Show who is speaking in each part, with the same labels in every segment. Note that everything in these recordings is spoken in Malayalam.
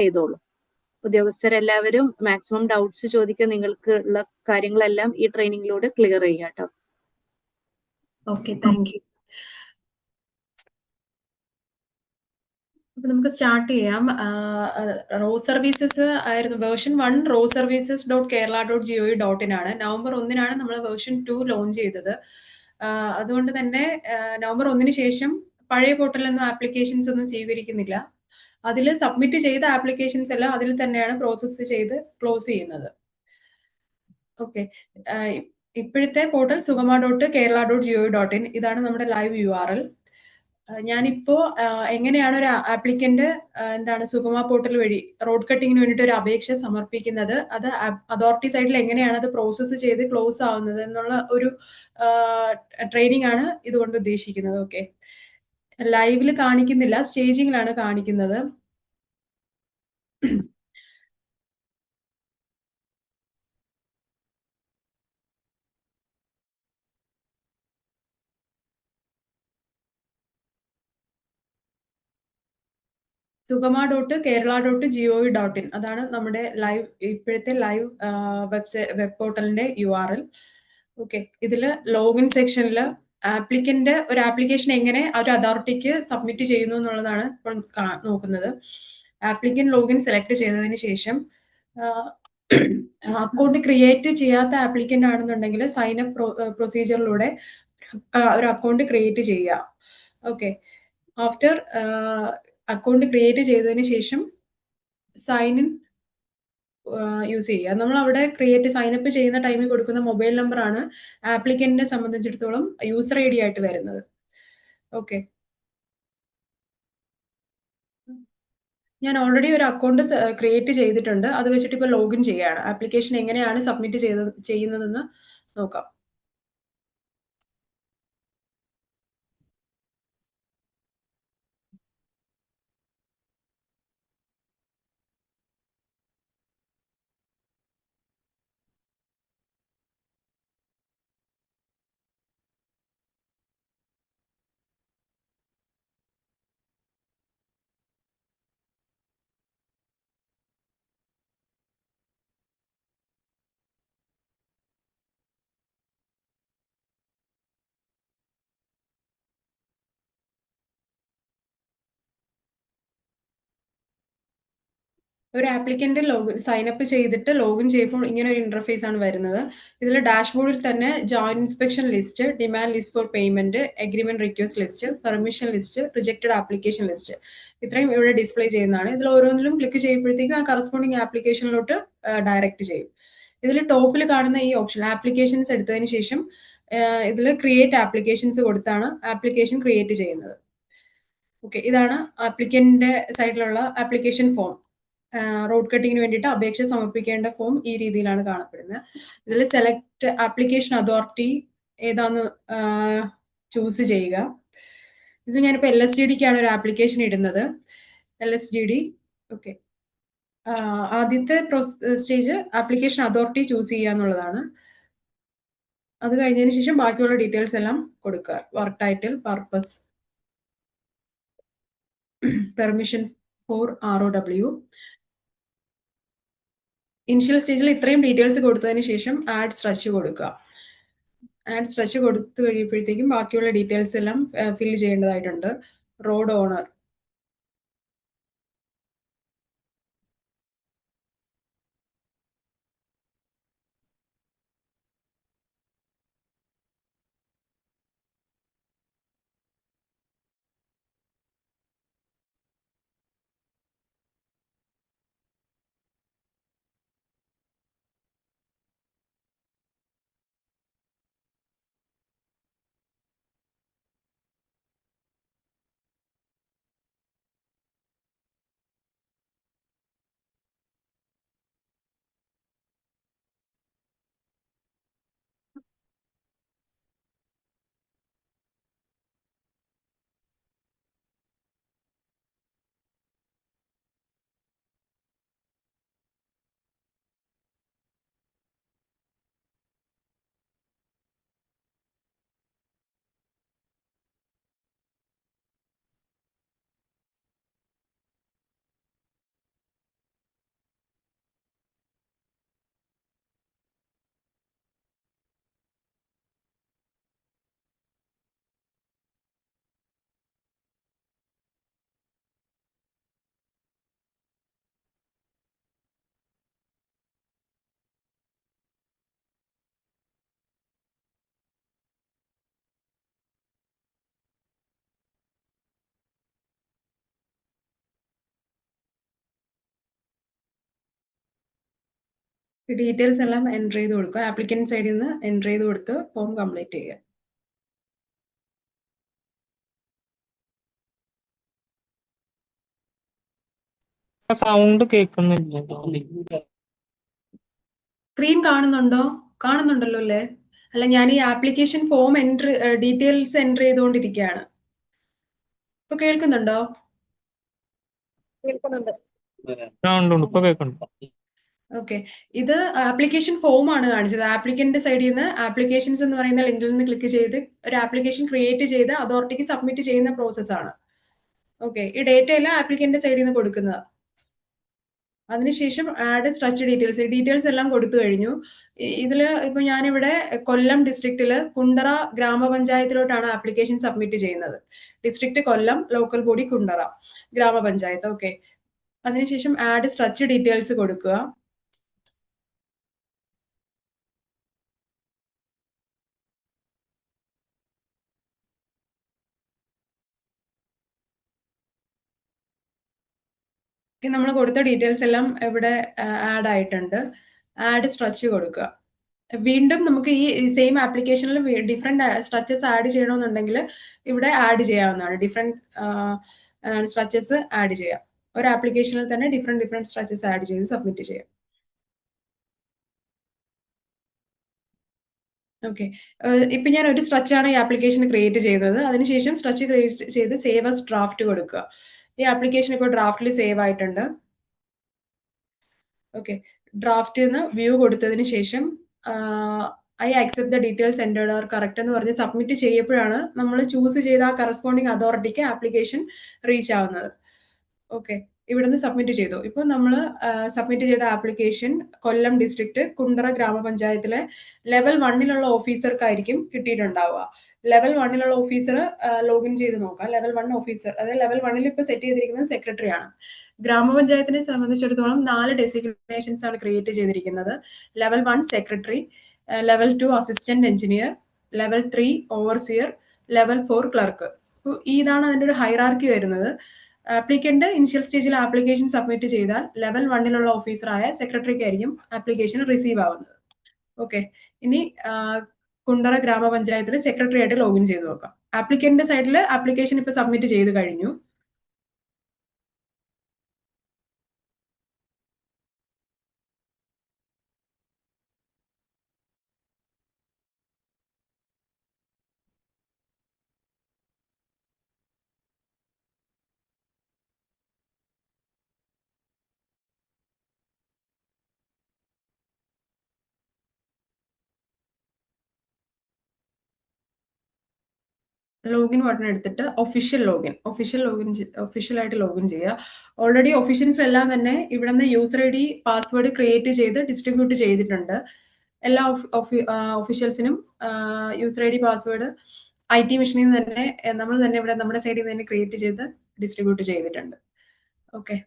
Speaker 1: ചെയ്തോളൂ. ഉദ്യോഗസ്ഥരെല്ലാവരും മാക്സിമം ഡൗട്ട്സ് ചോദിക്കുക, നിങ്ങൾക്ക് ഉള്ള കാര്യങ്ങളെല്ലാം ഈ ട്രെയിനിങ്ങിലൂടെ ക്ലിയർ ചെയ്യാം കേട്ടോ.
Speaker 2: Okay, thank you. അപ്പൊ നമുക്ക് സ്റ്റാർട്ട് ചെയ്യാം. റോ സർവീസസ് ആയിരുന്നു വേർഷൻ 1 റോ സർവീസസ് .kerala.gov.in ആണ്. നവംബർ 1 നമ്മൾ വേർഷൻ 2 ലോഞ്ച് ചെയ്തത്. അതുകൊണ്ട് തന്നെ നവംബർ 1 ശേഷം പഴയ പോർട്ടലൊന്നും ആപ്ലിക്കേഷൻസ് ഒന്നും സ്വീകരിക്കുന്നില്ല. അതിൽ സബ്മിറ്റ് ചെയ്ത ആപ്ലിക്കേഷൻസ് എല്ലാം അതിൽ തന്നെയാണ് പ്രോസസ്സ് ചെയ്ത് ക്ലോസ് ചെയ്യുന്നത്. ഓക്കെ, ഇപ്പോഴത്തെ പോർട്ടൽ sugama.kerala.gov.in, ഇതാണ് നമ്മുടെ ലൈവ് URL. ഞാനിപ്പോ എങ്ങനെയാണ് ഒരു ആപ്ലിക്കന്റ് എന്താണ് സുഗമ പോർട്ടൽ വഴി റോഡ് കട്ടിങ്ങിന് വേണ്ടിയിട്ട് ഒരു അപേക്ഷ സമർപ്പിക്കുന്നത്, അത് അതോറിറ്റി സൈഡിൽ എങ്ങനെയാണ് അത് പ്രോസസ്സ് ചെയ്ത് ക്ലോസ് ആവുന്നത് എന്നുള്ള ഒരു ട്രെയിനിങ് ആണ് ഇതുകൊണ്ട് ഉദ്ദേശിക്കുന്നത്. ഓക്കെ, ലൈവിൽ കാണിക്കുന്നില്ല, സ്റ്റേജിങ്ങിലാണ് കാണിക്കുന്നത്. sugama.kerala.gov.in, അതാണ് നമ്മുടെ ലൈവ് ഇപ്പോഴത്തെ ലൈവ് വെബ് പോർട്ടലിന്റെ URL. ഓക്കെ, ഇതിൽ ലോഗിൻ സെക്ഷനിൽ ആപ്ലിക്കന്റ് ഒരു ആപ്ലിക്കേഷൻ എങ്ങനെ ഒരു അതോറിറ്റിക്ക് സബ്മിറ്റ് ചെയ്യുന്നു എന്നുള്ളതാണ് ഇപ്പോൾ നോക്കുന്നത്. ആപ്ലിക്കന്റ് ലോഗിൻ സെലക്ട് ചെയ്തതിന് ശേഷം അക്കൗണ്ട് ക്രിയേറ്റ് ചെയ്യാത്ത ആപ്ലിക്കന്റ് ആണെന്നുണ്ടെങ്കിൽ സൈൻ അപ്പ് പ്രൊസീജിയറിലൂടെ ഒരു അക്കൗണ്ട് ക്രിയേറ്റ് ചെയ്യുക. ഓക്കെ, ആഫ്റ്റർ അക്കൗണ്ട് ക്രിയേറ്റ് ചെയ്തതിന് ശേഷം സൈൻ ഇൻ യൂസ് ചെയ്യുക. നമ്മൾ അവിടെ സൈൻ അപ്പ് ചെയ്യുന്ന ടൈമിൽ കൊടുക്കുന്ന മൊബൈൽ നമ്പർ ആണ് ആപ്ലിക്കന്റിനെ സംബന്ധിച്ചിടത്തോളം യൂസർ ID ആയിട്ട് വരുന്നത്. ഓക്കെ, ഞാൻ ഓൾറെഡി ഒരു അക്കൗണ്ട് ക്രിയേറ്റ് ചെയ്തിട്ടുണ്ട്. അത് വെച്ചിട്ട് ഇപ്പോൾ ലോഗിൻ ചെയ്യുകയാണ്. ആപ്ലിക്കേഷൻ എങ്ങനെയാണ് സബ്മിറ്റ് ചെയ്യുന്നതെന്ന് നോക്കാം. ഒരു ആപ്ലിക്കന്റ് സൈൻ അപ്പ് ചെയ്തിട്ട് ലോഗിൻ ചെയ്യുമ്പോൾ ഇങ്ങനെ ഒരു ഇന്റർഫേസ് ആണ് വരുന്നത്. ഇതിൽ ഡാഷ്ബോർഡിൽ തന്നെ joint inspection list, demand list four payment, agreement request list, permission list, rejected application list, ഇത്രയും ഇവിടെ ഡിസ്പ്ലേ ചെയ്യുന്നതാണ്. ഇതിൽ ഓരോന്നിലും ക്ലിക്ക് ചെയ്യുമ്പോഴത്തേക്കും ആ കറസ്പോണ്ടിങ് ആപ്ലിക്കേഷനിലോട്ട് ഡയറക്റ്റ് ചെയ്യും. ഇതിൽ ടോപ്പിൽ കാണുന്ന ഈ ഓപ്ഷൻ ആപ്ലിക്കേഷൻസ് എടുത്തതിന് ശേഷം ഇതിൽ ക്രിയേറ്റ് ആപ്ലിക്കേഷൻസ് കൊടുത്താണ് ആപ്ലിക്കേഷൻ ക്രിയേറ്റ് ചെയ്യുന്നത്. ഓക്കെ, ഇതാണ് ആപ്ലിക്കന്റിന്റെ സൈഡിലുള്ള ആപ്ലിക്കേഷൻ ഫോം. റോഡ് കട്ടിങ്ങിന് വേണ്ടിയിട്ട് അപേക്ഷ സമർപ്പിക്കേണ്ട ഫോം ഈ രീതിയിലാണ് കാണപ്പെടുന്നത്. ഇതിൽ സെലക്ട് ആപ്ലിക്കേഷൻ അതോറിറ്റി ഏതാന്ന് ചൂസ് ചെയ്യുക. ഇത് ഞാനിപ്പോൾ LSGDക്കാണ് ഒരു ആപ്ലിക്കേഷൻ ഇടുന്നത്. LSGD. ഓക്കെ, ആദ്യത്തെ സ്റ്റേജ് ആപ്ലിക്കേഷൻ അതോറിറ്റി ചൂസ് ചെയ്യുക എന്നുള്ളതാണ്. അത് കഴിഞ്ഞതിന് ശേഷം ബാക്കിയുള്ള ഡീറ്റെയിൽസ് എല്ലാം കൊടുക്കുക. Work title, purpose, permission four ROW. Initial സ്റ്റേജിൽ ഇത്രയും ഡീറ്റെയിൽസ് കൊടുത്തതിന് ശേഷം ആഡ് സ്ട്രച്ച് കൊടുക്കുക. ആഡ് സ്ട്രച്ച് കൊടുത്തു കഴിയുമ്പോഴത്തേക്കും ബാക്കിയുള്ള ഡീറ്റെയിൽസ് എല്ലാം ഫില്ല് ചെയ്യേണ്ടതായിട്ടുണ്ട്. റോഡ് ഓണർ, ഈ ഡീറ്റെയിൽസ് എല്ലാം എൻ്റർ ചെയ്ത് കൊടുക്കുക. ആപ്ലിക്കന്റ് സൈഡിൽ നിന്ന് എൻ്റർ ചെയ്ത് കൊടുത്ത് ഫോം കംപ്ലീറ്റ് ചെയ്യുക.
Speaker 3: സൗണ്ട് കേൾക്കുന്നില്ല.
Speaker 2: സ്ക്രീൻ കാണുന്നുണ്ടല്ലോ അല്ലേ? അല്ല, ഞാൻ ഈ ആപ്ലിക്കേഷൻ ഫോം ഡീറ്റെയിൽസ് എൻ്റർ ചെയ്തുകൊണ്ടിരിക്കുകയാണ്. ഇപ്പൊ കേൾക്കുന്നുണ്ടോ?
Speaker 1: കേൾക്കുന്നുണ്ട്.
Speaker 3: ഇപ്പൊ കേൾക്കുന്നുണ്ട്.
Speaker 2: ഓക്കെ, ഇത് ആപ്ലിക്കേഷൻ ഫോം ആണ് കാണിച്ചത്. ആപ്ലിക്കന്റ് സൈഡിൽ നിന്ന് ആപ്ലിക്കേഷൻസ് എന്ന് പറയുന്ന ലിങ്കിൽ നിന്ന് ക്ലിക്ക് ചെയ്ത് ഒരു ആപ്ലിക്കേഷൻ ക്രിയേറ്റ് ചെയ്ത് അതോറിറ്റിക്ക് സബ്മിറ്റ് ചെയ്യുന്ന പ്രോസസ്സാണ്. ഓക്കെ, ഈ ഡേറ്റ എല്ലാം ആപ്ലിക്കന്റ് സൈഡിൽ നിന്ന് കൊടുക്കുന്നത്. അതിനുശേഷം ആഡ് സ്ട്രക്ചർ ഡീറ്റെയിൽസ് എല്ലാം കൊടുത്തു കഴിഞ്ഞു. ഇതിൽ ഇപ്പോൾ ഞാനിവിടെ കൊല്ലം ഡിസ്ട്രിക്റ്റിൽ കുണ്ടറ ഗ്രാമപഞ്ചായത്തിലോട്ടാണ് ആപ്ലിക്കേഷൻ സബ്മിറ്റ് ചെയ്യുന്നത്. ഡിസ്ട്രിക്ട് കൊല്ലം, ലോക്കൽ ബോഡി കുണ്ടറ ഗ്രാമപഞ്ചായത്ത്. ഓക്കെ, അതിനുശേഷം ആഡ് സ്ട്രക്ചർ ഡീറ്റെയിൽസ് കൊടുക്കുക. നമ്മൾ കൊടുത്ത ഡീറ്റെയിൽസ് എല്ലാം ഇവിടെ ആഡ് ആയിട്ടുണ്ട്. ആഡ് സ്ട്രച്ച് കൊടുക്കുക. വീണ്ടും നമുക്ക് ഈ സെയിം ആപ്ലിക്കേഷനിൽ ഡിഫറെന്റ് സ്ട്രച്ചസ് ആഡ് ചെയ്യണമെന്നുണ്ടെങ്കിൽ ഇവിടെ ആഡ് ചെയ്യാവുന്നതാണ്. ഡിഫറെന്റ് സ്ട്രച്ചസ് ആഡ് ചെയ്യാം. ഒരു ആപ്ലിക്കേഷനിൽ തന്നെ ഡിഫറെന്റ് സ്ട്രച്ചസ് ആഡ് ചെയ്ത് സബ്മിറ്റ് ചെയ്യാം. ഓക്കെ, ഇപ്പൊ ഞാൻ ഒരു സ്ട്രച്ചാണ് ഈ ആപ്ലിക്കേഷൻ ക്രിയേറ്റ് ചെയ്തത്. അതിനുശേഷം സ്ട്രച്ച് ക്രിയേറ്റ് ചെയ്ത് സേവ് ആസ് ഡ്രാഫ്റ്റ് കൊടുക്കുക. ഈ ആപ്ലിക്കേഷൻ ഇപ്പോൾ ഡ്രാഫ്റ്റിൽ സേവ് ആയിട്ടുണ്ട്. ഓക്കെ, ഡ്രാഫ്റ്റിൽ നിന്ന് വ്യൂ കൊടുത്തതിന് ശേഷം I accept the details entered are correct എന്ന് പറഞ്ഞ് സബ്മിറ്റ് ചെയ്യപ്പോഴാണ് നമ്മൾ ചൂസ് ചെയ്ത ആ കറസ്പോണ്ടിങ് അതോറിറ്റിക്ക് ആപ്ലിക്കേഷൻ റീച്ച് ആവുന്നത്. ഓക്കെ, ഇവിടുന്ന് സബ്മിറ്റ് ചെയ്തു. ഇപ്പോൾ നമ്മൾ സബ്മിറ്റ് ചെയ്ത ആപ്ലിക്കേഷൻ കൊല്ലം ഡിസ്ട്രിക്ട് കുണ്ടറ ഗ്രാമപഞ്ചായത്തിലെ ലെവൽ 1 ഓഫീസർക്കായിരിക്കും കിട്ടിയിട്ടുണ്ടാവുക. ലെവൽ 1 ഓഫീസർ ലോഗിൻ ചെയ്ത് നോക്കാം. ലെവൽ 1 ഓഫീസർ, അതായത് ലെവൽ 1 ഇപ്പോൾ സെറ്റ് ചെയ്തിരിക്കുന്നത് സെക്രട്ടറി ആണ്. ഗ്രാമപഞ്ചായത്തിനെ സംബന്ധിച്ചിടത്തോളം 4 ഡെസിഗ്നേഷൻസ് ആണ് ക്രിയേറ്റ് ചെയ്തിരിക്കുന്നത്. Level 1 secretary, level 2 assistant engineer, level 3 overseer, level 4 clerk. ഇതാണ് അതിൻ്റെ ഒരു ഹൈറാർക്കി വരുന്നത്. ആപ്ലിക്കന്റ് ഇനിഷ്യൽ സ്റ്റേജിൽ ആപ്ലിക്കേഷൻ സബ്മിറ്റ് ചെയ്താൽ ലെവൽ 1 ഓഫീസറായ സെക്രട്ടറിക്ക് ആയിരിക്കും ആപ്ലിക്കേഷൻ റിസീവ് ആവുന്നത്. ഓക്കെ, ഇനി കുണ്ടറ ഗ്രാമപഞ്ചായത്തിൽ സെക്രട്ടറി ആയിട്ട് ലോഗിൻ ചെയ്ത് നോക്കാം. ആപ്ലിക്കന്റ് സൈഡിൽ ആപ്ലിക്കേഷൻ ഇപ്പൊ സബ്മിറ്റ് ചെയ്ത് കഴിഞ്ഞു. ലോഗിൻ ബട്ടൺ എടുത്തിട്ട് ഒഫീഷ്യലായിട്ട് ലോഗിൻ ചെയ്യുക. ഓൾറെഡി ഒഫീഷ്യൽസ് എല്ലാം തന്നെ ഇവിടെ നിന്ന് യൂസർ ID പാസ്വേഡ് ക്രിയേറ്റ് ചെയ്ത് ഡിസ്ട്രിബ്യൂട്ട് ചെയ്തിട്ടുണ്ട്. എല്ലാ ഒഫീഷ്യൽസിനും യൂസർ ID പാസ്വേഡ് IT മിഷനിൽ നിന്ന് തന്നെ നമ്മൾ തന്നെ ഇവിടെ നമ്മുടെ സൈഡിൽ നിന്ന് തന്നെ ക്രിയേറ്റ് ചെയ്ത് ഡിസ്ട്രിബ്യൂട്ട് ചെയ്തിട്ടുണ്ട്. ഓക്കെ,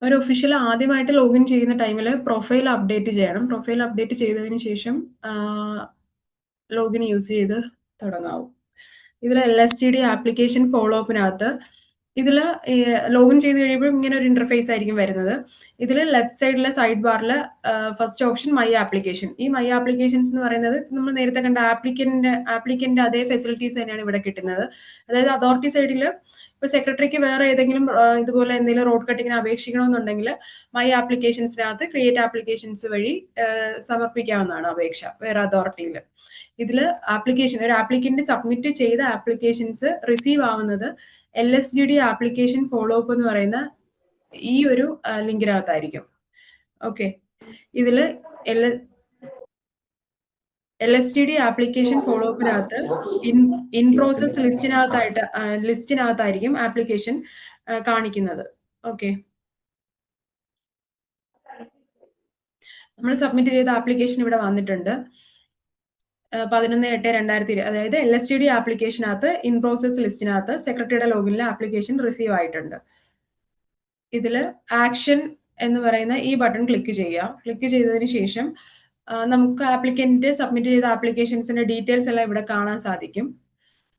Speaker 2: ഒരു ഒഫീഷ്യൽ ആദ്യമായിട്ട് ലോഗിൻ ചെയ്യുന്ന ടൈമിൽ പ്രൊഫൈൽ അപ്ഡേറ്റ് ചെയ്യണം. പ്രൊഫൈൽ അപ്ഡേറ്റ് ചെയ്തതിന് ശേഷം ലോഗിൻ യൂസ് ചെയ്ത് തുടങ്ങാവും. ഇതിൽ LSTD ആപ്ലിക്കേഷൻ ഫോളോ അപ്പിനകത്ത് ഇതിൽ ലോഗിൻ ചെയ്ത് കഴിയുമ്പോൾ ഇങ്ങനെ ഒരു ഇന്റർഫേസ് ആയിരിക്കും വരുന്നത്. ഇതിൽ ലെഫ്റ്റ് സൈഡിലെ സൈഡ് ബാറിൽ ഫസ്റ്റ് ഓപ്ഷൻ മൈ ആപ്ലിക്കേഷൻ. ഈ മൈ ആപ്ലിക്കേഷൻസ് എന്ന് പറയുന്നത് നമ്മൾ നേരത്തെ കണ്ട ആപ്ലിക്കന്റ് അതേ ഫെസിലിറ്റീസ് തന്നെയാണ് ഇവിടെ കിട്ടുന്നത്. അതായത് അതോറിറ്റി സൈഡിൽ ഇപ്പോൾ സെക്രട്ടറിക്ക് വേറെ ഏതെങ്കിലും ഇതുപോലെ എന്തെങ്കിലും റോഡ് കട്ടിങ്ങിന് അപേക്ഷിക്കണമെന്നുണ്ടെങ്കിൽ മൈ ആപ്ലിക്കേഷൻസിനകത്ത് ക്രിയേറ്റ് ആപ്ലിക്കേഷൻസ് വഴി സമർപ്പിക്കാവുന്നതാണ് അപേക്ഷ വേറെ അതോറിറ്റിയിൽ. ഇതിൽ ഒരു ആപ്ലിക്കന്റ് സബ്മിറ്റ് ചെയ്ത ആപ്ലിക്കേഷൻസ് റിസീവ് ആവുന്നത് LSTD ആപ്ലിക്കേഷൻ ഫോളോ അപ്പ് എന്ന് പറയുന്ന ഈ ഒരു ലിങ്കിനകത്തായിരിക്കും. ഓക്കെ, ഇതിൽ LSTD ആപ്ലിക്കേഷൻ ഫോളോ അപ്പിനകത്ത് ഇൻ പ്രോസസ് ലിസ്റ്റിനകത്തായിരിക്കും ആപ്ലിക്കേഷൻ കാണിക്കുന്നത്. ഓക്കെ, നമ്മൾ സബ്മിറ്റ് ചെയ്ത ആപ്ലിക്കേഷൻ ഇവിടെ വന്നിട്ടുണ്ട്. 11/8/2020, അതായത് LSTD ആപ്ലിക്കേഷനകത്ത് ഇൻ പ്രോസസ് ലിസ്റ്റിനകത്ത് സെക്രട്ടറിയുടെ ലോഗിനിൽ ആപ്ലിക്കേഷൻ റിസീവ് ആയിട്ടുണ്ട്. ഇതിൽ ആക്ഷൻ എന്ന് പറയുന്ന ഈ ബട്ടൺ ക്ലിക്ക് ചെയ്യുക. ക്ലിക്ക് ചെയ്തതിന് ശേഷം നമുക്ക് ആപ്ലിക്കന്റ് സബ്മിറ്റ് ചെയ്ത ആപ്ലിക്കേഷൻസിന്റെ ഡീറ്റെയിൽസ് എല്ലാം ഇവിടെ കാണാൻ സാധിക്കും.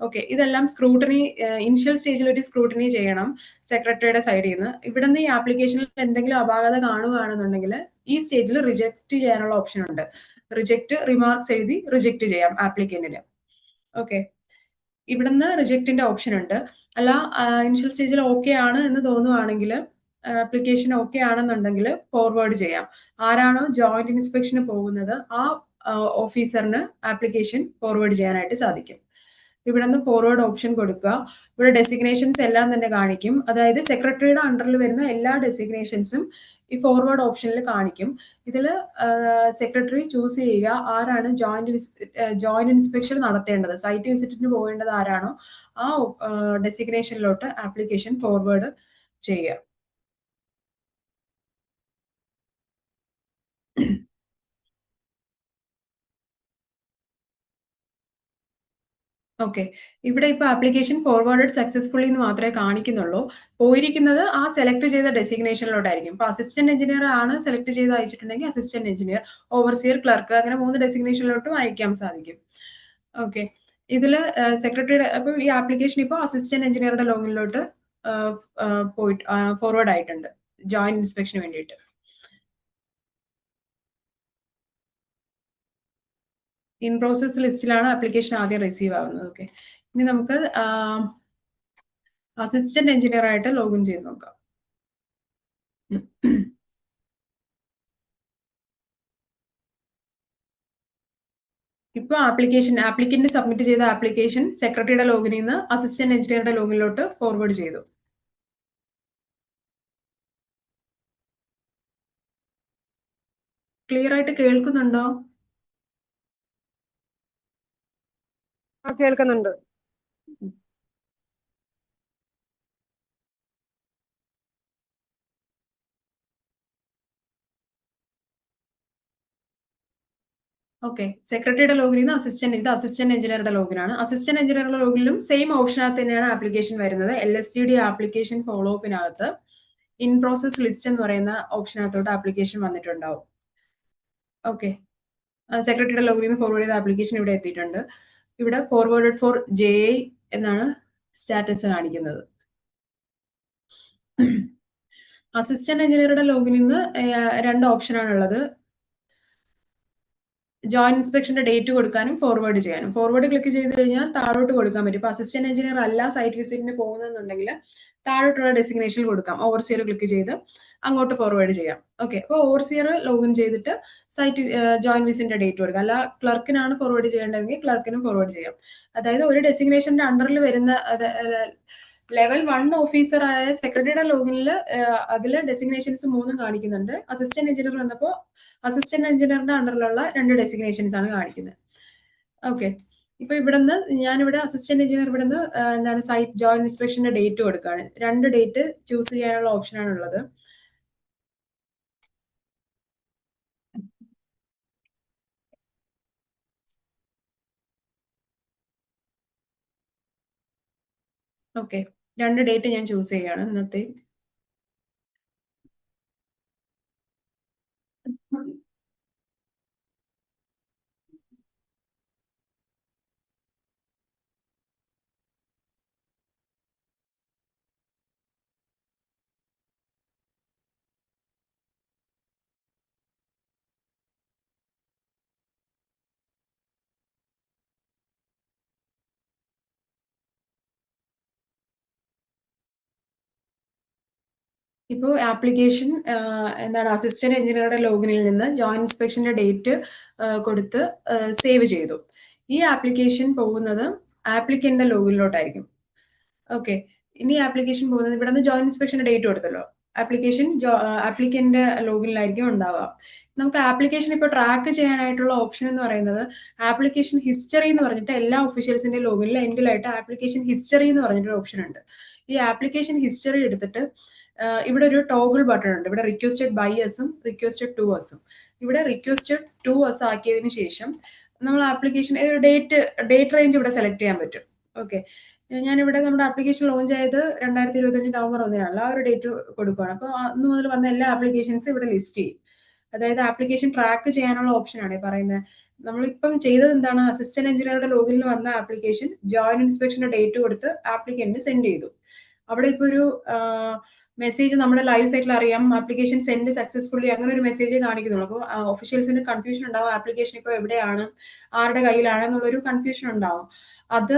Speaker 2: ഓക്കെ, ഇതെല്ലാം സ്ക്രൂട്ടനി, ഇനിഷ്യൽ സ്റ്റേജിൽ ഒരു സ്ക്രൂട്ടനി ചെയ്യണം സെക്രട്ടറിയുടെ സൈഡിൽ നിന്ന്. ഇവിടെ നിന്ന് ഈ ആപ്ലിക്കേഷനിൽ എന്തെങ്കിലും അപാകത കാണുകയാണെന്നുണ്ടെങ്കിൽ ഈ സ്റ്റേജിൽ റിജക്ട് ചെയ്യാനുള്ള ഓപ്ഷൻ ഉണ്ട്. റിജക്ട് റിമാർക്സ് എഴുതി റിജക്ട് ചെയ്യാം ആപ്ലിക്കന്റിന്. ഓക്കെ, ഇവിടുന്ന് റിജക്റ്റിന്റെ ഓപ്ഷൻ ഉണ്ട്. അല്ല, ഇനിഷ്യൽ സ്റ്റേജിൽ ഓക്കെ ആണ് എന്ന് തോന്നുവാണെങ്കിൽ, ആപ്ലിക്കേഷൻ ഓക്കെ ആണെന്നുണ്ടെങ്കിൽ ഫോർവേഡ് ചെയ്യാം. ആരാണോ ജോയിന്റ് ഇൻസ്പെക്ഷന് പോകുന്നത് ആ ഓഫീസറിന് ആപ്ലിക്കേഷൻ ഫോർവേഡ് ചെയ്യാനായിട്ട് സാധിക്കും. ഇവിടെ നിന്ന് ഫോർവേഡ് ഓപ്ഷൻ കൊടുക്കുക. ഇവിടെ ഡെസിഗ്നേഷൻസ് എല്ലാം തന്നെ കാണിക്കും. അതായത് സെക്രട്ടറിയുടെ അണ്ടറിൽ വരുന്ന എല്ലാ ഡെസിഗ്നേഷൻസും ഈ ഫോർവേഡ് ഓപ്ഷനിൽ കാണിക്കും. ഇതിൽ സെക്രട്ടറി ചൂസ് ചെയ്യുക ആരാണ് ജോയിന്റ് ഇൻസ്പെക്ഷൻ നടത്തേണ്ടത്, സൈറ്റ് വിസിറ്റിന് പോകേണ്ടത് ആരാണോ ആ ഡെസിഗ്നേഷനിലോട്ട് ആപ്ലിക്കേഷൻ ഫോർവേഡ് ചെയ്യുക. ഓക്കെ, ഇവിടെ ഇപ്പോൾ ആപ്ലിക്കേഷൻ ഫോർവേഡഡ് സക്സസ്ഫുള്ളി എന്ന് മാത്രമേ കാണിക്കുന്നുള്ളൂ. പോയിരിക്കുന്നത് ആ സെലക്ട് ചെയ്ത ഡെസിഗ്നേഷനിലോട്ടായിരിക്കും. ഇപ്പോൾ അസിസ്റ്റന്റ് എഞ്ചിനീയർ ആണ് സെലക്ട് ചെയ്ത് അയച്ചിട്ടുണ്ടെങ്കിൽ അസിസ്റ്റന്റ് എഞ്ചിനീയർ, ഓവർസിയർ, ക്ലർക്ക്, അങ്ങനെ 3 ഡെസിഗ്നേഷനിലോട്ടും അയക്കാൻ സാധിക്കും. ഓക്കെ, ഇതിൽ സെക്രട്ടറിയുടെ, അപ്പോൾ ഈ ആപ്ലിക്കേഷൻ ഇപ്പോൾ അസിസ്റ്റന്റ് എഞ്ചിനീയറുടെ ലോഗിനിലോട്ട് പോയിട്ട് ഫോർവേഡ് ആയിട്ടുണ്ട് ജോയിന്റ് ഇൻസ്പെക്ഷന് വേണ്ടിയിട്ട്. ഇൻ പ്രോസസ് ലിസ്റ്റിലാണ് ആപ്ലിക്കേഷൻ ആദ്യം റിസീവ് ആവുന്നത്. ഓക്കെ, ഇനി നമുക്ക് അസിസ്റ്റന്റ് എഞ്ചിനീയർ ആയിട്ട് ലോഗിൻ ചെയ്ത് നോക്കാം. ഇപ്പോൾ ആപ്ലിക്കന്റ് സബ്മിറ്റ് ചെയ്ത ആപ്ലിക്കേഷൻ സെക്രട്ടറിയുടെ ലോഗിനിൽ നിന്ന് അസിസ്റ്റന്റ് എഞ്ചിനീയറുടെ ലോഗിനിലോട്ട് ഫോർവേഡ് ചെയ്തു. ക്ലിയർ ആയിട്ട് കേൾക്കുന്നുണ്ടോ?
Speaker 4: കേൾക്കുന്നുണ്ട്.
Speaker 2: ഓക്കെ, സെക്രട്ടറിയുടെ ലോഗിനിൽ നിന്ന് അസിസ്റ്റന്റ് എഞ്ചിനീയറുടെ ലോഗിനാണ്. അസിസ്റ്റന്റ് എഞ്ചിനീയറുടെ ലോഗിലും സെയിം ഓപ്ഷനകത്ത് തന്നെയാണ് ആപ്ലിക്കേഷൻ വരുന്നത്. LSTD ആപ്ലിക്കേഷൻ ഫോളോ അപ്പിനകത്ത് ഇൻ പ്രോസസ് ലിസ്റ്റ് എന്ന് പറയുന്ന ഓപ്ഷനകത്തോട്ട് ആപ്ലിക്കേഷൻ വന്നിട്ടുണ്ടാവും. ഓക്കെ, സെക്രട്ടറിയുടെ ലോഗിനിൽ നിന്ന് ഫോർവേഡ് ചെയ്ത ആപ്ലിക്കേഷൻ ഇവിടെ എത്തിയിട്ടുണ്ട്. ഇവിടെ ഫോർവേഡഡ് ഫോർ JI എന്നാണ് സ്റ്റാറ്റസ് കാണിക്കുന്നത്. അസിസ്റ്റന്റ് എഞ്ചിനീയറുടെ ലോഗിനിൽ നിന്ന് 2 ഓപ്ഷനാണ് ഉള്ളത്. ജോയിന്റ് ഇൻസ്പെക്ഷന്റെ ഡേറ്റ് കൊടുക്കാനും ഫോർവേഡ് ചെയ്യാനും. ഫോർവേഡ് ക്ലിക്ക് ചെയ്ത് കഴിഞ്ഞാൽ താഴോട്ട് കൊടുക്കാൻ പറ്റും. ഇപ്പോൾ അസിസ്റ്റന്റ് എഞ്ചിനീയർ അല്ല സൈറ്റ് വിസിറ്റിന് പോകുന്നുണ്ടെങ്കിൽ താഴോട്ടുള്ള ഡെസിഗ്നേഷൻ കൊടുക്കാം. ഓവർസിയർ ക്ലിക്ക് ചെയ്ത് അങ്ങോട്ട് ഫോർവേഡ് ചെയ്യാം. ഓക്കെ, അപ്പോൾ ഓവർസിയർ ലോഗിൻ ചെയ്തിട്ട് സൈറ്റ് ജോയിന്റ് വിസിറ്റിന്റെ ഡേറ്റ് കൊടുക്കാം. അല്ല, ക്ലർക്കിനാണ് ഫോർവേഡ് ചെയ്യേണ്ടതെങ്കിൽ ക്ലർക്കിനും ഫോർവേഡ് ചെയ്യാം. അതായത് ഒരു ഡെസിഗ്നേഷന്റെ അണ്ടറിൽ വരുന്ന ലെവൽ 1 ഓഫീസറായ സെക്രട്ടറിയുടെ ലോഗിനിൽ അതിൽ ഡെസിഗ്നേഷൻസ് 3 കാണിക്കുന്നുണ്ട്. അസിസ്റ്റന്റ് എഞ്ചിനീയർ വന്നപ്പോൾ അസിസ്റ്റന്റ് എഞ്ചിനീയറിന്റെ അണ്ടറിലുള്ള 2 ഡെസിഗ്നേഷൻസ് ആണ് കാണിക്കുന്നത്. ഓക്കെ, ഇപ്പൊ ഇവിടുന്ന് ഞാനിവിടെ അസിസ്റ്റന്റ് എഞ്ചിനീയർ ഇവിടുന്ന് എന്താണ് സൈറ്റ് ജോയിന്റ് ഇൻസ്പെക്ഷന്റെ ഡേറ്റ് കൊടുക്കുകയാണ്. 2 ഡേറ്റ് ചൂസ് ചെയ്യാനുള്ള ഓപ്ഷനാണ് ഉള്ളത്. ഓക്കെ, 2 ഡേറ്റ് ഞാൻ ചൂസ് ചെയ്യാണ് ഇന്നത്തെ. ഇപ്പോൾ ആപ്ലിക്കേഷൻ എന്താണ് അസിസ്റ്റന്റ് എഞ്ചിനീയറുടെ ലോഗിനിൽ നിന്ന് ജോയിന്റ് ഇൻസ്പെക്ഷന്റെ ഡേറ്റ് കൊടുത്ത് സേവ് ചെയ്തു. ഈ ആപ്ലിക്കേഷൻ പോകുന്നത് ആപ്ലിക്കന്റിന്റെ ലോഗിനിലോട്ടായിരിക്കും. ഓക്കെ, ഇനി ആപ്ലിക്കേഷൻ പോകുന്നത് ഇവിടെ നിന്ന് ജോയിന്റ് ഇൻസ്പെക്ഷന്റെ ഡേറ്റ് കൊടുത്തല്ലോ, ആപ്ലിക്കന്റ് ലോഗിനിലായിരിക്കും ഉണ്ടാവുക. നമുക്ക് ആപ്ലിക്കേഷൻ ഇപ്പോൾ ട്രാക്ക് ചെയ്യാനായിട്ടുള്ള ഓപ്ഷൻ എന്ന് പറയുന്നത് ആപ്ലിക്കേഷൻ ഹിസ്റ്ററി എന്ന് പറഞ്ഞിട്ട് എല്ലാ ഒഫീഷ്യൽസിന്റെ ലോഗിനിൽ എൻഡിലായിട്ട് ആപ്ലിക്കേഷൻ ഹിസ്റ്ററി എന്ന് പറഞ്ഞിട്ടൊരു ഓപ്ഷൻ ഉണ്ട്. ഈ ആപ്ലിക്കേഷൻ ഹിസ്റ്ററി എടുത്തിട്ട് ഇവിടെ ഒരു ടോഗിൾ ബട്ടൺ ഉണ്ട്. ഇവിടെ റിക്വസ്റ്റഡ് ബൈ അസും റിക്വസ്റ്റഡ് ടു അസും. ഇവിടെ റിക്വസ്റ്റ് ടു അവേഴ്സ് ആക്കിയതിന് ശേഷം നമ്മൾ ആപ്ലിക്കേഷൻ ഡേറ്റ് റേഞ്ച് ഇവിടെ സെലക്ട് ചെയ്യാൻ പറ്റും. ഓക്കെ, ഞാനിവിടെ നമ്മുടെ ആപ്ലിക്കേഷൻ ലോഞ്ച് ആയത് 2025 നവംബർ 1 ആ ഒരു ഡേറ്റ് കൊടുക്കുകയാണ്. അപ്പോൾ അന്ന് മുതൽ വന്ന എല്ലാ ആപ്ലിക്കേഷൻസും ഇവിടെ ലിസ്റ്റ് ചെയ്യും. അതായത് ആപ്ലിക്കേഷൻ ട്രാക്ക് ചെയ്യാനുള്ള ഓപ്ഷനാണ് പറയുന്നത്. നമ്മളിപ്പം ചെയ്തത് എന്താണ്, അസിസ്റ്റന്റ് എഞ്ചിനീയറുടെ ലോഗിനിൽ വന്ന ആപ്ലിക്കേഷൻ ജോയിന്റ് ഇൻസ്പെക്ഷന്റെ ഡേറ്റ് കൊടുത്ത് ആപ്ലിക്കന്റിന് സെൻഡ് ചെയ്തു. അവിടെ ഇപ്പോൾ ഒരു മെസ്സേജ് നമ്മുടെ ലൈവ് സൈറ്റിൽ അറിയാം, ആപ്ലിക്കേഷൻ സെൻഡ് സക്സസ്ഫുള്ളി, അങ്ങനെ ഒരു മെസ്സേജ് കാണിക്കുന്നുള്ളൂ. അപ്പോൾ ഒഫീഷ്യൽസിന് കൺഫ്യൂഷൻ ഉണ്ടാവും, ആപ്ലിക്കേഷൻ ഇപ്പോൾ എവിടെയാണ്, ആരുടെ കയ്യിലാണ് എന്നുള്ളൊരു കൺഫ്യൂഷൻ ഉണ്ടാവും. അത്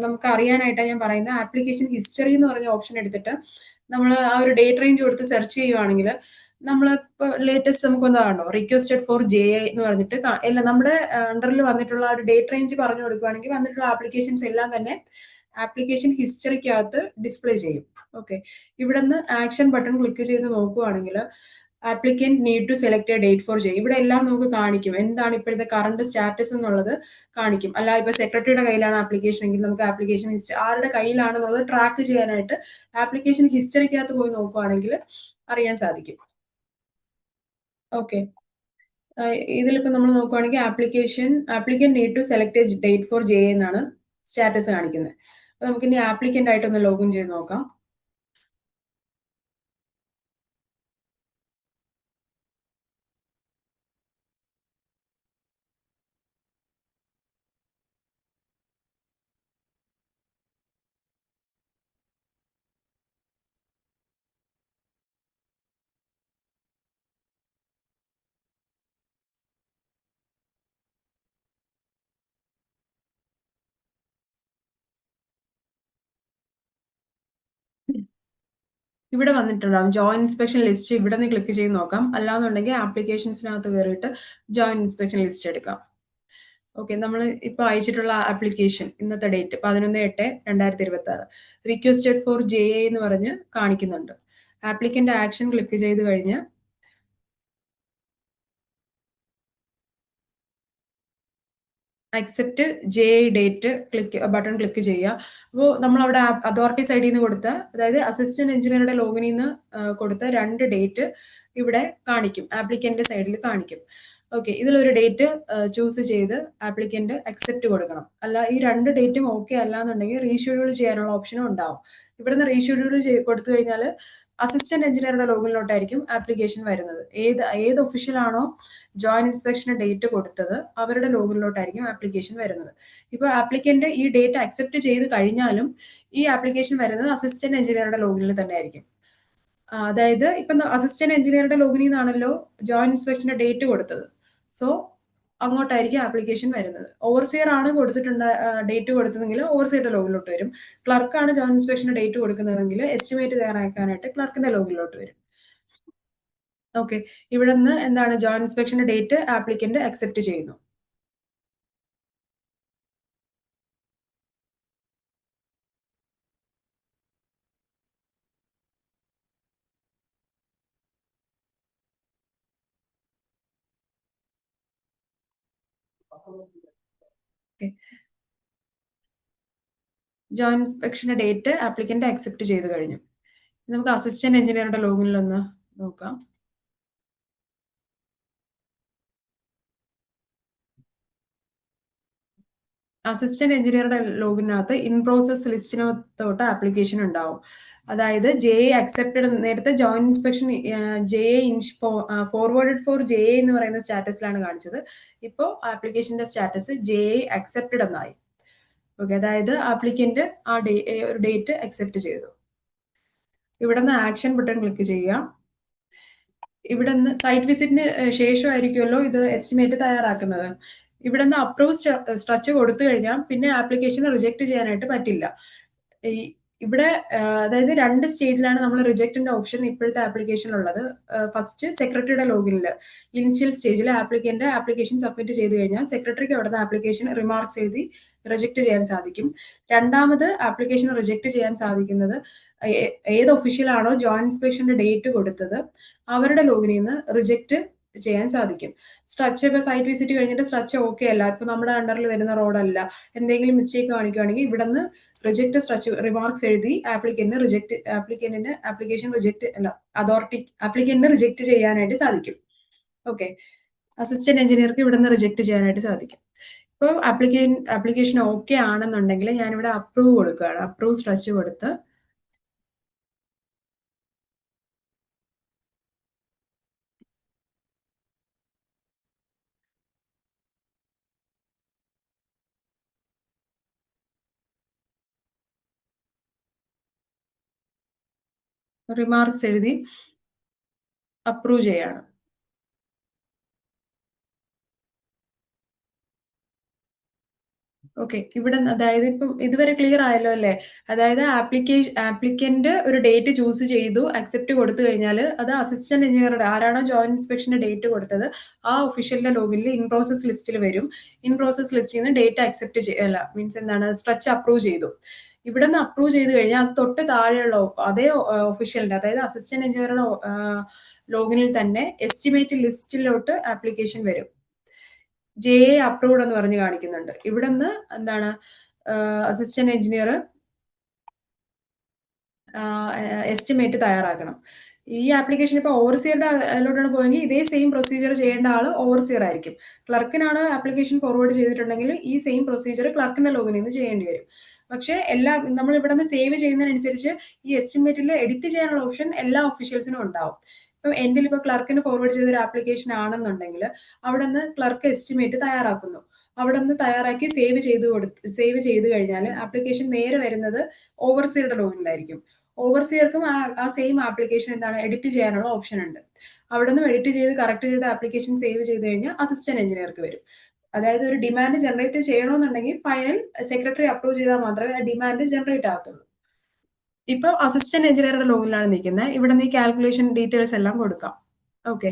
Speaker 2: നമുക്ക് അറിയാനായിട്ടാണ് ഞാൻ പറയുന്നത്. ആപ്ലിക്കേഷൻ ഹിസ്റ്ററി എന്ന് പറഞ്ഞ ഓപ്ഷൻ എടുത്തിട്ട് നമ്മൾ ആ ഒരു ഡേറ്റ് റേഞ്ച് കൊടുത്ത് സെർച്ച് ചെയ്യുവാണെങ്കിൽ നമ്മളിപ്പോൾ ലേറ്റസ്റ്റ് നമുക്ക് എന്താണോ റിക്വസ്റ്റഡ് ഫോർ JA എന്ന് പറഞ്ഞിട്ട് എല്ലാം നമ്മുടെ അണ്ടറിൽ വന്നിട്ടുള്ള ആ ഒരു ഡേറ്റ് റേഞ്ച് പറഞ്ഞു കൊടുക്കുകയാണെങ്കിൽ വന്നിട്ടുള്ള ആപ്ലിക്കേഷൻസ് എല്ലാം തന്നെ ആപ്ലിക്കേഷൻ ഹിസ്റ്ററിക്കകത്ത് ഡിസ്പ്ലേ ചെയ്യും. ഓക്കെ, ഇവിടെ നിന്ന് ആക്ഷൻ ബട്ടൺ ക്ലിക്ക് ചെയ്ത് നോക്കുകയാണെങ്കിൽ applicant need to select a date for JA, ഇവിടെ എല്ലാം നമുക്ക് കാണിക്കും എന്താണ് ഇപ്പോഴത്തെ കറണ്ട് സ്റ്റാറ്റസ് എന്നുള്ളത് കാണിക്കും. അല്ല ഇപ്പൊ സെക്രട്ടറിയുടെ കയ്യിലാണ് ആപ്ലിക്കേഷൻ എങ്കിൽ നമുക്ക് ആപ്ലിക്കേഷൻ ആരുടെ കയ്യിലാണെന്നുള്ളത് ട്രാക്ക് ചെയ്യാനായിട്ട് ആപ്ലിക്കേഷൻ ഹിസ്റ്ററിക്കകത്ത് പോയി നോക്കുകയാണെങ്കിൽ അറിയാൻ സാധിക്കും. ഓക്കെ, ഇതിലിപ്പോൾ നമ്മൾ നോക്കുകയാണെങ്കിൽ applicant need to select a date for JA എന്നാണ് സ്റ്റാറ്റസ് കാണിക്കുന്നത്. അപ്പൊ നമുക്ക് ഇനി ആപ്ലിക്കന്റ് ആയിട്ടൊന്ന് ലോഗിൻ ചെയ്ത് നോക്കാം. ഇവിടെ വന്നിട്ടുണ്ടാവും ജോയിന്റ് ഇൻസ്പെക്ഷൻ ലിസ്റ്റ്, ഇവിടെ നിന്ന് ക്ലിക്ക് ചെയ്ത് നോക്കാം. അല്ലാന്നുണ്ടെങ്കിൽ ആപ്ലിക്കേഷൻസിനകത്ത് കയറിയിട്ട് ജോയിന്റ് ഇൻസ്പെക്ഷൻ ലിസ്റ്റ് എടുക്കാം. ഓക്കെ, നമ്മൾ ഇപ്പോൾ അയച്ചിട്ടുള്ള ആപ്ലിക്കേഷൻ ഇന്നത്തെ ഡേറ്റ് 11/8/2026 റിക്വസ്റ്റഡ് ഫോർ JA എന്ന് പറഞ്ഞ് കാണിക്കുന്നുണ്ട്. ആപ്ലിക്കന്റ് ആക്ഷൻ ക്ലിക്ക് ചെയ്ത് കഴിഞ്ഞ് accept JA date button click ചെയ്യുക. അപ്പോൾ നമ്മൾ അവിടെ അതോറിറ്റി സൈഡിൽ നിന്ന് കൊടുത്ത, അതായത് അസിസ്റ്റന്റ് എഞ്ചിനീയറുടെ ലോഗിനിൽ നിന്ന് കൊടുത്ത 2 ഡേറ്റ് ഇവിടെ കാണിക്കും, ആപ്ലിക്കന്റ് സൈഡിൽ കാണിക്കും. ഓക്കെ, ഇതിലൊരു ഡേറ്റ് ചൂസ് ചെയ്ത് ആപ്ലിക്കന്റ് അക്സെപ്റ്റ് കൊടുക്കണം. അല്ല ഈ 2 ഡേറ്റും ഓക്കെ അല്ല എന്നുണ്ടെങ്കിൽ റീഷെഡ്യൂൾ ചെയ്യാനുള്ള ഓപ്ഷനും ഉണ്ടാവും. ഇവിടുന്ന് റീഷെഡ്യൂൾ കൊടുത്തു കഴിഞ്ഞാൽ അസിസ്റ്റന്റ് എഞ്ചിനീയറുടെ ലോഗിനിലോട്ടായിരിക്കും ആപ്ലിക്കേഷൻ വരുന്നത്. ഏത് ഒഫീഷ്യൽ ആണോ ജോയിന്റ് ഇൻസ്പെക്ഷന് ഡേറ്റ് കൊടുത്തത് അവരുടെ ലോഗിനിലോട്ടായിരിക്കും ആപ്ലിക്കേഷൻ വരുന്നത്. ഇപ്പോൾ ആപ്ലിക്കന്റ് ഈ ഡേറ്റ് അക്സെപ്റ്റ് ചെയ്ത് കഴിഞ്ഞാലും ഈ ആപ്ലിക്കേഷൻ വരുന്നത് അസിസ്റ്റന്റ് എഞ്ചിനീയറുടെ ലോഗിനിൽ തന്നെ ആയിരിക്കും. അതായത് ഇപ്പം അസിസ്റ്റന്റ് എഞ്ചിനീയറുടെ ലോഗിനിൽ നിന്നാണല്ലോ ജോയിന്റ് ഇൻസ്പെക്ഷന്റെ ഡേറ്റ് കൊടുത്തത്. സോ അങ്ങോട്ടായിരിക്കും ആപ്ലിക്കേഷൻ വരുന്നത്. ഓവർസിയർ ആണ് ഡേറ്റ് കൊടുത്തതെങ്കിൽ ഓവർസിയറുടെ ലോഗിലോട്ട് വരും. ക്ലർക്കാണ് ജോയിന്റ് ഇൻസ്പെക്ഷന്റെ ഡേറ്റ് കൊടുക്കുന്നതെങ്കിൽ എസ്റ്റിമേറ്റ് തയ്യാറാക്കാനായിട്ട് ക്ലർക്കിന്റെ ലോഗിലോട്ട് വരും. ഓക്കെ, ഇവിടെ നിന്ന് എന്താണ് ജോയിന്റ് ഇൻസ്പെക്ഷന്റെ ഡേറ്റ് ആപ്ലിക്കന്റ് അക്സെപ്റ്റ് ചെയ്യുന്നു. ജോയിന്റ് ഇൻസ്പെക്ഷന്റെ ഡേറ്റ് ആപ്ലിക്കന്റ് അക്സെപ്റ്റ് ചെയ്ത് കഴിഞ്ഞു. നമുക്ക് അസിസ്റ്റന്റ് എഞ്ചിനീയറുടെ ലോഗിനിൽ ഒന്ന് നോക്കാം. അസിസ്റ്റന്റ് എഞ്ചിനീയറുടെ ലോഗിനകത്ത് ഇൻ പ്രോസസ് ലിസ്റ്റിനകത്തോട്ട് ആപ്ലിക്കേഷൻ ഉണ്ടാവും. അതായത് JA അക്സെപ്റ്റഡ്, നേരത്തെ joint inspection JA forwarded for JA എന്ന് പറയുന്ന സ്റ്റാറ്റസിലാണ് കാണിച്ചത്. ഇപ്പോൾ ആപ്ലിക്കേഷന്റെ സ്റ്റാറ്റസ് JA അക്സെപ്റ്റഡ് എന്നായി. ഓക്കെ, അതായത് ആപ്ലിക്കന്റ് ആ ഒരു ഡേറ്റ് അക്സെപ്റ്റ് ചെയ്തു. ഇവിടെ നിന്ന് ആക്ഷൻ ബട്ടൺ ക്ലിക്ക് ചെയ്യുക. ഇവിടെ നിന്ന് സൈറ്റ് വിസിറ്റിന് ശേഷമായിരിക്കുമല്ലോ ഇത് എസ്റ്റിമേറ്റ് തയ്യാറാക്കുന്നത്. ഇവിടെ നിന്ന് അപ്രൂവ് സ്ട്രക്ചർ കൊടുത്തു കഴിഞ്ഞാൽ പിന്നെ ആപ്ലിക്കേഷൻ റിജക്ട് ചെയ്യാനായിട്ട് പറ്റില്ല. ഇവിടെ അതായത് 2 സ്റ്റേജിലാണ് നമ്മൾ റിജക്റ്റിന്റെ ഓപ്ഷൻ ഇപ്പോഴത്തെ ആപ്ലിക്കേഷനിലുള്ളത്. ഫസ്റ്റ് സെക്രട്ടറിയുടെ ലോഗിനിൽ ഇനിഷ്യൽ സ്റ്റേജിൽ ആപ്ലിക്കേഷൻ സബ്മിറ്റ് ചെയ്ത് കഴിഞ്ഞാൽ സെക്രട്ടറിക്ക് അവിടുന്ന് ആപ്ലിക്കേഷൻ റിമാർക്സ് എഴുതി റിജക്ട് ചെയ്യാൻ സാധിക്കും. രണ്ടാമത് ആപ്ലിക്കേഷൻ റിജക്ട് ചെയ്യാൻ സാധിക്കുന്നത് ഏത് ഒഫീഷ്യൽ ആണോ ജോയിന്റ് ഇൻസ്പെക്ഷന്റെ ഡേറ്റ് കൊടുത്തത് അവരുടെ ലോഗിനിൽ നിന്ന് റിജക്ട് ചെയ്യാൻ സാധിക്കും. സ്ട്രക്ചർ ഇപ്പോൾ സൈറ്റ് വിസിറ്റ് കഴിഞ്ഞിട്ട് സ്ട്രക്ചർ ഓക്കെ അല്ല, ഇപ്പൊ നമ്മുടെ അണ്ടറിൽ വരുന്ന റോഡല്ല, എന്തെങ്കിലും മിസ്റ്റേക്ക് കാണിക്കുകയാണെങ്കിൽ ഇവിടെ നിന്ന് റിജക്ട് സ്ട്രക്ചർ റിമാർക്സ് എഴുതി ആപ്ലിക്കന്റിന് ആപ്ലിക്കേഷൻ റിജക്ട് അല്ല അതോറിറ്റി ആപ്ലിക്കന്റിന് റിജക്ട് ചെയ്യാനായിട്ട് സാധിക്കും. ഓക്കെ, അസിസ്റ്റന്റ് എഞ്ചിനീയർക്ക് ഇവിടെ നിന്ന് റിജക്ട് ചെയ്യാനായിട്ട് സാധിക്കും. ഇപ്പോൾ ആപ്ലിക്കേഷൻ ഓക്കെ ആണെന്നുണ്ടെങ്കിൽ ഞാനിവിടെ അപ്രൂവ് കൊടുക്കുകയാണ്. അപ്രൂവ് സ്ട്രെച്ച് കൊടുത്ത് റിമാർക്സ് എഴുതി അപ്രൂവ് ചെയ്യാണ്. ഓക്കെ. ഇവിടെ അതായത് ഇപ്പം ഇതുവരെ ക്ലിയർ ആയല്ലോ അല്ലേ? അതായത് ആപ്ലിക്കന്റ് ഒരു ഡേറ്റ് ചൂസ് ചെയ്തു, അക്സെപ്റ്റ് കൊടുത്തു കഴിഞ്ഞാൽ അത് അസിസ്റ്റന്റ് എഞ്ചിനീയറുടെ ആരാണോ ജോയിന്റ് ഇൻസ്പെക്ഷന് ഡേറ്റ് കൊടുത്തത് ആ ഒഫീഷ്യലിന്റെ ലോഗിനിൽ ഇൻ പ്രോസസ് ലിസ്റ്റിൽ വരും. ഇൻ പ്രോസസ് ലിസ്റ്റിൽ നിന്ന് ഡേറ്റ് അക്സെപ്റ്റ് അല്ല മീൻസ് എന്താണ് സ്ട്രെച്ച് അപ്രൂവ് ചെയ്തു. ഇവിടെ നിന്ന് അപ്രൂവ് ചെയ്ത് കഴിഞ്ഞാൽ അത് തൊട്ട് താഴെയുള്ള അതേ ഒഫീഷ്യലിന്റെ അതായത് അസിസ്റ്റന്റ് എഞ്ചിനീയറുടെ ലോഗിനിൽ തന്നെ എസ്റ്റിമേറ്റ് ലിസ്റ്റിലോട്ട് ആപ്ലിക്കേഷൻ വരും. JA അപ്രൂവ്ഡ് എന്ന് പറഞ്ഞ് കാണിക്കുന്നുണ്ട്. ഇവിടെ നിന്ന് എന്താണ് അസിസ്റ്റന്റ് എഞ്ചിനീയർ എസ്റ്റിമേറ്റ് തയ്യാറാക്കണം. ഈ ആപ്ലിക്കേഷൻ ഇപ്പോൾ ഓവർസിയറുടെ അതിലോട്ടാണ് പോയെങ്കിൽ ഇതേ സെയിം പ്രൊസീജിയർ ചെയ്യേണ്ട ആൾ ഓവർസിയർ ആയിരിക്കും. ക്ലർക്കിനാണ് ആപ്ലിക്കേഷൻ ഫോർവേഡ് ചെയ്തിട്ടുണ്ടെങ്കിൽ ഈ സെയിം പ്രൊസീജിയർ ക്ലർക്കിന്റെ ലോഗിനിൽ നിന്ന് ചെയ്യേണ്ടി വരും. പക്ഷേ നമ്മൾ ഇവിടെ നിന്ന് സേവ് ചെയ്യുന്നതിനനുസരിച്ച് ഈ എസ്റ്റിമേറ്റിൽ എഡിറ്റ് ചെയ്യാനുള്ള ഓപ്ഷൻ എല്ലാ ഒഫീഷ്യൽസിനും ഉണ്ടാവും. ഇപ്പം എൻ്റെ ഇപ്പോൾ ക്ലർക്കിന് ഫോർവേഡ് ചെയ്തൊരു ആപ്ലിക്കേഷൻ ആണെന്നുണ്ടെങ്കിൽ അവിടെ നിന്ന് ക്ലർക്ക് എസ്റ്റിമേറ്റ് തയ്യാറാക്കുന്നു. അവിടെ നിന്ന് തയ്യാറാക്കി സേവ് ചെയ്ത് കഴിഞ്ഞാൽ ആപ്ലിക്കേഷൻ നേരെ വരുന്നത് ഓവർസിയറുടെ ലോഗിനിലായിരിക്കും. ഓവർസിയർക്കും ആ സെയിം ആപ്ലിക്കേഷൻ എന്താണ് എഡിറ്റ് ചെയ്യാനുള്ള ഓപ്ഷൻ ഉണ്ട്. അവിടെ നിന്ന് എഡിറ്റ് ചെയ്ത് കറക്റ്റ് ചെയ്ത് ആപ്ലിക്കേഷൻ സേവ് ചെയ്ത് കഴിഞ്ഞാൽ അസിസ്റ്റന്റ് എഞ്ചിനീയർക്ക് വരും. അതായത് ഒരു ഡിമാൻഡ് ജനറേറ്റ് ചെയ്യണമെന്നുണ്ടെങ്കിൽ ഫൈനൽ സെക്രട്ടറി അപ്രൂവ് ചെയ്താൽ മാത്രമേ ആ ഡിമാൻഡ് ജനറേറ്റ് ആകത്തുള്ളൂ. ഇപ്പൊ അസിസ്റ്റന്റ് എഞ്ചിനീയറുടെ ലോഗിനിലാണ് നിൽക്കുന്നത്. ഇവിടെ നിന്ന് ഈ കാൽക്കുലേഷൻ ഡീറ്റെയിൽസ് എല്ലാം കൊടുക്കാം. ഓക്കെ.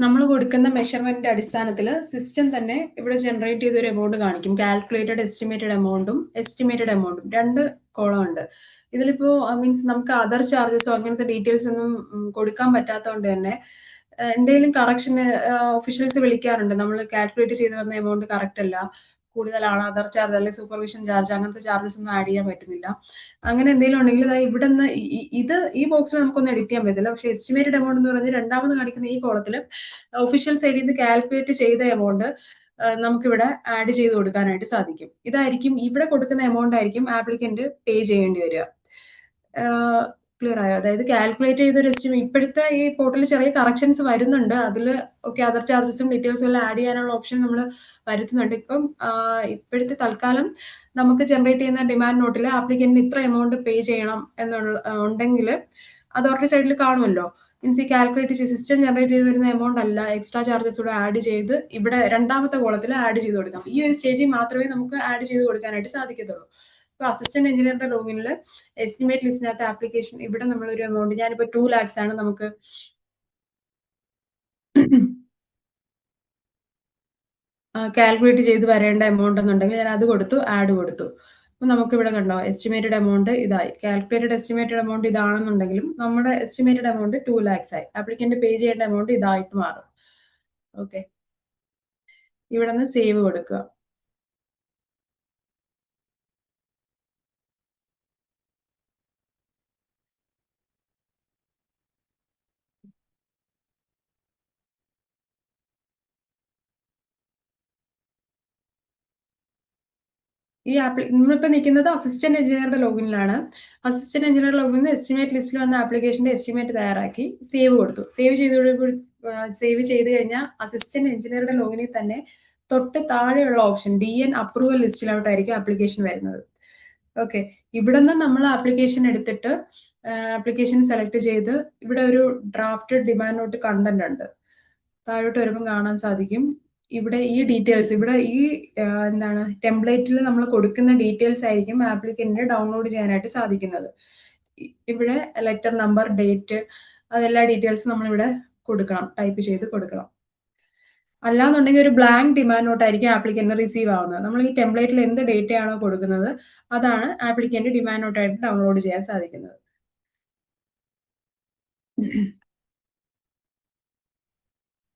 Speaker 2: നമ്മൾ കൊടുക്കുന്ന മെഷർമെന്റിന്റെ അടിസ്ഥാനത്തിൽ സിസ്റ്റം തന്നെ ഇവിടെ ജനറേറ്റ് ചെയ്തൊരു എമൗണ്ട് കാണിക്കും. കാൽക്കുലേറ്റഡ് എസ്റ്റിമേറ്റഡ് എമൗണ്ടും എസ്റ്റിമേറ്റഡ് എമൗണ്ടും 2 കോളം ഉണ്ട്. ഇതിലിപ്പോ മീൻസ് നമുക്ക് അതർ ചാർജസോ അങ്ങനത്തെ ഡീറ്റെയിൽസ് ഒന്നും കൊടുക്കാൻ പറ്റാത്തതുകൊണ്ട് തന്നെ എന്തെങ്കിലും കറക്ഷന് ഒഫീഷ്യൽസ് വിളിക്കാറുണ്ട്. നമ്മൾ കാൽക്കുലേറ്റ് ചെയ്ത് വന്ന എമൗണ്ട് കറക്റ്റ് അല്ല, കൂടുതലാണ്, അതർ ചാർജ് അല്ലെങ്കിൽ സൂപ്പർവിഷൻ ചാർജ് അങ്ങനത്തെ ചാർജസ് ഒന്നും ആഡ് ചെയ്യാൻ പറ്റുന്നില്ല. അങ്ങനെ എന്തെങ്കിലും ഉണ്ടെങ്കിൽ ഇവിടെ നിന്ന് ഈ ബോക്സിൽ നമുക്കൊന്നും എഡിറ്റ് ചെയ്യാൻ പറ്റില്ല. പക്ഷേ എസ്റ്റിമേറ്റഡ് എമൗണ്ട് എന്ന് പറഞ്ഞ് രണ്ടാമത് കാണിക്കുന്ന ഈ കോളത്തിൽ ഒഫീഷ്യൽ സൈഡിൽ നിന്ന് കാൽക്കുലേറ്റ് ചെയ്ത എമൗണ്ട് നമുക്കിവിടെ ആഡ് ചെയ്ത് കൊടുക്കാനായിട്ട് സാധിക്കും. ഇതായിരിക്കും ഇവിടെ കൊടുക്കുന്ന എമൗണ്ട് ആയിരിക്കും ആപ്ലിക്കന്റ് പേ ചെയ്യേണ്ടി വരിക. ക്ലിയർ ആയോ? അതായത് കാൽക്കുലേറ്റ് ചെയ്തൊരു എസ്റ്റിമേറ്റ് ഇപ്പോഴത്തെ ഈ പോർട്ടലിൽ ചെറിയ കറക്ഷൻസ് വരുന്നുണ്ട്. അതിൽ ഓക്കെ അതർ ചാർജസും ഡീറ്റെയിൽസും എല്ലാം ആഡ് ചെയ്യാനുള്ള ഓപ്ഷൻ നമ്മൾ വരുത്തുന്നുണ്ട്. ഇപ്പം ഇപ്പോഴത്തെ തൽക്കാലം നമുക്ക് ജനറേറ്റ് ചെയ്യുന്ന ഡിമാൻഡ് നോട്ടിൽ ആപ്ലിക്കന്റിന് ഇത്ര എമൗണ്ട് പേ ചെയ്യണം ഉണ്ടെങ്കിൽ അതോറിറ്റി സൈഡിൽ കാണുമല്ലോ. മീൻസ് ഈ കാൽക്കുലേറ്റ് ചെയ്ത് സിസ്റ്റം ജനറേറ്റ് ചെയ്ത് വരുന്ന എമൗണ്ട് അല്ല, എക്സ്ട്രാ ചാർജസ് കൂടെ ആഡ് ചെയ്ത് ഇവിടെ രണ്ടാമത്തെ കോളത്തിൽ ആഡ് ചെയ്ത് കൊടുക്കാം. ഈ ഒരു സ്റ്റേജിൽ മാത്രമേ നമുക്ക് ആഡ് ചെയ്ത് കൊടുക്കാനായിട്ട് സാധിക്കത്തുള്ളൂ. ഇപ്പോൾ അസിസ്റ്റന്റ് എഞ്ചിനീയറുടെ ലോഗിനിൽ എസ്റ്റിമേറ്റ് ലിസ്റ്റിനകത്ത് ആപ്ലിക്കേഷൻ ഇവിടെ നമ്മളൊരു എമൗണ്ട് ഞാനിപ്പോൾ 2 lakhs ആണ് നമുക്ക് കാൽക്കുലേറ്റ് ചെയ്ത് വരേണ്ട എമൗണ്ട് എന്നുണ്ടെങ്കിൽ ഞാൻ അത് കൊടുത്തു, ആഡ് കൊടുത്തു. അപ്പം നമുക്കിവിടെ കണ്ടോ എസ്റ്റിമേറ്റഡ് എമൗണ്ട് ഇതായി. കാൽക്കുലേറ്റഡ് എസ്റ്റിമേറ്റഡ് എമൗണ്ട് ഇതാണെന്നുണ്ടെങ്കിലും നമ്മുടെ എസ്റ്റിമേറ്റഡ് എമൗണ്ട് 2 lakhs ആയി. ആപ്ലിക്കന്റ് പേ ചെയ്യേണ്ട എമൗണ്ട് ഇതായിട്ട് മാറും. ഓക്കെ. ഇവിടെ നിന്ന് സേവ് കൊടുക്കുക. നമ്മളിപ്പോൾ നിൽക്കുന്നത് അസിസ്റ്റന്റ് എഞ്ചിനീയറുടെ ലോഗിനിലാണ്. അസിസ്റ്റന്റ് എഞ്ചിനീയർ ലോഗിനിൽ എസ്റ്റിമേറ്റ് ലിസ്റ്റിൽ വന്ന ആപ്ലിക്കേഷന്റെ എസ്റ്റിമേറ്റ് തയ്യാറാക്കി സേവ് കൊടുത്തു. സേവ് ചെയ്ത് കഴിഞ്ഞാൽ അസിസ്റ്റന്റ് എഞ്ചിനീയറുടെ ലോഗിനിൽ തന്നെ തൊട്ട് താഴെയുള്ള ഓപ്ഷൻ DN അപ്രൂവൽ ലിസ്റ്റിലോട്ടായിരിക്കും ആപ്ലിക്കേഷൻ വരുന്നത്. ഓക്കെ, ഇവിടെ നിന്ന് നമ്മൾ ആപ്ലിക്കേഷൻ എടുത്തിട്ട് ആപ്ലിക്കേഷൻ സെലക്ട് ചെയ്ത് ഇവിടെ ഒരു ഡ്രാഫ്റ്റഡ് ഡിമാൻഡ് നോട്ട് കണ്ടന്റ് ഉണ്ട്. താഴോട്ട് വരുമ്പോൾ കാണാൻ സാധിക്കും. ഇവിടെ ഈ ഡീറ്റെയിൽസ്, ഇവിടെ ഈ എന്താണ് ടെംപ്ലേറ്റിൽ നമ്മൾ കൊടുക്കുന്ന ഡീറ്റെയിൽസ് ആയിരിക്കും ആപ്ലിക്കന്റിന് ഡൗൺലോഡ് ചെയ്യാനായിട്ട് സാധിക്കുന്നത്. ഇവിടെ ലെറ്റർ നമ്പർ, ഡേറ്റ്, അതെല്ലാ ഡീറ്റെയിൽസും നമ്മളിവിടെ കൊടുക്കണം, ടൈപ്പ് ചെയ്ത് കൊടുക്കണം. അല്ലാന്നുണ്ടെങ്കിൽ ഒരു ബ്ലാങ്ക് ഡിമാൻഡ് നോട്ട് ആയിരിക്കും ആപ്ലിക്കന്റ് റിസീവ് ആവുന്നത്. നമ്മൾ ഈ ടെംപ്ലേറ്റിൽ എന്ത് ഡേറ്റ ആണോ കൊടുക്കുന്നത് അതാണ് ആപ്ലിക്കന്റ് ഡിമാൻഡ് നോട്ടായിട്ട് ഡൗൺലോഡ് ചെയ്യാൻ സാധിക്കുന്നത്.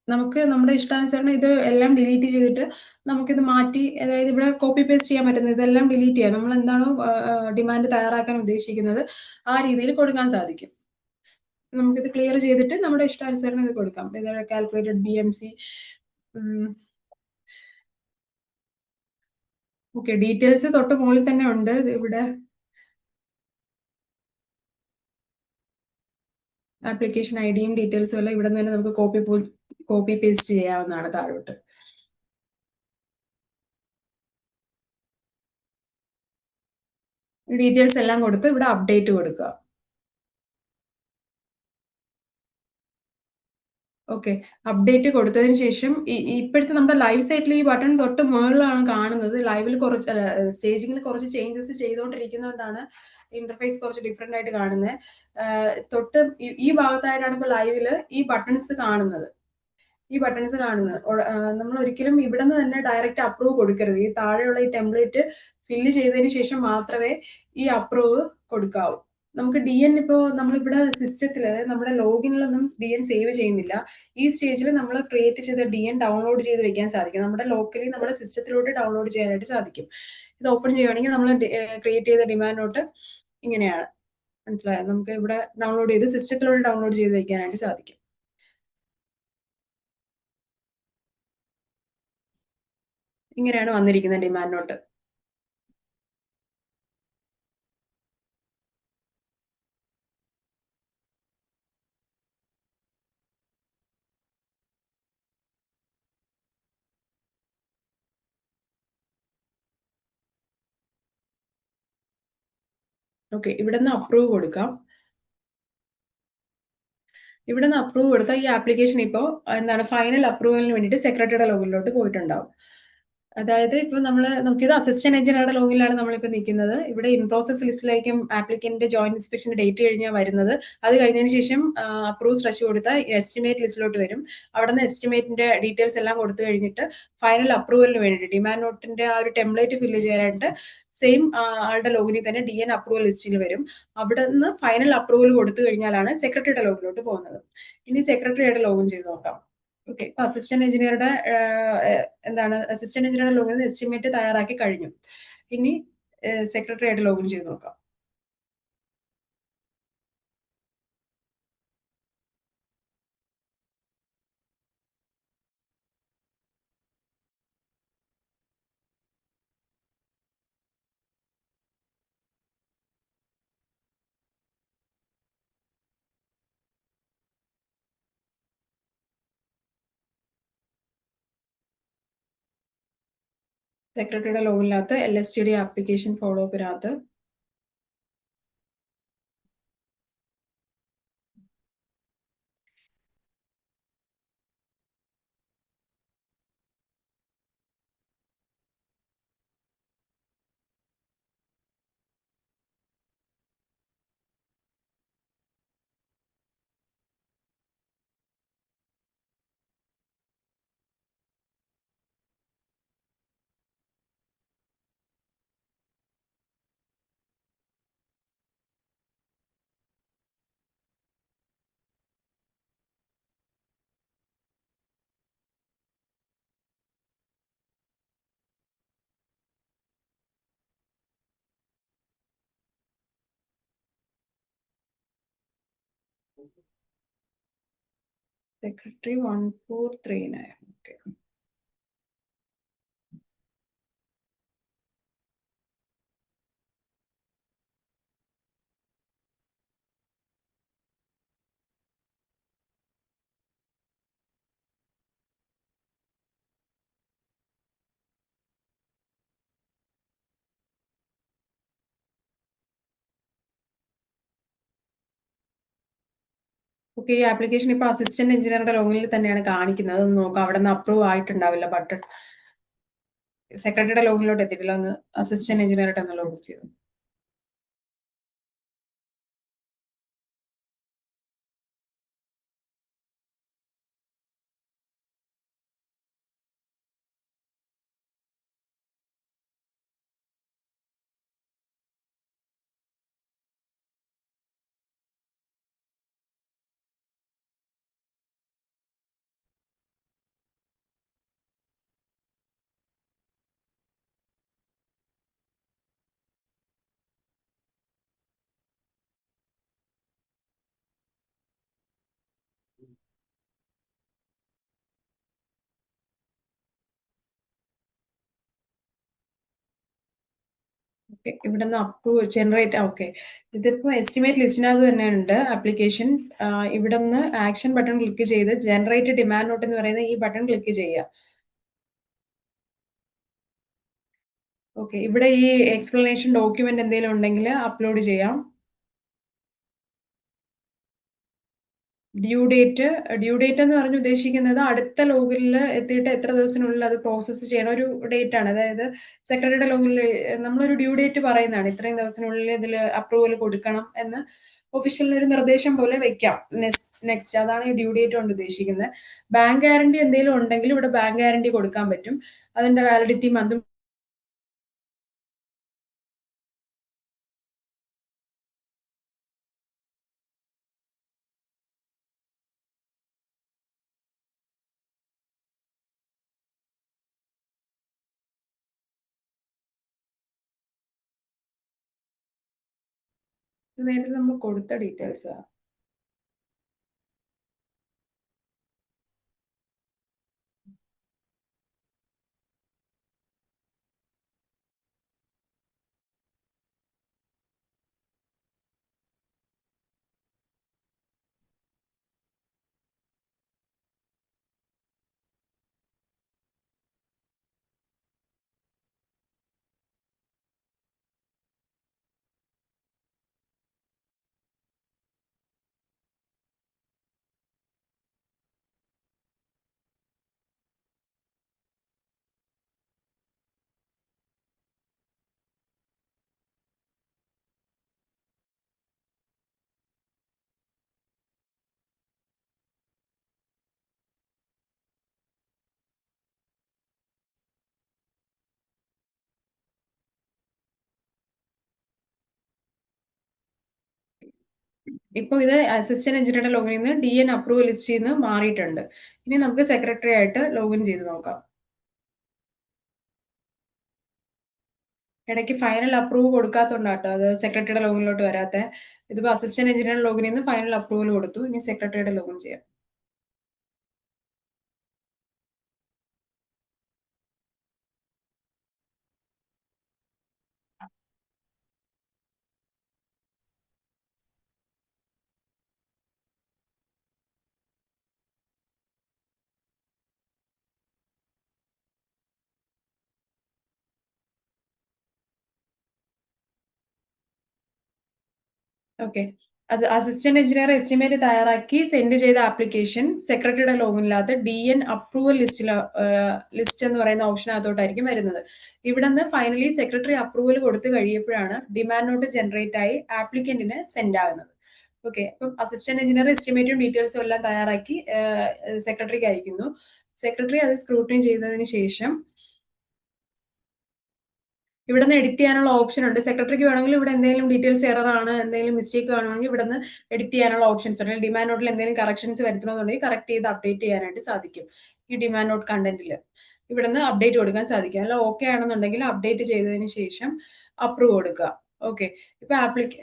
Speaker 2: നമുക്ക് നമ്മുടെ ഇഷ്ടാനുസരണം ഇത് എല്ലാം ഡിലീറ്റ് ചെയ്തിട്ട് നമുക്കിത് മാറ്റി, അതായത് ഇവിടെ കോപ്പി പേസ്റ്റ് ചെയ്യാൻ പറ്റുന്നത് ഇതെല്ലാം ഡിലീറ്റ് ചെയ്യാം. നമ്മൾ എന്താണോ ഡിമാൻഡ് തയ്യാറാക്കാൻ ഉദ്ദേശിക്കുന്നത് ആ രീതിയിൽ കൊടുക്കാൻ സാധിക്കും. നമുക്കിത് ക്ലിയർ ചെയ്തിട്ട് നമ്മുടെ ഇഷ്ടാനുസരണം ഇത് കൊടുക്കാം. ഇത് കാൽക്കുലേറ്റഡ് BMC. ഓക്കെ, ഡീറ്റെയിൽസ് തൊട്ട് മുകളിൽ തന്നെ ഉണ്ട്. ഇവിടെ ആപ്ലിക്കേഷൻ ഐഡിയും ഡീറ്റെയിൽസും എല്ലാം ഇവിടെ നിന്ന് തന്നെ നമുക്ക് കോപ്പി പേസ്റ്റ് ചെയ്യാവുന്നതാണ് താഴോട്ട്. ഡീറ്റെയിൽസ് എല്ലാം കൊടുത്ത് ഇവിടെ അപ്ഡേറ്റ് കൊടുക്കുക. ഓക്കെ, അപ്ഡേറ്റ് കൊടുത്തതിന് ശേഷം ഇപ്പോഴത്തെ നമ്മുടെ ലൈവ് സൈറ്റിൽ ഈ ബട്ടൺ തൊട്ട് മുകളിലാണ് കാണുന്നത്. ലൈവിൽ കുറച്ച് സ്റ്റേജിങ്ങിൽ കുറച്ച് ചേഞ്ചസ് ചെയ്തുകൊണ്ടിരിക്കുന്നതുകൊണ്ടാണ് ഇന്റർഫേസ് കുറച്ച് ഡിഫറെന്റ് ആയിട്ട് കാണുന്നത്. തൊട്ട് ഈ ഭാഗത്തായിട്ടാണ് ഇപ്പോൾ ലൈവില് ഈ ബട്ടൺസ് കാണുന്നത്. നമ്മൾ ഒരിക്കലും ഇവിടെ നിന്ന് തന്നെ ഡയറക്റ്റ് അപ്രൂവ് കൊടുക്കരുത്. ഈ താഴെയുള്ള ഈ ടെംപ്ലേറ്റ് ഫില്ല് ചെയ്തതിന് ശേഷം മാത്രമേ ഈ അപ്രൂവ് കൊടുക്കാവൂ. നമുക്ക് DN ഇപ്പോൾ നമ്മളിവിടെ സിസ്റ്റത്തിൽ, അതായത് നമ്മുടെ ലോഗിനിലൊന്നും DN സേവ് ചെയ്യുന്നില്ല. ഈ സ്റ്റേജിൽ നമ്മൾ ക്രിയേറ്റ് ചെയ്ത DN ഡൗൺലോഡ് ചെയ്ത് വെക്കാൻ സാധിക്കും. നമ്മുടെ ലോക്കലി നമ്മുടെ സിസ്റ്റത്തിലോട്ട് ഡൗൺലോഡ് ചെയ്യാനായിട്ട് സാധിക്കും. ഇത് ഓപ്പൺ ചെയ്യുകയാണെങ്കിൽ നമ്മൾ ക്രിയേറ്റ് ചെയ്ത ഡിമാൻഡ് നോട്ട് ഇങ്ങനെയാണ്. മനസ്സിലായോ? നമുക്ക് ഇവിടെ ഡൗൺലോഡ് ചെയ്ത് സിസ്റ്റത്തിലോട്ട് ഡൗൺലോഡ് ചെയ്ത് വെക്കാനായിട്ട് സാധിക്കും. ഇങ്ങനെയാണ് വന്നിരിക്കുന്ന ഡിമാൻഡ് നോട്ട്. ഓക്കെ, ഇവിടെ നിന്ന് അപ്രൂവ് കൊടുക്കാം. ഇവിടെ നിന്ന് അപ്രൂവ് കൊടുത്താൽ ഈ ആപ്ലിക്കേഷൻ ഇപ്പോൾ എന്താണ് ഫൈനൽ അപ്രൂവലിന് വേണ്ടിയിട്ട് സെക്രട്ടറിയുടെ ലോഗിനിലോട്ട് പോയിട്ടുണ്ടാവും. അതായത് ഇപ്പോൾ നമ്മൾ നോക്കിയത് അസിസ്റ്റന്റ് എഞ്ചിനീയറുടെ ലോഗിനിലാണ് നമ്മളിപ്പോൾ നിൽക്കുന്നത്. ഇവിടെ ഇൻ പ്രോസസ് ലിസ്റ്റിലായിരിക്കും ആപ്ലിക്കന്റ് ജോയിന്റ് ഇൻസ്പെക്ഷൻ ഡേറ്റ് കഴിഞ്ഞാൽ വരുന്നത്. അത് കഴിഞ്ഞതിന് ശേഷം അപ്രൂവ് സ്ട്രെച്ച് കൊടുത്താൽ എസ്റ്റിമേറ്റ് ലിസ്റ്റിലോട്ട് വരും. അവിടെ നിന്ന് എസ്റ്റിമേറ്റിന്റെ ഡീറ്റെയിൽസ് എല്ലാം കൊടുത്തു കഴിഞ്ഞിട്ട് ഫൈനൽ അപ്രൂവലിന് വേണ്ടിയിട്ട് ഡിമാൻഡ് നോട്ടിന്റെ ആ ഒരു ടെംപ്ലേറ്റ് ഫില്ല് ചെയ്യാനായിട്ട് സെയിം ആളുടെ ലോഗിനിൽ തന്നെ DN അപ്രൂവൽ ലിസ്റ്റിൽ വരും. അവിടെ നിന്ന് ഫൈനൽ അപ്രൂവൽ കൊടുത്തു കഴിഞ്ഞാലാണ് സെക്രട്ടറിയുടെ ലോഗിലോട്ട് പോകുന്നത്. ഇനി സെക്രട്ടറിയുടെ ലോഗിൻ ചെയ്ത് നോക്കാം. ഓക്കെ, ഇപ്പൊ അസിസ്റ്റന്റ് എഞ്ചിനീയറുടെ ലോഗിൻ എസ്റ്റിമേറ്റ് തയ്യാറാക്കി കഴിഞ്ഞു. ഇനി സെക്രട്ടറി ആയിട്ട് ലോഗിൻ ചെയ്ത് നോക്കാം. സെക്രട്ടറിയുടെ ലോഗിനകത്ത് LSTD ആപ്ലിക്കേഷൻ ഫോളോ അപ്പിനകത്ത് സെക്രട്ടറി 1439. ഓക്കെ, ഓക്കെ, ഈ ആപ്ലിക്കേഷൻ ഇപ്പോൾ അസിസ്റ്റന്റ് എഞ്ചിനീയറുടെ ലോഗിനിൽ തന്നെയാണ് കാണിക്കുന്നത്. അതൊന്ന് നോക്കാം. അവിടെ നിന്ന് അപ്രൂവ് ആയിട്ടുണ്ടാവില്ല ബട്ടൺ. സെക്രട്ടറിയുടെ ലോഗിനിലോട്ട് എത്തിയിട്ടില്ല. ഒന്ന് അസിസ്റ്റന്റ് എഞ്ചിനീയറായിട്ട് ഒന്ന് ലോഗിൻ ചെയ്തു. ഓക്കെ, ഇവിടെ നിന്ന് അപ്രൂവ് ജനറേറ്റ്. ഓക്കെ, ഇതിപ്പോൾ എസ്റ്റിമേറ്റ് ലിസ്റ്റിനകത്ത് തന്നെ ഉണ്ട് ആപ്ലിക്കേഷൻ. ഇവിടെ നിന്ന് ആക്ഷൻ ബട്ടൺ ക്ലിക്ക് ചെയ്ത് ജനറേറ്റ് ഡിമാൻഡ് നോട്ട് എന്ന് പറയുന്ന ഈ ബട്ടൺ ക്ലിക്ക് ചെയ്യുക. ഓക്കെ, ഇവിടെ ഈ എക്സ്പ്ലനേഷൻ ഡോക്യുമെന്റ് എന്തെങ്കിലും ഉണ്ടെങ്കിൽ അപ്ലോഡ് ചെയ്യാം. ഡ്യൂ ഡേറ്റ് എന്ന് പറഞ്ഞ് ഉദ്ദേശിക്കുന്നത് അടുത്ത ലോഗിൽ എത്തിയിട്ട് എത്ര ദിവസത്തിനുള്ളിൽ അത് പ്രോസസ്സ് ചെയ്യണ ഒരു ഡേറ്റ് ആണ്. അതായത് സെക്രട്ടറിയുടെ ലോഗിൽ നമ്മളൊരു ഡ്യൂ ഡേറ്റ് പറയുന്നതാണ്, ഇത്രയും ദിവസത്തിനുള്ളിൽ ഇതിൽ അപ്രൂവൽ കൊടുക്കണം എന്ന് ഒഫീഷ്യലിന് ഒരു നിർദ്ദേശം പോലെ വെക്കാം. നെക്സ്റ്റ് അതാണ് ഈ ഡ്യൂ ഡേറ്റ് കൊണ്ട് ഉദ്ദേശിക്കുന്നത്. ബാങ്ക് ഗ്യാരണ്ടി എന്തെങ്കിലും ഉണ്ടെങ്കിൽ ഇവിടെ ബാങ്ക് ഗ്യാരണ്ടി കൊടുക്കാൻ പറ്റും. അതിന്റെ വാലിഡിറ്റി മന്തും നേരത്തെ നമ്മൾ കൊടുത്ത ഡീറ്റെയിൽസ്. ഇപ്പോൾ ഇത് അസിസ്റ്റന്റ് എഞ്ചിനീയറുടെ ലോഗിനിൽ നിന്ന് DN അപ്രൂവൽ ലിസ്റ്റിൽ നിന്ന് മാറിയിട്ടുണ്ട്. ഇനി നമുക്ക് സെക്രട്ടറി ആയിട്ട് ലോഗിൻ ചെയ്ത് നോക്കാം. ഇടയ്ക്ക് ഫൈനൽ അപ്രൂവ് കൊടുക്കാത്തതുകൊണ്ടാട്ടോ അത് സെക്രട്ടറിയുടെ ലോഗിനിലോട്ട് വരാത്ത. ഇതിപ്പോൾ അസിസ്റ്റന്റ് എഞ്ചിനീയറുടെ ലോഗിനിൽ നിന്ന് ഫൈനൽ അപ്രൂവൽ കൊടുത്തു. ഇനി സെക്രട്ടറിയുടെ ലോഗിൻ ചെയ്യാം. ഓക്കെ, അത് അസിസ്റ്റന്റ് എഞ്ചിനീയർ എസ്റ്റിമേറ്റ് തയ്യാറാക്കി സെൻഡ് ചെയ്ത ആപ്ലിക്കേഷൻ സെക്രട്ടറിയുടെ ലോഗിനിനകത്ത് DN അപ്രൂവൽ ലിസ്റ്റ് എന്ന് പറയുന്ന ഓപ്ഷനകത്തോട്ടായിരിക്കും വരുന്നത്. ഇവിടെ നിന്ന് ഫൈനലി സെക്രട്ടറി അപ്രൂവൽ കൊടുത്തു കഴിയുമ്പോഴാണ് ഡിമാൻഡ് നോട്ട് ജനറേറ്റ് ആയി ആപ്ലിക്കന്റിന് സെൻഡ് ആകുന്നത്. ഓക്കെ, അപ്പം അസിസ്റ്റന്റ് എഞ്ചിനീയർ എസ്റ്റിമേറ്റും ഡീറ്റെയിൽസും എല്ലാം തയ്യാറാക്കി സെക്രട്ടറിക്ക് അയക്കുന്നു. സെക്രട്ടറി അത് സ്ക്രൂട്ടിനി ചെയ്തതിന് ശേഷം ഇവിടെ നിന്ന് എഡിറ്റ് ചെയ്യാനുള്ള ഓപ്ഷൻ ഉണ്ട്. സെക്രട്ടറിക്ക് വേണമെങ്കിൽ ഇവിടെ എന്തെങ്കിലും ഡീറ്റെയിൽസ് എറർ ആണ്, എന്തെങ്കിലും മിസ്റ്റേക്ക് വേണമെങ്കിൽ ഇവിടെ നിന്ന് എഡിറ്റ് ചെയ്യാനുള്ള ഓപ്ഷൻസ് ഉണ്ട്. ഡിമാൻഡ് നോട്ടിൽ എന്തെങ്കിലും കറക്ഷൻസ് വരുത്തണമെന്നുണ്ടെങ്കിൽ കറക്റ്റ് ചെയ്ത് അപ്ഡേറ്റ് ചെയ്യാനായിട്ട് സാധിക്കും. ഈ ഡിമാൻഡ് നോട്ട് കണ്ടന്റിൽ ഇവിടെ നിന്ന് അപ്ഡേറ്റ് കൊടുക്കാൻ സാധിക്കും. അല്ല ഓക്കെ ആണെന്നുണ്ടെങ്കിൽ അപ്ഡേറ്റ് ചെയ്തതിന് ശേഷം അപ്രൂവ് കൊടുക്കുക. ഓക്കെ, ഇപ്പൊ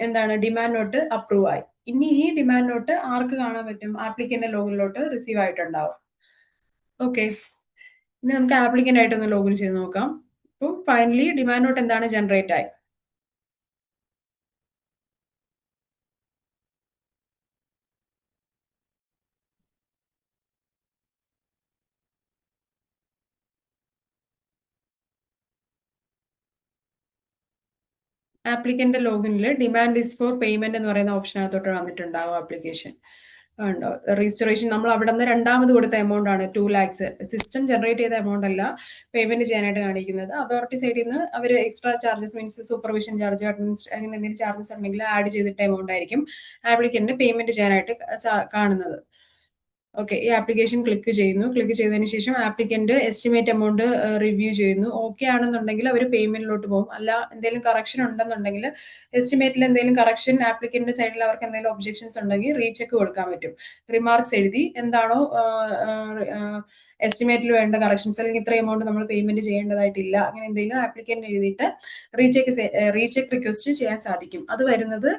Speaker 2: എന്താണ് ഡിമാൻഡ് നോട്ട് അപ്രൂവ് ആയി. ഇനി ഈ ഡിമാൻഡ് നോട്ട് ആർക്ക് കാണാൻ പറ്റും? ആപ്ലിക്കന്റെ ലോഗിനിലോട്ട് റിസീവ് ആയിട്ടുണ്ടാവും. ഓക്കെ, ഇനി നമുക്ക് ആപ്ലിക്കന്റ് ആയിട്ടൊന്ന് ലോഗിൻ ചെയ്ത് നോക്കാം. അപ്പോൾ ഫൈനലി ഡിമാൻഡ് നോട്ട് എന്താണ് ജനറേറ്റ് ആയി. ആപ്ലിക്കന്റെ ലോഗിനിൽ ഡിമാൻഡ് ലിസ്റ്റ് ഫോർ പേയ്മെന്റ് എന്ന് പറയുന്ന ഓപ്ഷനകത്തോട്ട് വന്നിട്ടുണ്ടാവും ആപ്ലിക്കേഷൻ. ഉണ്ടോ? രജിസ്ട്രേഷൻ നമ്മൾ അവിടെ നിന്ന് രണ്ടാമത് കൊടുത്ത എമൗണ്ട് ആണ് 2 lakhs. സിസ്റ്റം ജനറേറ്റ് ചെയ്ത എമൗണ്ട് അല്ല പേയ്മെന്റ് ചെയ്യാനായിട്ട് കാണിക്കുന്നത്. അതോറിറ്റി സൈഡിൽ നിന്ന് അവർ extra charges means supervision charge, അങ്ങനെ എന്തെങ്കിലും ചാർജസ് ഉണ്ടെങ്കിൽ ആഡ് ചെയ്തിട്ട എമൗണ്ട് ആയിരിക്കും ആപ്ലിക്കന്റിന് പേയ്മെന്റ് ചെയ്യാനായിട്ട് കാണുന്നത്. ഓക്കെ, ഈ ആപ്ലിക്കേഷൻ ക്ലിക്ക് ചെയ്യുന്നു. ക്ലിക്ക് ചെയ്തതിന് ശേഷം ആപ്ലിക്കന്റ് എസ്റ്റിമേറ്റ് എമൗണ്ട് റിവ്യൂ ചെയ്യുന്നു. ഓക്കെ ആണെന്നുണ്ടെങ്കിൽ അവർ പേയ്മെന്റിലോട്ട് പോകും. അല്ല എന്തെങ്കിലും കറക്ഷൻ ഉണ്ടെന്നുണ്ടെങ്കിൽ എസ്റ്റിമേറ്റിൽ എന്തെങ്കിലും കറക്ഷൻ ആപ്ലിക്കന്റിന്റെ സൈഡിൽ അവർക്ക് എന്തെങ്കിലും ഒബ്ജെക്ഷൻസ് ഉണ്ടെങ്കിൽ റീചെക്ക് കൊടുക്കാൻ പറ്റും. റിമാർക്സ് എഴുതി എന്താണോ എസ്റ്റിമേറ്റിൽ വേണ്ട കറക്ഷൻസ് അല്ലെങ്കിൽ ഇത്ര എമൗണ്ട് നമ്മൾ പേയ്മെന്റ് ചെയ്യേണ്ടതായിട്ടില്ല അങ്ങനെ എന്തെങ്കിലും ആപ്ലിക്കന്റ് എഴുതിയിട്ട് റീചെക്ക് റിക്വസ്റ്റ് ചെയ്യാൻ സാധിക്കും. അത് വരുന്നത്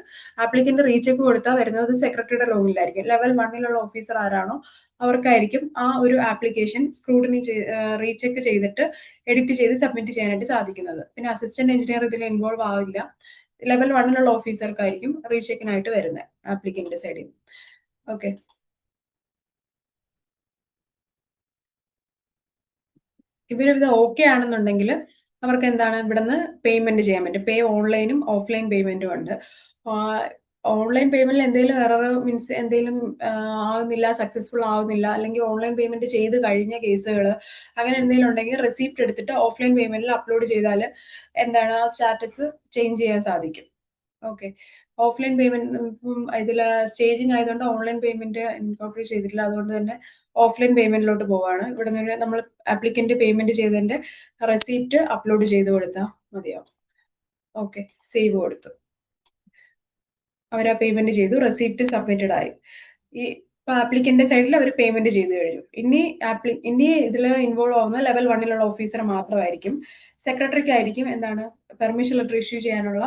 Speaker 2: ആപ്ലിക്കന്റ് റീചെക്ക് കൊടുത്താൽ വരുന്നത് സെക്രട്ടറിയുടെ ലോഗിലായിരിക്കും. ലെവൽ 1 ഓഫീസർ ആരാണോ അവർക്കായിരിക്കും ആ ഒരു ആപ്ലിക്കേഷൻ സ്ക്രൂട്ടിനി റീചെക്ക് ചെയ്തിട്ട് എഡിറ്റ് ചെയ്ത് സബ്മിറ്റ് ചെയ്യാനായിട്ട് സാധിക്കുന്നത്. പിന്നെ അസിസ്റ്റന്റ് എഞ്ചിനീയർ ഇതിൽ ഇൻവോൾവ് ആവില്ല. ലെവൽ 1 ഓഫീസർക്കായിരിക്കും റീചെക്കിനായിട്ട് വരുന്നത് ആപ്ലിക്കന്റ് സൈഡിൽ. ഓക്കെ, ഇവരിത് ഓക്കെ ആണെന്നുണ്ടെങ്കിൽ അവർക്ക് എന്താണ് ഇവിടുന്ന് പേയ്മെന്റ് ചെയ്യാൻ പറ്റും. പേ ഓൺലൈനും ഓഫ്ലൈൻ പേയ്മെന്റും ഉണ്ട്. ഓൺലൈൻ പേയ്മെന്റിൽ എന്തെങ്കിലും എറർ മീൻസ് എന്തെങ്കിലും ആവുന്നില്ല, സക്സസ്ഫുൾ ആവുന്നില്ല, അല്ലെങ്കിൽ ഓൺലൈൻ പേയ്മെന്റ് ചെയ്ത് കഴിഞ്ഞ കേസുകൾ അങ്ങനെ എന്തെങ്കിലും ഉണ്ടെങ്കിൽ റെസിപ്റ്റ് എടുത്തിട്ട് ഓഫ്ലൈൻ പേയ്മെന്റിൽ അപ്ലോഡ് ചെയ്താൽ എന്താണ് ആ സ്റ്റാറ്റസ് ചേഞ്ച് ചെയ്യാൻ സാധിക്കും. ഓക്കെ, ഓഫ്ലൈൻ പേയ്മെന്റ് ഇതിൽ സ്റ്റേജിങ് ആയതുകൊണ്ട് ഓൺലൈൻ പേയ്മെന്റ് ഇൻകോർപ്പറേറ്റ് ചെയ്തിട്ടില്ല. അതുകൊണ്ട് തന്നെ ഓഫ്ലൈൻ പേയ്മെന്റിലോട്ട് പോവാണ്. ഇവിടെ നിന്ന് നമ്മൾ ആപ്ലിക്കന്റ് പേയ്മെന്റ് ചെയ്തതിന്റെ റെസിപ്റ്റ് അപ്ലോഡ് ചെയ്ത് കൊടുത്താൽ മതിയാവും. ഓക്കെ, സേവ് കൊടുത്തു. അവർ ആ പേയ്മെന്റ് ചെയ്തു, റെസിപ്റ്റ് സബ്മിറ്റഡ് ആയി. ഈ ആപ്ലിക്കന്റെ സൈഡിൽ അവർ പേയ്മെന്റ് ചെയ്തു കഴിഞ്ഞു. ഇനി ഇതിൽ ഇൻവോൾവ് ആവുന്ന ലെവൽ 1 ഓഫീസർ മാത്രമായിരിക്കും. സെക്രട്ടറിക്ക് ആയിരിക്കും എന്താണ് പെർമിഷൻ ലെറ്റർ ഇഷ്യൂ ചെയ്യാനുള്ള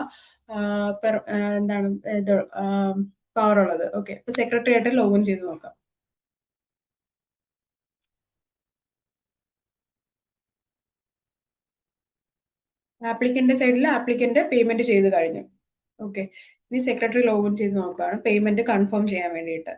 Speaker 2: എന്താണ് ഇത് പവർ ഉള്ളത്. ഓക്കെ, അപ്പൊ സെക്രട്ടറി ആയിട്ട് ലോഗിൻ ചെയ്ത് നോക്കാം. ആപ്ലിക്കന്റെ സൈഡിൽ ആപ്ലിക്കന്റ് പേയ്മെന്റ് ചെയ്ത് കഴിഞ്ഞു. ഓക്കെ, ഇനി സെക്രട്ടറി ലോഗിൻ ചെയ്ത് നോക്കുകയാണ് പേയ്മെന്റ് കൺഫേം ചെയ്യാൻ വേണ്ടിയിട്ട്.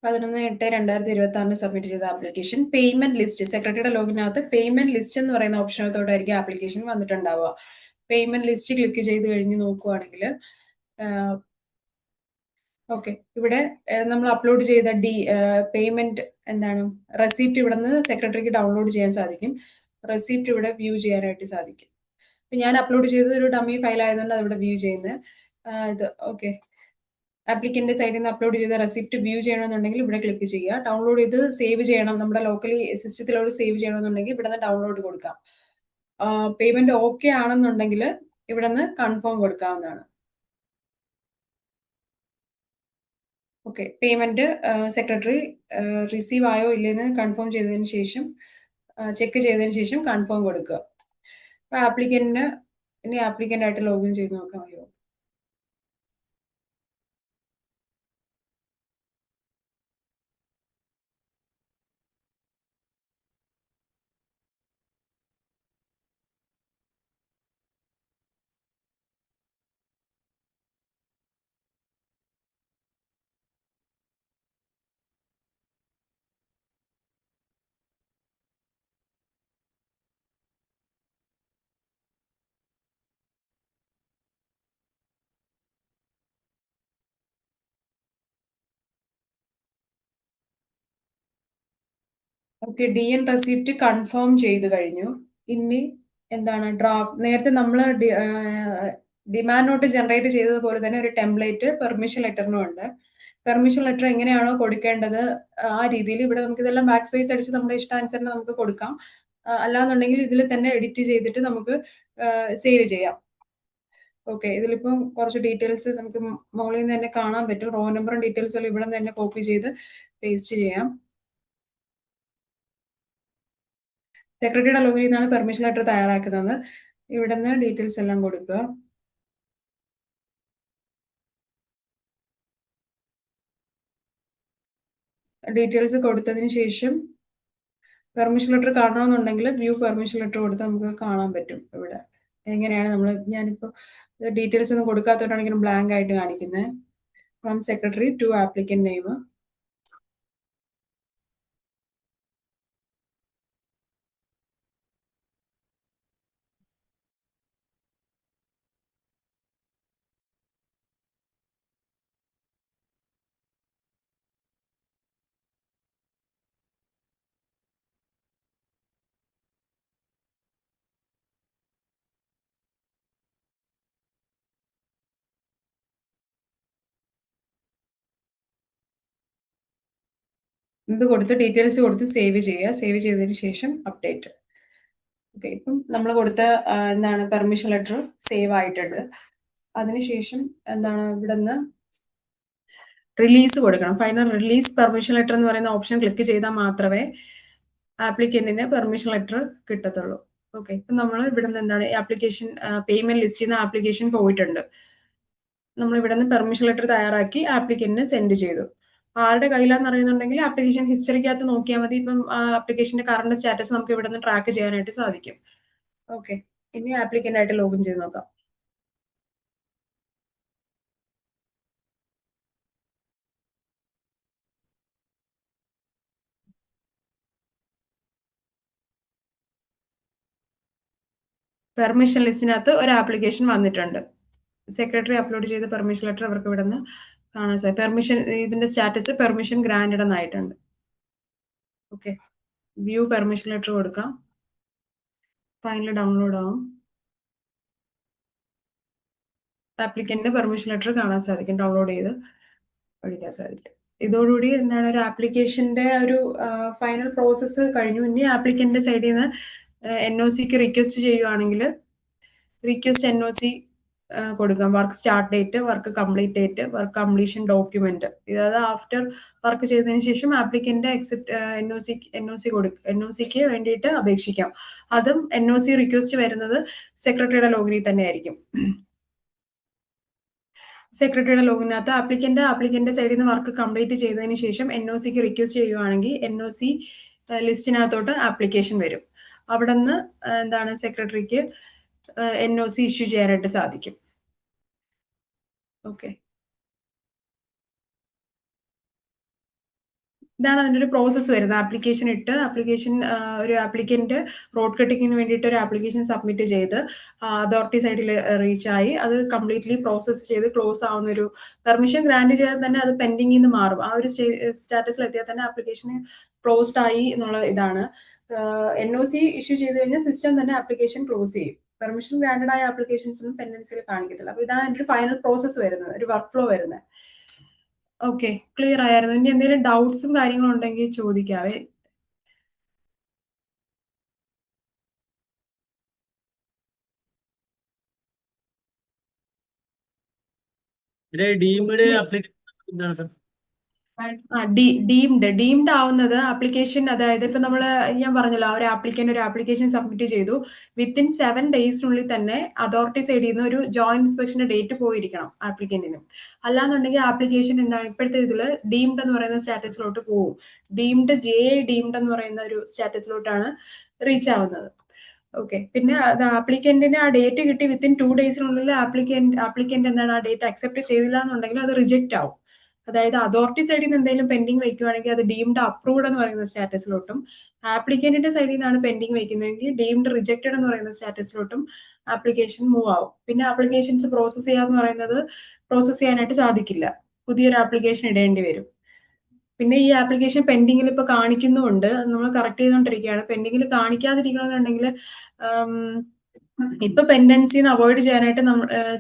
Speaker 2: പതിനൊന്ന് 8/2026 സബ്മിറ്റ് ചെയ്ത ആപ്ലിക്കേഷൻ പേയ്മെന്റ് ലിസ്റ്റ് സെക്രട്ടറിയുടെ ലോഗിനകത്ത് പേയ്മെന്റ് ലിസ്റ്റ് എന്ന് പറയുന്ന ഓപ്ഷനകത്തോടായിരിക്കും ആപ്ലിക്കേഷൻ വന്നിട്ടുണ്ടാവുക. പേയ്മെന്റ് ലിസ്റ്റ് ക്ലിക്ക് ചെയ്ത് കഴിഞ്ഞ് നോക്കുവാണെങ്കിൽ ഓക്കെ, ഇവിടെ നമ്മൾ അപ്ലോഡ് ചെയ്ത പേയ്മെന്റ് എന്താണ് റെസിപ്റ്റ് ഇവിടെ നിന്ന് സെക്രട്ടറിക്ക് ഡൗൺലോഡ് ചെയ്യാൻ സാധിക്കും. റെസിപ്റ്റ് ഇവിടെ വ്യൂ ചെയ്യാനായിട്ട് സാധിക്കും. ഇപ്പൊ ഞാൻ അപ്ലോഡ് ചെയ്തത് ഒരു ഡമ്മി ഫയൽ ആയതുകൊണ്ട് അതിവിടെ വ്യൂ ചെയ്യുന്നത്. ഇത് ഓക്കെ, ആപ്ലിക്കന്റെ സൈഡിൽ നിന്ന് അപ്ലോഡ് ചെയ്ത റെസിപ്റ്റ് വ്യൂ ചെയ്യണമെന്നുണ്ടെങ്കിൽ ഇവിടെ ക്ലിക്ക് ചെയ്യുക. ഡൗൺലോഡ് ചെയ്ത് സേവ് ചെയ്യണം, നമ്മുടെ ലോക്കലി സിസ്റ്റത്തിലോട് സേവ് ചെയ്യണമെന്നുണ്ടെങ്കിൽ ഇവിടെ നിന്ന് ഡൗൺലോഡ് കൊടുക്കാം. പേയ്മെന്റ് ഓക്കെ ആണെന്നുണ്ടെങ്കിൽ ഇവിടെ നിന്ന് കൺഫേം കൊടുക്കാവുന്നതാണ്. ഓക്കെ, പേയ്മെന്റ് സെക്രട്ടറി റിസീവ് ആയോ ഇല്ലെന്ന് കൺഫേം ചെയ്തതിന് ശേഷം ചെക്ക് ചെയ്തതിന് ശേഷം കൺഫേം കൊടുക്കുക. അപ്പൊ ആപ്ലിക്കന്റിന് ഇനി ആപ്ലിക്കന്റ് ആയിട്ട് ലോഗിൻ ചെയ്ത് നോക്കാൻ മതിയോ? ഓക്കെ, DN റെസിപ്റ്റ് കൺഫേം ചെയ്ത് കഴിഞ്ഞു. ഇനി എന്താണ് നേരത്തെ നമ്മൾ ഡിമാൻഡ് നോട്ട് ജനറേറ്റ് ചെയ്തതുപോലെ തന്നെ ഒരു ടെംപ്ലേറ്റ് പെർമിഷൻ ലെറ്ററിനും ഉണ്ട്. പെർമിഷൻ ലെറ്റർ എങ്ങനെയാണോ കൊടുക്കേണ്ടത് ആ രീതിയിൽ ഇവിടെ നമുക്ക് ഇതെല്ലാം ബാക്ക് സ്പേസ് അടിച്ച് നമ്മുടെ ഇഷ്ടാനുസരണം നമുക്ക് കൊടുക്കാം. അല്ലാന്നുണ്ടെങ്കിൽ ഇതിൽ തന്നെ എഡിറ്റ് ചെയ്തിട്ട് നമുക്ക് സേവ് ചെയ്യാം. ഓക്കെ, ഇതിലിപ്പം കുറച്ച് ഡീറ്റെയിൽസ് നമുക്ക് മുകളിൽ നിന്ന് തന്നെ കാണാൻ പറ്റും. റോ നമ്പറും ഡീറ്റെയിൽസും ഇവിടെ നിന്ന് തന്നെ കോപ്പി ചെയ്ത് പേസ്റ്റ് ചെയ്യാം. സെക്രട്ടറിയുടെ ലോഗിൽ നിന്നാണ് പെർമിഷൻ ലെറ്റർ തയ്യാറാക്കുന്നത്. ഇവിടെ നിന്ന് ഡീറ്റെയിൽസ് എല്ലാം കൊടുക്കുക. ഡീറ്റെയിൽസ് കൊടുത്തതിന് ശേഷം പെർമിഷൻ ലെറ്റർ കാണണമെന്നുണ്ടെങ്കിൽ വ്യൂ പെർമിഷൻ ലെറ്റർ കൊടുത്താൽ നമുക്ക് കാണാൻ പറ്റും ഇവിടെ എങ്ങനെയാണ് ഞാനിപ്പോൾ ഡീറ്റെയിൽസ് ഒന്നും കൊടുക്കാത്തതുകൊണ്ടാണ് ഇങ്ങനെ ബ്ലാങ്ക് ആയിട്ട് കാണിക്കുന്നത്. From secretary to applicant name. ഇത് കൊടുത്ത് ഡീറ്റെയിൽസ് കൊടുത്ത് സേവ് ചെയ്യുക. സേവ് ചെയ്തതിന് ശേഷം അപ്ഡേറ്റ്. ഓക്കെ, ഇപ്പം നമ്മൾ കൊടുത്ത എന്താണ് പെർമിഷൻ ലെറ്റർ സേവ് ആയിട്ടുണ്ട്. അതിനുശേഷം എന്താണ് ഇവിടെ നിന്ന് റിലീസ് കൊടുക്കണം. ഫൈനൽ റിലീസ് പെർമിഷൻ ലെറ്റർ എന്ന് പറയുന്ന ഓപ്ഷൻ ക്ലിക്ക് ചെയ്താൽ മാത്രമേ ആപ്ലിക്കന്റിന് പെർമിഷൻ ലെറ്റർ കിട്ടത്തുള്ളൂ. ഓക്കെ, ഇപ്പം നമ്മൾ ഇവിടെ നിന്ന് എന്താണ് ആപ്ലിക്കേഷൻ പേയ്മെന്റ് ലിസ്റ്റ് ചെയ്യുന്ന ആപ്ലിക്കേഷൻ പോയിട്ടുണ്ട്. നമ്മൾ ഇവിടെ നിന്ന് പെർമിഷൻ ലെറ്റർ തയ്യാറാക്കി ആപ്ലിക്കന്റിന് സെൻഡ് ചെയ്തു. ആരുടെ കയ്യിലാന്ന് അറിയുന്നുണ്ടെങ്കിൽ ആപ്ലിക്കേഷൻ ഹിസ്റ്ററിക്കകത്ത് നോക്കിയാൽ മതി. ഇപ്പം ആപ്ലിക്കേഷന്റെ കറണ്ട് സ്റ്റാറ്റസ് നമുക്ക് ഇവിടെ നിന്ന് ട്രാക്ക് ചെയ്യാനായിട്ട് സാധിക്കും. ഓക്കെ, ഇനി ആപ്ലിക്കന്റ് ആയിട്ട് ലോഗിൻ ചെയ്ത് നോക്കാം. പെർമിഷൻ ലിസ്റ്റിനകത്ത് ഒരു ആപ്ലിക്കേഷൻ വന്നിട്ടുണ്ട്. സെക്രട്ടറി അപ്ലോഡ് ചെയ്ത പെർമിഷൻ ലെറ്റർ അവർക്ക് ഇവിടെ നിന്ന് കാണാൻ സാധിക്കും. പെർമിഷൻ ഇതിന്റെ സ്റ്റാറ്റസ് പെർമിഷൻ ഗ്രാൻഡഡ് എന്നായിട്ടുണ്ട്. ഓക്കെ, വ്യൂ പെർമിഷൻ ലെറ്റർ കൊടുക്കാം. ഫൈനൽ ഡൗൺലോഡ് ആവും. ആപ്ലിക്കന്റിന് പെർമിഷൻ ലെറ്റർ കാണാൻ സാധിക്കും. ഡൗൺലോഡ് ചെയ്ത് പഠിക്കാൻ സാധിക്കും. ഇതോടുകൂടി എന്താണ് ഒരു ആപ്ലിക്കേഷന്റെ ഒരു ഫൈനൽ പ്രോസസ്സ് കഴിഞ്ഞു. ഇനി ആപ്ലിക്കന്റിന്റെ സൈഡിൽ നിന്ന് NOCക്ക് റിക്വസ്റ്റ് ചെയ്യുവാണെങ്കിൽ റിക്വസ്റ്റ് NOC കൊടുക്കാം. Work start date, work complete date, work completion document. ഇതായത് ആഫ്റ്റർ വർക്ക് ചെയ്തതിന് ശേഷം ആപ്ലിക്കന്റ് NOCക്ക് വേണ്ടിയിട്ട് അപേക്ഷിക്കാം. അതും NOC റിക്വസ്റ്റ് വരുന്നത് സെക്രട്ടറിയുടെ ലോഗിനിൽ തന്നെ ആയിരിക്കും. സെക്രട്ടറിയുടെ ലോഗിനകത്ത് ആപ്ലിക്കന്റെ സൈഡിൽ നിന്ന് വർക്ക് കംപ്ലീറ്റ് ചെയ്തതിന് ശേഷം NOCക്ക് റിക്വസ്റ്റ് ചെയ്യുവാണെങ്കിൽ NOC ലിസ്റ്റിനകത്തോട്ട് ആപ്ലിക്കേഷൻ വരും. അവിടെ നിന്ന് എന്താണ് സെക്രട്ടറിക്ക് NOC ഇഷ്യൂ ചെയ്യാനായിട്ട് സാധിക്കും. ഓക്കെ, ഇതാണ് അതിൻ്റെ ഒരു പ്രോസസ്സ് വരുന്നത്. ആപ്ലിക്കേഷൻ ഇട്ട് ഒരു ആപ്ലിക്കന്റ് റോഡ് കട്ടിങ്ങിന് വേണ്ടിയിട്ട് ഒരു ആപ്ലിക്കേഷൻ സബ്മിറ്റ് ചെയ്ത് അതോറിറ്റി സൈഡിൽ റീച്ച് ആയി അത് കംപ്ലീറ്റ്ലി പ്രോസസ്സ് ചെയ്ത് ക്ലോസ് ആവുന്ന ഒരു പെർമിഷൻ ഗ്രാൻഡ് ചെയ്താൽ തന്നെ അത് പെൻഡിങ്ങിൽ നിന്ന് മാറും. ആ ഒരു സ്റ്റാറ്റസിൽ എത്തിയാൽ തന്നെ ആപ്ലിക്കേഷൻ ക്ലോസ്ഡ് ആയി എന്നുള്ള ഇതാണ്. NOC ഇഷ്യൂ ചെയ്ത് കഴിഞ്ഞാൽ സിസ്റ്റം തന്നെ ആപ്ലിക്കേഷൻ ക്ലോസ് ചെയ്യും. പെർമിഷൻ ഗ്രാൻഡഡ് ആയ ആപ്ലിക്കേഷൻസൊന്നും പെൻഡൻസിയിൽ കാണിക്കത്തില്ല. അപ്പോൾ ഇതാണ് അതിൻ്റെ ഒരു ഫൈനൽ പ്രോസസ്സ് വരുന്നത്, ഒരു വർക്ക് ഫ്ലോ വരുന്നത്. ഓക്കെ, ക്ലിയർ ആയിരുന്നു. ഇനി എന്തെങ്കിലും ഡൗട്ട്സും കാര്യങ്ങളും ഉണ്ടെങ്കിൽ ചോദിക്കാവേ. ഡീംഡ് ആവുന്നത് ആപ്ലിക്കേഷൻ, അതായത് ഇപ്പൊ ഞാൻ പറഞ്ഞല്ലോ ഒരു ആപ്ലിക്കേഷൻ സബ്മിറ്റ് ചെയ്തു. വിത്തിൻ 7 ഡേയ്സിനുള്ളിൽ തന്നെ അതോറിറ്റി സൈഡിൽ നിന്ന് ഒരു ജോയിന്റ് ഇൻസ്പെക്ഷന്റെ ഡേറ്റ് പോയിരിക്കണം ആപ്ലിക്കന്റിന്. അല്ലാന്നുണ്ടെങ്കിൽ ആപ്ലിക്കേഷൻ എന്താണ് ഇപ്പോഴത്തെ ഇതിൽ ഡീംഡ് എന്ന് പറയുന്ന സ്റ്റാറ്റസിലോട്ട് പോകും. JA ഡീംഡ് എന്ന് പറയുന്ന ഒരു സ്റ്റാറ്റസിലോട്ടാണ് റീച്ച് ആവുന്നത്. ഓക്കെ, പിന്നെ അത് ആപ്ലിക്കന്റിന് ആ ഡേറ്റ് കിട്ടി വിത്തിൻ 2 ഡേയ്സിനുള്ളിൽ ആപ്ലിക്കന്റ് എന്താണ് ആ ഡേറ്റ് അക്സെപ്റ്റ് ചെയ്തില്ല എന്നുണ്ടെങ്കിൽ അത് റിജക്റ്റ് ആവും. അതായത് അതോറിറ്റി സൈഡിൽ നിന്ന് എന്തെങ്കിലും പെൻഡിങ് വെക്കുവാണെങ്കിൽ അത് ഡീംഡ് അപ്രൂവ്ഡ് എന്ന് പറയുന്ന സ്റ്റാറ്റസിലോട്ടും, ആപ്ലിക്കന്റിന്റെ സൈഡിൽ നിന്നാണ് പെൻഡിങ് വെക്കുന്നതെങ്കിൽ ഡീംഡ് റിജക്റ്റഡ് എന്ന് പറയുന്ന സ്റ്റാറ്റസിലോട്ടും ആപ്ലിക്കേഷൻ മൂവ് ആവും. പിന്നെ ആപ്ലിക്കേഷൻസ് പ്രോസസ് ചെയ്യാനായിട്ട് സാധിക്കില്ല. പുതിയൊരു ആപ്ലിക്കേഷൻ ഇടേണ്ടി വരും. പിന്നെ ഈ ആപ്ലിക്കേഷൻ പെൻഡിങ്ങിൽ ഇപ്പൊ കാണിക്കുന്നുണ്ട്, നമ്മൾ കറക്റ്റ് ചെയ്തുകൊണ്ടിരിക്കുകയാണ്. പെൻഡിങ്ങിൽ കാണിക്കാതിരിക്കണമെന്നുണ്ടെങ്കിൽ ഇപ്പൊ പെൻഡൻസിന്ന് അവോയ്ഡ് ചെയ്യാനായിട്ട്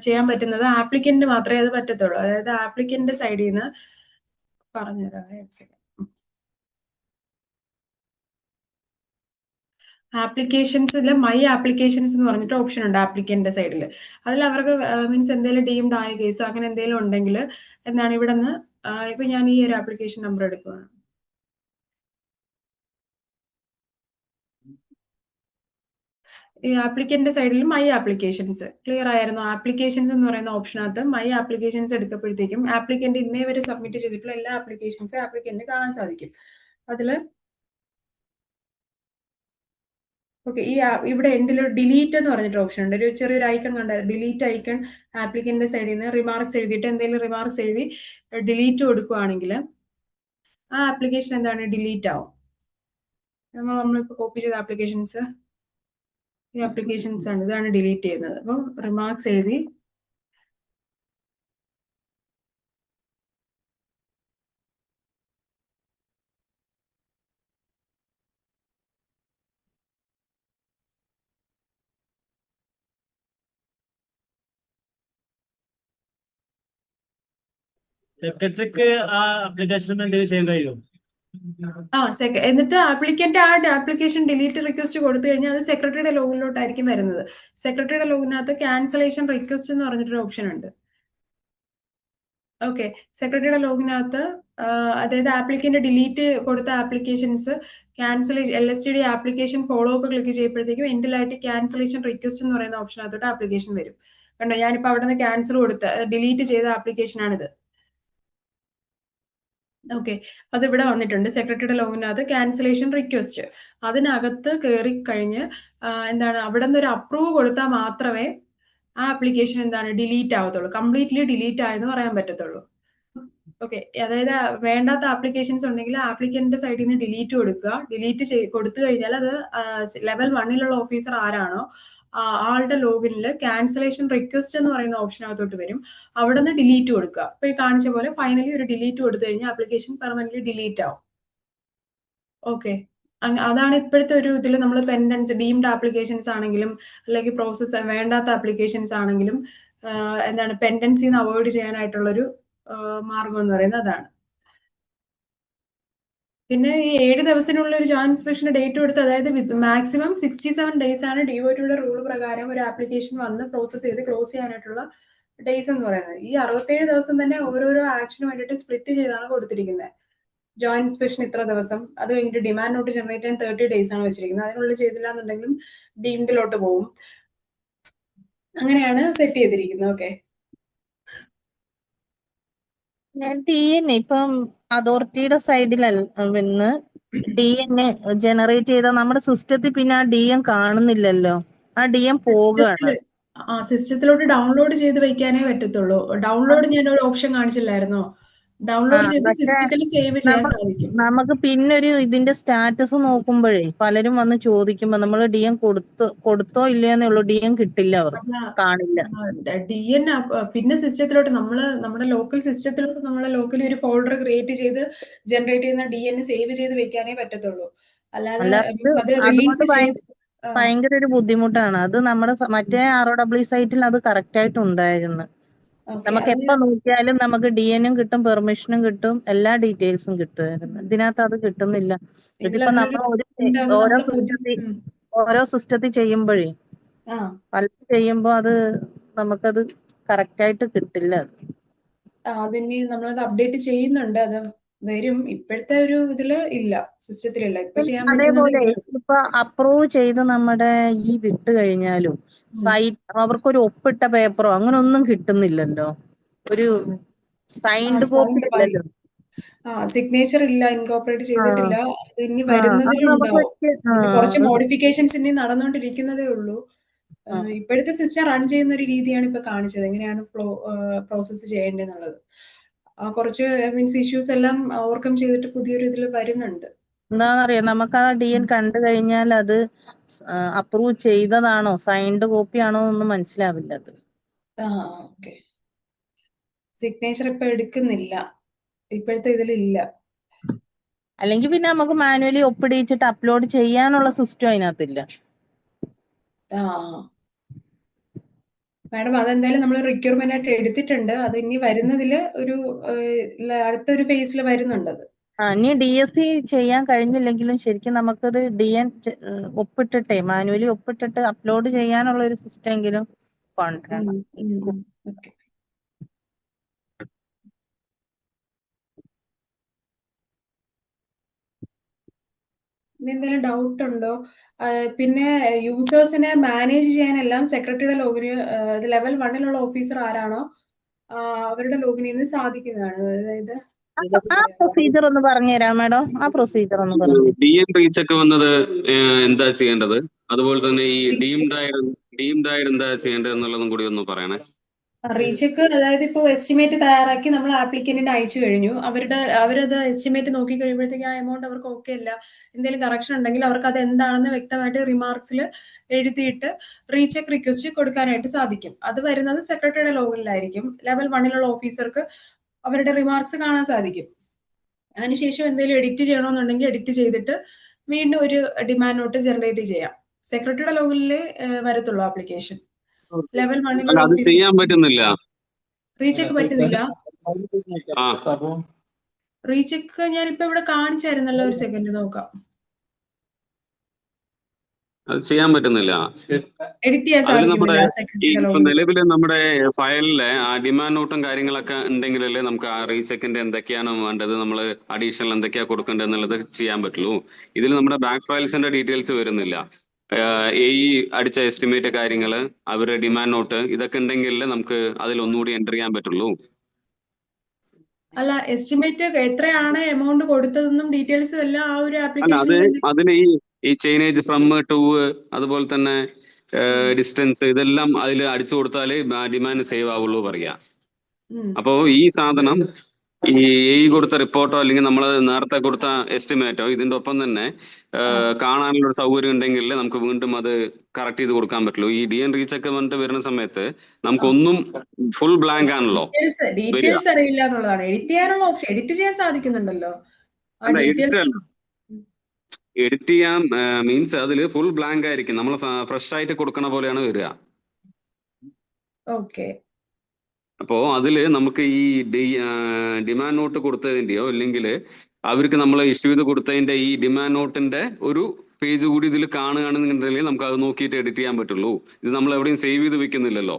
Speaker 2: ചെയ്യാൻ പറ്റുന്നത് ആപ്ലിക്കന്റ് മാത്രമേ അത് പറ്റത്തുള്ളൂ. അതായത് ആപ്ലിക്കന്റ് സൈഡിൽ നിന്ന് പറഞ്ഞുതരാം. ആപ്ലിക്കേഷൻസിൽ മൈ ആപ്ലിക്കേഷൻസ് എന്ന് പറഞ്ഞിട്ട് ഓപ്ഷൻ ഉണ്ട് ആപ്ലിക്കന്റ് സൈഡിൽ. അതിൽ അവർക്ക് മീൻസ് എന്തെങ്കിലും ഡീംഡ് ആയ കേസോ അങ്ങനെ എന്തെങ്കിലും ഉണ്ടെങ്കിൽ എന്താണ് ഇവിടെ നിന്ന് ഇപ്പൊ ഞാൻ ഈ ഒരു ആപ്ലിക്കേഷൻ നമ്പർ എടുക്കുകയാണ്. ഈ ആപ്ലിക്കന്റെ സൈഡിൽ മൈ ആപ്ലിക്കേഷൻസ് ക്ലിയർ ആയിരുന്നു. ആപ്ലിക്കേഷൻസ് എന്ന് പറയുന്ന ഓപ്ഷനകത്ത് മൈ ആപ്ലിക്കേഷൻസ് എടുക്കപ്പോഴത്തേക്കും ആപ്ലിക്കന്റ് ഇന്നേ വരെ സബ്മിറ്റ് ചെയ്തിട്ടുള്ള എല്ലാ ആപ്ലിക്കേഷൻസും ആപ്ലിക്കന്റ് കാണാൻ സാധിക്കും. അതില് ഓക്കെ, ഇവിടെ എൻഡിൽ ഒരു ഡിലീറ്റ് എന്ന് പറഞ്ഞിട്ട് ഓപ്ഷൻ ഉണ്ട്. ഒരു ചെറിയൊരു ഐക്കൺ കണ്ട ഡിലീറ്റ് ഐക്കൺ ആപ്ലിക്കന്റെ സൈഡിൽ നിന്ന് റിമാർക്സ് എഴുതിയിട്ട് എന്തെങ്കിലും റിമാർക്സ് എഴുതി ഡിലീറ്റ് കൊടുക്കുകയാണെങ്കിൽ ആ ആപ്ലിക്കേഷൻ എന്താണ് ഡിലീറ്റ് ആവും. നമ്മളിപ്പോൾ കോപ്പി ചെയ്ത ആപ്ലിക്കേഷൻസ് ഈ ആപ്ലിക്കേഷൻസ് ആണ്, ഇതാണ് ഡിലീറ്റ് ചെയ്യുന്നത്. അപ്പോൾ റിമാർക്സ് എഴുതി
Speaker 4: സെക്രട്ടറിക്ക് ആ ആപ്ലിക്കേഷൻ എന്തെങ്കിലും ചെയ്യാൻ കഴിയുമോ?
Speaker 2: എന്നിട്ട് ആപ്ലിക്കന്റ് ആ ആപ്ലിക്കേഷൻ ഡിലീറ്റ് റിക്വസ്റ്റ് കൊടുത്തു കഴിഞ്ഞാൽ അത് സെക്രട്ടറിയുടെ ലോഗിലോട്ടായിരിക്കും വരുന്നത്. സെക്രട്ടറിയുടെ ലോഗിനകത്ത് ക്യാൻസലേഷൻ റിക്വസ്റ്റ് എന്ന് പറഞ്ഞിട്ടൊരു ഓപ്ഷൻ ഉണ്ട്. ഓക്കെ, സെക്രട്ടറിയുടെ ലോഗിനകത്ത് അതായത് ആപ്ലിക്കന്റ് ഡിലീറ്റ് കൊടുത്ത applications cancellation LSTD application follow up click ചെയ്യുമ്പോഴത്തേക്കും എൻഡിലായിട്ട് ക്യാൻസലേഷൻ റിക്വസ്റ്റ് എന്ന് പറയുന്ന ഓപ്ഷനകത്തോട്ട് ആപ്ലിക്കേഷൻ വരും. കണ്ടോ, ഞാനിപ്പോൾ അവിടെ നിന്ന് ക്യാൻസൽ കൊടുത്ത ഡിലീറ്റ് ചെയ്ത ആപ്ലിക്കേഷനാണിത്. ഓക്കെ, അതിവിടെ വന്നിട്ടുണ്ട് സെക്രട്ടറിയുടെ ലോഗിനകത്ത് ക്യാൻസലേഷൻ റിക്വസ്റ്റ്. അതിനകത്ത് കയറി കഴിഞ്ഞ് എന്താണ് അവിടെ നിന്ന് ഒരു അപ്രൂവ് കൊടുത്താൽ മാത്രമേ ആ ആപ്ലിക്കേഷൻ എന്താണ് ഡിലീറ്റ് ആവത്തുള്ളൂ, കംപ്ലീറ്റ്ലി ഡിലീറ്റ് ആയെന്ന് പറയാൻ പറ്റത്തുള്ളൂ. ഓക്കെ, അതായത് വേണ്ടാത്ത ആപ്ലിക്കേഷൻസ് ഉണ്ടെങ്കിൽ ആപ്ലിക്കന്റിന്റെ സൈഡിൽ നിന്ന് ഡിലീറ്റ് കൊടുക്കുക. ഡിലീറ്റ് കൊടുത്തു കഴിഞ്ഞാൽ അത് ലെവൽ 1 ഓഫീസർ ആരാണോ ആളുടെ ലോഗിനിൽ ക്യാൻസലേഷൻ റിക്വസ്റ്റ് എന്ന് പറയുന്ന ഓപ്ഷനകത്തോട്ട് വരും. അവിടെ നിന്ന് ഡിലീറ്റ് കൊടുക്കുക. ഇപ്പൊ ഈ കാണിച്ച പോലെ ഫൈനലി ഒരു ഡിലീറ്റ് കൊടുത്തു കഴിഞ്ഞാൽ ആപ്ലിക്കേഷൻ പെർമനന്റ്ലി ഡിലീറ്റ് ആവും. ഓക്കെ, അതാണ് ഇപ്പോഴത്തെ ഒരു ഇതിൽ നമ്മൾ പെൻഡൻസ് ഡീംഡ് ആപ്ലിക്കേഷൻസ് ആണെങ്കിലും അല്ലെങ്കിൽ പ്രോസസ് വേണ്ടാത്ത ആപ്ലിക്കേഷൻസ് ആണെങ്കിലും എന്താണ് പെൻഡൻസിന്ന് അവോയ്ഡ് ചെയ്യാനായിട്ടുള്ളൊരു മാർഗം എന്ന് പറയുന്നത് അതാണ്. പിന്നെ ഈ 7 ദിവസത്തിനുള്ള ഒരു ജോയിന്റ് ഇൻസ്പെക്ഷൻ ഡേറ്റ് കൊടുത്ത്, അതായത് മാക്സിമം 67 ഡേയ്സ് ആണ് DOTയുടെ റൂൾ പ്രകാരം ഒരു ആപ്ലിക്കേഷൻ വന്ന് പ്രോസസ് ചെയ്ത് ക്ലോസ് ചെയ്യാനായിട്ടുള്ള ഡേയ്സ് എന്ന് പറയുന്നത്. ഈ 67 ദിവസം തന്നെ ഓരോരോ ആക്ഷന് വേണ്ടിയിട്ട് സ്പ്ലിറ്റ് ചെയ്താണ് കൊടുത്തിരിക്കുന്നത്. ജോയിന്റ് ഇൻസ്പെക്ഷൻ ഇത്ര ദിവസം, അത് കഴിഞ്ഞിട്ട് ഡിമാൻഡ് നോട്ട് ജനറേറ്റ് ചെയ്യാൻ 30 ഡേയ്സ് ആണ് വെച്ചിരിക്കുന്നത്. അതിനുള്ളിൽ ചെയ്തില്ല എന്നുണ്ടെങ്കിലും ഡീംഡിലോട്ട് പോകും. അങ്ങനെയാണ് സെറ്റ് ചെയ്തിരിക്കുന്നത്. ഓക്കെ,
Speaker 5: DN ഇപ്പം അതോറിറ്റിയുടെ സൈഡിലല്ല നിന്ന് DN ജനറേറ്റ് ചെയ്ത നമ്മുടെ സിസ്റ്റത്തിൽ പിന്നെ ആ DN കാണുന്നില്ലല്ലോ, ആ DN പോവുകയാണ്.
Speaker 2: സിസ്റ്റത്തിലോട്ട് ഡൗൺലോഡ് ചെയ്ത് വെക്കാനേ പറ്റത്തുള്ളൂ. ഡൗൺലോഡ് ഞാൻ ഒരു ഓപ്ഷൻ കാണിച്ചില്ലായിരുന്നോ? ഡൗൺലോഡ് ചെയ്ത്
Speaker 5: പക്ഷെ
Speaker 2: സിസ്റ്റത്തിൽ സേവ് ചെയ്യാൻ സാധിക്കും.
Speaker 5: നമുക്ക് പിന്നൊരു ഇതിന്റെ സ്റ്റാറ്റസ് നോക്കുമ്പോഴേ പലരും വന്ന് ചോദിക്കുമ്പോ നമ്മൾ DN കൊടുത്തോ ഇല്ലയെന്നേ ഉള്ളൂ, DN കിട്ടില്ല, അവർക്ക് കാണില്ല.
Speaker 2: DN പിന്നെ സിസ്റ്റത്തിലോട്ട് നമ്മുടെ ലോക്കൽ സിസ്റ്റത്തിലോട്ട് നമ്മളെ ലോക്കലി ഒരു ഫോൾഡർ ക്രിയേറ്റ് ചെയ്ത് ജനറേറ്റ് ചെയ്യുന്ന DN സേവ് ചെയ്ത് വെക്കാനേ പറ്റത്തുള്ളൂ. അല്ലാതെ അത് റിലീസ് ചെയ്ത്
Speaker 5: ഭയങ്കര ഒരു ബുദ്ധിമുട്ടാണ്. അത് നമ്മുടെ മറ്റേ ROW സൈറ്റിൽ അത് കറക്റ്റ് ആയിട്ട് ഉണ്ടായിരുന്നു. നമുക്ക് എപ്പോ നോക്കിയാലും നമുക്ക് DNഉം കിട്ടും, പെർമിഷനും കിട്ടും, എല്ലാ ഡീറ്റെയിൽസും കിട്ടുമായിരുന്നു. ഇതിനകത്ത് അത് കിട്ടുന്നില്ല. ഇതിപ്പോ നമ്മൾ ഓരോ സിസ്റ്റത്തിൽ ചെയ്യുമ്പോഴേ പലതും ചെയ്യുമ്പോ അത് നമുക്കത് കറക്റ്റ് ആയിട്ട് കിട്ടില്ല.
Speaker 2: അതിനി നമ്മളത് അപ്ഡേറ്റ് ചെയ്യുന്നുണ്ട്, അത് വരും. ഇപ്പോഴത്തെ ഒരു ഇതില് ഇല്ല, സിസ്റ്റത്തിലില്ല. ഇപ്പൊ ചെയ്യാൻ
Speaker 5: അതേപോലെ
Speaker 2: പറ്റുന്നത്
Speaker 5: ഇപ്പൊ അപ്രൂവ് ചെയ്ത് നമ്മുടെ ഈ വിട്ട് കഴിഞ്ഞാലും സൈറ്റ് അവർക്കൊരു ഒപ്പിട്ട പേപ്പറോ അങ്ങനെ ഒന്നും കിട്ടുന്നില്ലല്ലോ, ഒരു സൈൻഡ് കോപ്പി ഇല്ലല്ലോ.
Speaker 2: സിഗ്നേച്ചർ ഇല്ല, ഇൻകോർപ്പറേറ്റ് ചെയ്തിട്ടില്ല. അത് ഇനി വരുന്നതിലുണ്ടാവും. കുറച്ച് മോഡിഫിക്കേഷൻസ് ഇനി നടന്നുകൊണ്ടിരിക്കുന്നതേ ഉള്ളൂ. ഇപ്പോഴത്തെ സിസ്റ്റം റൺ ചെയ്യുന്ന ഒരു രീതിയാണ് ഇപ്പൊ കാണിച്ചത്, എങ്ങനെയാണ് പ്രോസസ്സ് ചെയ്യേണ്ടതെന്നുള്ളത്. കുറച്ച് മീൻസ് ഇഷ്യൂസ് എല്ലാം ഓവർകം ചെയ്തിട്ട് പുതിയൊരു ഇതിൽ വരുന്നുണ്ട്.
Speaker 5: എന്താണെന്നറിയാം, നമുക്ക് ആ DN കണ്ടു കഴിഞ്ഞാൽ അത് അപ്രൂവ് ചെയ്തതാണോ സൈൻഡ് കോപ്പി ആണോ എന്നൊന്നും മനസ്സിലാവില്ല. അത്
Speaker 2: ഓക്കെ, സിഗ്നേച്ചർ ഇപ്പൊ എടുക്കുന്നില്ല, ഇപ്പോഴത്തെ ഇതിലില്ല.
Speaker 5: അല്ലെങ്കിൽ പിന്നെ നമുക്ക് മാനുവലി ഒപ്പിടിച്ചിട്ട് അപ്ലോഡ് ചെയ്യാനുള്ള സിസ്റ്റം അതിനകത്തില്ല.
Speaker 2: മാഡം, അതെന്തായാലും നമ്മൾ റിക്വയർമെന്റ് ആയിട്ട് എടുത്തിട്ടുണ്ട്. അത് ഇനി വരുന്നതിൽ ഒരു അടുത്തൊരു ഫേസിൽ വരുന്നുണ്ട്.
Speaker 5: ഇനി DSC ചെയ്യാൻ കഴിഞ്ഞില്ലെങ്കിലും ശരിക്കും നമുക്കത് DN ഒപ്പിട്ടിട്ടേ മാനുവലി ഒപ്പിട്ടിട്ട് അപ്ലോഡ് ചെയ്യാനുള്ള ഒരു സിസ്റ്റം എങ്കിലും കൊണ്ടുവരണം.
Speaker 2: എന്തെങ്കിലും ഡൗട്ട് ഉണ്ടോ? പിന്നെ യൂസേഴ്സിനെ മാനേജ് ചെയ്യാനെല്ലാം സെക്രട്ടറിയുടെ ലോഗിന് ഇത് ലെവൽ 1 ഓഫീസർ ആരാണോ അവരുടെ ലോഗിൻ ചെയ്യാൻ സാധിക്കുന്നതാണ്. അതായത്
Speaker 5: ആ പ്രൊസീജിയർ ഒന്ന് പറഞ്ഞുതരാം മാഡം. ആ പ്രൊസീജിയർ ഒന്ന് പറഞ്ഞു.
Speaker 6: DM റീച്ചൊക്കെ വന്നത് എന്താ ചെയ്യേണ്ടത്? അതുപോലെ തന്നെ ഈ ഡീംഡ് എന്താ ചെയ്യേണ്ടത് എന്നുള്ളതും കൂടി ഒന്ന് പറയണേ.
Speaker 2: റീചെക്ക് അതായത് ഇപ്പോൾ എസ്റ്റിമേറ്റ് തയ്യാറാക്കി നമ്മൾ ആപ്ലിക്കന്റിന് അയച്ചു കഴിഞ്ഞു. അവരത് എസ്റ്റിമേറ്റ് നോക്കി കഴിയുമ്പോഴത്തേക്ക് ആ എമൗണ്ട് അവർക്ക് ഓക്കെ അല്ല, എന്തെങ്കിലും കറക്ഷൻ ഉണ്ടെങ്കിൽ അവർക്ക് അത് എന്താണെന്ന് വ്യക്തമായിട്ട് റിമാർക്സിൽ എഴുതിയിട്ട് റീചെക്ക് റിക്വസ്റ്റ് കൊടുക്കാനായിട്ട് സാധിക്കും. അത് വരുന്നത് സെക്രട്ടറിയുടെ ലോഗിലായിരിക്കും. ലെവൽ 1 ഓഫീസർക്ക് അവരുടെ റിമാർക്സ് കാണാൻ സാധിക്കും. അതിനുശേഷം എന്തെങ്കിലും എഡിറ്റ് ചെയ്യണമെന്നുണ്ടെങ്കിൽ എഡിറ്റ് ചെയ്തിട്ട് വീണ്ടും ഒരു ഡിമാൻഡ് നോട്ട് ജനറേറ്റ് ചെയ്യാം. സെക്രട്ടറിയുടെ ലോഗിലേ വരത്തുള്ളൂ ആപ്ലിക്കേഷൻ. ലെവൽ 1
Speaker 6: അത് ചെയ്യാൻ പറ്റുന്നില്ല.
Speaker 2: റീചെക്ക് പറ്റുന്നില്ല.
Speaker 6: ആ
Speaker 2: റീചെക്ക് ഞാനിപ്പോ ഇവിടെ കാണിച്ചായിരുന്നല്ലോ, ഒരു സെക്കൻഡ് നോക്കാം.
Speaker 6: അത് ചെയ്യാൻ പറ്റുന്നില്ല.
Speaker 2: എഡിറ്റ് ചെയ്യാൻ
Speaker 6: അതിൽ നമ്മുടെ
Speaker 2: സാധിക്കുന്നില്ല
Speaker 6: ഈ
Speaker 2: സെക്രട്ടറിയുടെ
Speaker 6: ഇപ്പൊ
Speaker 2: ലോഗിൽ.
Speaker 6: നിലവില് നമ്മുടെ ഫയലിലെ ആ ഡിമാൻഡ് നോട്ടും കാര്യങ്ങളൊക്കെ ഉണ്ടെങ്കിലല്ലേ നമുക്ക് ആ റീചെക്കിന്റെ എന്തൊക്കെയാണ് വേണ്ടത്, നമ്മൾ അഡീഷണൽ എന്തൊക്കെയാ കൊടുക്കേണ്ടത് എന്നുള്ളത് ചെയ്യാൻ പറ്റുള്ളൂ. ഇതിൽ നമ്മുടെ ബാക്ക് ഫയൽസിന്റെ ഡീറ്റെയിൽസ് വരുന്നില്ല. AE അടിച്ച എസ്റ്റിമേറ്റ് കാര്യങ്ങള്, അവരുടെ ഡിമാൻഡ് നോട്ട്, ഇതൊക്കെ ഉണ്ടെങ്കിലല്ലേ നമുക്ക് അതിൽ ഒന്നുകൂടി എൻ്റർ ചെയ്യാൻ പറ്റുള്ളൂ.
Speaker 2: അല്ല, എസ്റ്റിമേറ്റ് എത്രയാണ് എമൗണ്ട് കൊടുത്തതെന്നും ഡീറ്റെയിൽസും എല്ലാം ആ ഒരു
Speaker 6: അല്ല,
Speaker 2: ആപ്ലിക്കേഷനിൽ
Speaker 6: അതിന് ഈ ചെയിനേജ് ഫ്രം ടു, അതുപോലെ തന്നെ ഡിസ്റ്റൻസ്, ഇതെല്ലാം അതിൽ അടിച്ചു കൊടുത്താലേ ഡിമാൻഡ് സേവ് ആവുള്ളൂ പറയാ. അപ്പോ ഈ സാധനം ഈ AE കൊടുത്ത റിപ്പോർട്ടോ അല്ലെങ്കിൽ നമ്മൾ നേരത്തെ കൊടുത്ത എസ്റ്റിമേറ്റോ ഇതിന്റെ ഒപ്പം തന്നെ കാണാനുള്ള ഒരു സൗകര്യം ഉണ്ടെങ്കിൽ നമുക്ക് വീണ്ടും അത് കറക്റ്റ് ചെയ്ത് കൊടുക്കാൻ പറ്റുള്ളൂ. ഈ DN റീച്ചൊക്കെ വന്നിട്ട് വരുന്ന സമയത്ത് നമുക്കൊന്നും ഫുൾ ബ്ലാങ്ക് ആണല്ലോ.
Speaker 2: ഡീറ്റെയിൽസ് അറിയില്ല എന്നുള്ളതാണ്. എഡിറ്റ് ചെയ്യാനുള്ള ഓപ്ഷൻ എഡിറ്റ് ചെയ്യാൻ സാധിക്കുന്നുണ്ടല്ലോ. ആ ഡീറ്റെയിൽസ്
Speaker 6: എഡിറ്റ് ചെയ്യാൻ മീൻസ് അതില് ഫുൾ ബ്ലാങ്ക് ആയിരിക്കും, നമ്മൾ ഫ്രഷ് ആയിട്ട് കൊടുക്കണ പോലെയാണ് വരിക.
Speaker 2: ഓക്കെ.
Speaker 6: അപ്പോ അതില് നമുക്ക് ഈ ഡിമാൻഡ് നോട്ട് കൊടുത്തതിന്റെയോ അല്ലെങ്കിൽ അവർക്ക് നമ്മൾ ഇഷ്യൂ ചെയ്ത് കൊടുത്തതിന്റെ ഈ ഡിമാൻഡ് നോട്ടിന്റെ ഒരു പേജ് കൂടി ഇതിൽ കാണുകയാണെന്നുണ്ടെങ്കിൽ നമുക്ക് അത് നോക്കിയിട്ട് എഡിറ്റ് ചെയ്യാൻ പറ്റുള്ളൂ. ഇത് നമ്മൾ എവിടെയും സേവ് ചെയ്ത് വെക്കുന്നില്ലല്ലോ,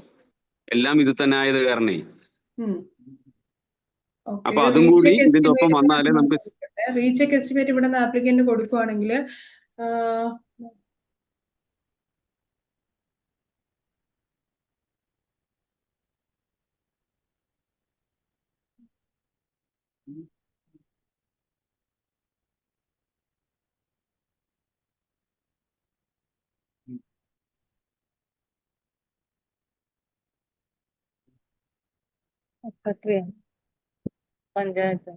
Speaker 6: എല്ലാം ഇത് തന്നെ ആയത് കാരണേ. അപ്പൊ അതും കൂടി ഇതിന്റെ ഒപ്പം വന്നാലേ നമുക്ക്
Speaker 2: റീചെക്ക് എസ്റ്റിമേറ്റ് ഇവിടെ നിന്ന് ആപ്ലിക്കന്റ് കൊടുക്കുവാണെങ്കിൽ
Speaker 5: പഞ്ചായത്ത്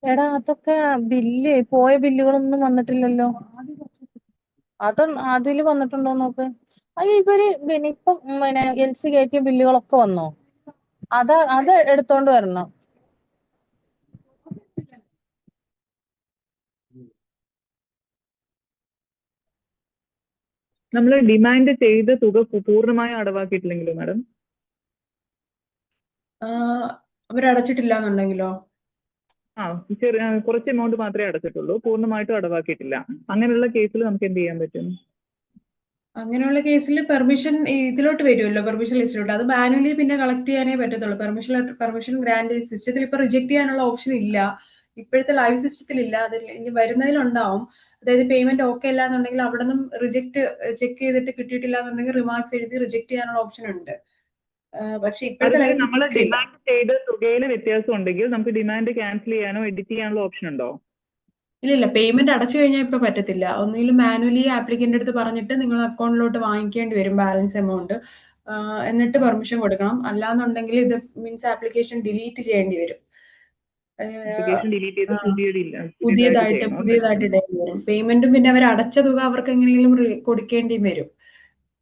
Speaker 5: എടാ, അതൊക്കെ പോയ ബില്ലുകളൊന്നും വന്നിട്ടില്ലല്ലോ. അതില് വന്നിട്ടുണ്ടോ നോക്ക്. അയ്യോ, പിന്നെ ഇപ്പൊ LC കയറ്റിയ ബില്ലുകളൊക്കെ വന്നോ? അത് എടുത്തോണ്ട് വരണം.
Speaker 7: നമ്മൾ ഡിമാൻഡ് ചെയ്ത തുക പൂർണ്ണമായും അടവാക്കിയിട്ടില്ലെങ്കിലോ മാഡം?
Speaker 2: അവരടച്ചിട്ടില്ല എന്നുണ്ടെങ്കിലോ?
Speaker 7: കുറച്ച് എമൗണ്ട് മാത്രമേ അടച്ചിട്ടുള്ളൂ, പൂർണ്ണമായിട്ടും അടവാക്കിയിട്ടില്ല. അങ്ങനെയുള്ള കേസിൽ നമുക്ക് എന്ത് ചെയ്യാൻ പറ്റും?
Speaker 2: അങ്ങനെയുള്ള കേസിൽ പെർമിഷൻ ഇതിലോട്ട് വരുമല്ലോ, പെർമിഷൻ ലിസ്റ്റിലോട്ട്. അത് മാനുവലി പിന്നെ കളക്ട് ചെയ്യാനേ പറ്റത്തുള്ളൂ. പെർമിഷൻ ഗ്രാൻഡ് സിസ്റ്റത്തിൽ ഇപ്പൊ റിജക്ട് ചെയ്യാനുള്ള ഓപ്ഷൻ ഇല്ല, ഇപ്പോഴത്തെ ലൈവ് സിസ്റ്റത്തിൽ ഇല്ല. അതിൽ ഇനി വരുന്നതിലുണ്ടാവും. അതായത് പേയ്മെന്റ് ഓക്കെ അല്ല എന്നുണ്ടെങ്കിൽ അവിടെ നിന്നും റിജക്ട് ചെക്ക് ചെയ്തിട്ട് കിട്ടിയിട്ടില്ല എന്നുണ്ടെങ്കിൽ റിമാർക്സ് എഴുതി റിജക്ട് ചെയ്യാനുള്ള ഓപ്ഷൻ ഉണ്ട്. പക്ഷെ ഇപ്പോഴത്തെ ലൈവ് സിസ്റ്റത്തിൽ
Speaker 7: ഡിമാൻഡ് ചെയ്ത തുകയിൽ വ്യത്യാസം ഉണ്ടെങ്കിൽ നമുക്ക് ഡിമാൻഡ് ക്യാൻസൽ ചെയ്യാനോ എഡിറ്റ് ചെയ്യാനുള്ള ഓപ്ഷൻ ഉണ്ടോ?
Speaker 2: ഇല്ല, പേയ്മെന്റ് അടച്ചു കഴിഞ്ഞാൽ ഇപ്പൊ പറ്റത്തില്ല. ഒന്നുകിലും മാനുവലി ആപ്ലിക്കന്റ് അടുത്ത് പറഞ്ഞിട്ട് നിങ്ങൾ അക്കൗണ്ടിലോട്ട് വാങ്ങിക്കേണ്ടി വരും ബാലൻസ് എമൗണ്ട്, എന്നിട്ട് പെർമിഷൻ കൊടുക്കണം. അല്ലാന്നുണ്ടെങ്കിൽ ഇത് മീൻസ് ആപ്ലിക്കേഷൻ ഡിലീറ്റ് ചെയ്യേണ്ടി വരും. പുതിയതായിട്ട് ഇടേണ്ടി വരും. പേയ്മെന്റും പിന്നെ അവർ അടച്ച തുക അവർക്ക് എങ്ങനെയെങ്കിലും കൊടുക്കേണ്ടി വരും.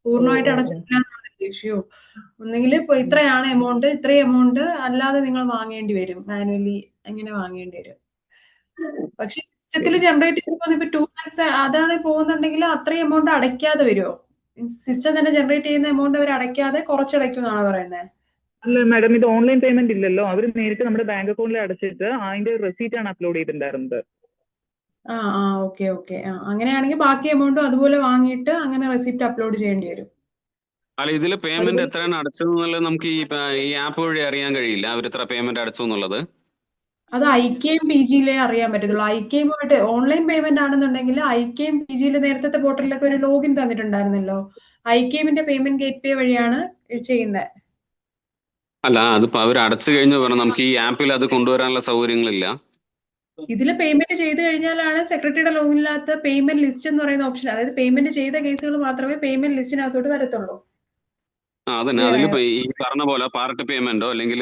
Speaker 2: പൂർണ്ണമായിട്ട് അടച്ചിട്ടില്ല എന്നുള്ള ഇഷ്യൂ. ഒന്നെങ്കിൽ ഇപ്പൊ ഇത്രയാണ് എമൗണ്ട്, ഇത്രയും എമൗണ്ട് അല്ലാതെ നിങ്ങൾ വാങ്ങേണ്ടി വരും, മാനുവലി അങ്ങനെ വാങ്ങേണ്ടി വരും. പക്ഷെ സിസ്റ്റത്തിൽ ജനറേറ്റ് ചെയ്യുമ്പോൾ ഇപ്പൊ 2 lakhs അതാണ് പോകുന്നുണ്ടെങ്കിൽ അത്രയും എമൗണ്ട് അടയ്ക്കാതെ വരുമോ? സിസ്റ്റം തന്നെ ജനറേറ്റ് ചെയ്യുന്ന എമൗണ്ട് അവർ അടയ്ക്കാതെ കുറച്ചടയ്ക്കും എന്നാണ് പറയുന്നത്.
Speaker 7: അല്ല മാഡം, ഇത് ഓൺലൈൻ പേയ്മെന്റ് ഇല്ലല്ലോ. അവർ നേരിട്ട് നമ്മുടെ ബാങ്ക് അക്കൗണ്ടിൽ അടച്ചിട്ട് അതിന്റെ റെസീറ്റ് ആണ് അപ്ലോഡ് ചെയ്തിട്ടുണ്ടായിരുന്നത്.
Speaker 2: ഓക്കെ. അങ്ങനെയാണെങ്കിൽ ബാക്കി എമൗണ്ടും അതുപോലെ വാങ്ങിയിട്ട് അങ്ങനെ റെസിപ്റ്റ് അപ്ലോഡ് ചെയ്യേണ്ടി വരും.
Speaker 6: അല്ല, ഇതില് പേയ്മെന്റ് എത്രയാണ് അടച്ചതെന്നുള്ളത് നമുക്ക് ഈ ആപ്പ് വഴി അറിയാൻ കഴിയില്ല, അവർ എത്ര പേയ്മെന്റ് അടച്ചു എന്നുള്ളത്.
Speaker 2: അത് ഐക്യയും പി ജിയിലേ അറിയാൻ പറ്റത്തുള്ളൂ. ഐക്യയുമായിട്ട് ഓൺലൈൻ പേയ്മെന്റ് ആണെന്നുണ്ടെങ്കിൽ ഐക്യയും പി ജിയിൽ നേരത്തെ പോർട്ടലിലൊക്കെ ഒരു ലോഗിൻ തന്നിട്ടുണ്ടായിരുന്നല്ലോ. ഐക്യമിന്റെ പേയ്മെന്റ് ഗേറ്റ് വേ വഴിയാണ് ചെയ്യുന്നത്.
Speaker 6: അല്ല, അതിപ്പോ അവർ അടച്ചു കഴിഞ്ഞു പറഞ്ഞാൽ നമുക്ക് ഈ ആപ്പിൽ അത് കൊണ്ടുവരാനുള്ള സൗകര്യങ്ങളില്ല.
Speaker 2: ഇതിൽ പേയ്മെന്റ് ചെയ്ത് കഴിഞ്ഞാലാണ് സെക്രട്ടറിയുടെ ലോഗിനകത്ത് പേയ്മെന്റ് ലിസ്റ്റ് എന്ന് പറയുന്ന ഓപ്ഷൻ, അതായത് പേയ്മെന്റ് ചെയ്ത കേസുകൾ മാത്രമേ പേയ്മെന്റ് ലിസ്റ്റിനകത്തോട്ട് വരത്തുള്ളൂ.
Speaker 6: അതന്നെ, അതിൽ ഈ പറഞ്ഞ പോലെ പാർട്ട് പേയ്മെന്റോ അല്ലെങ്കിൽ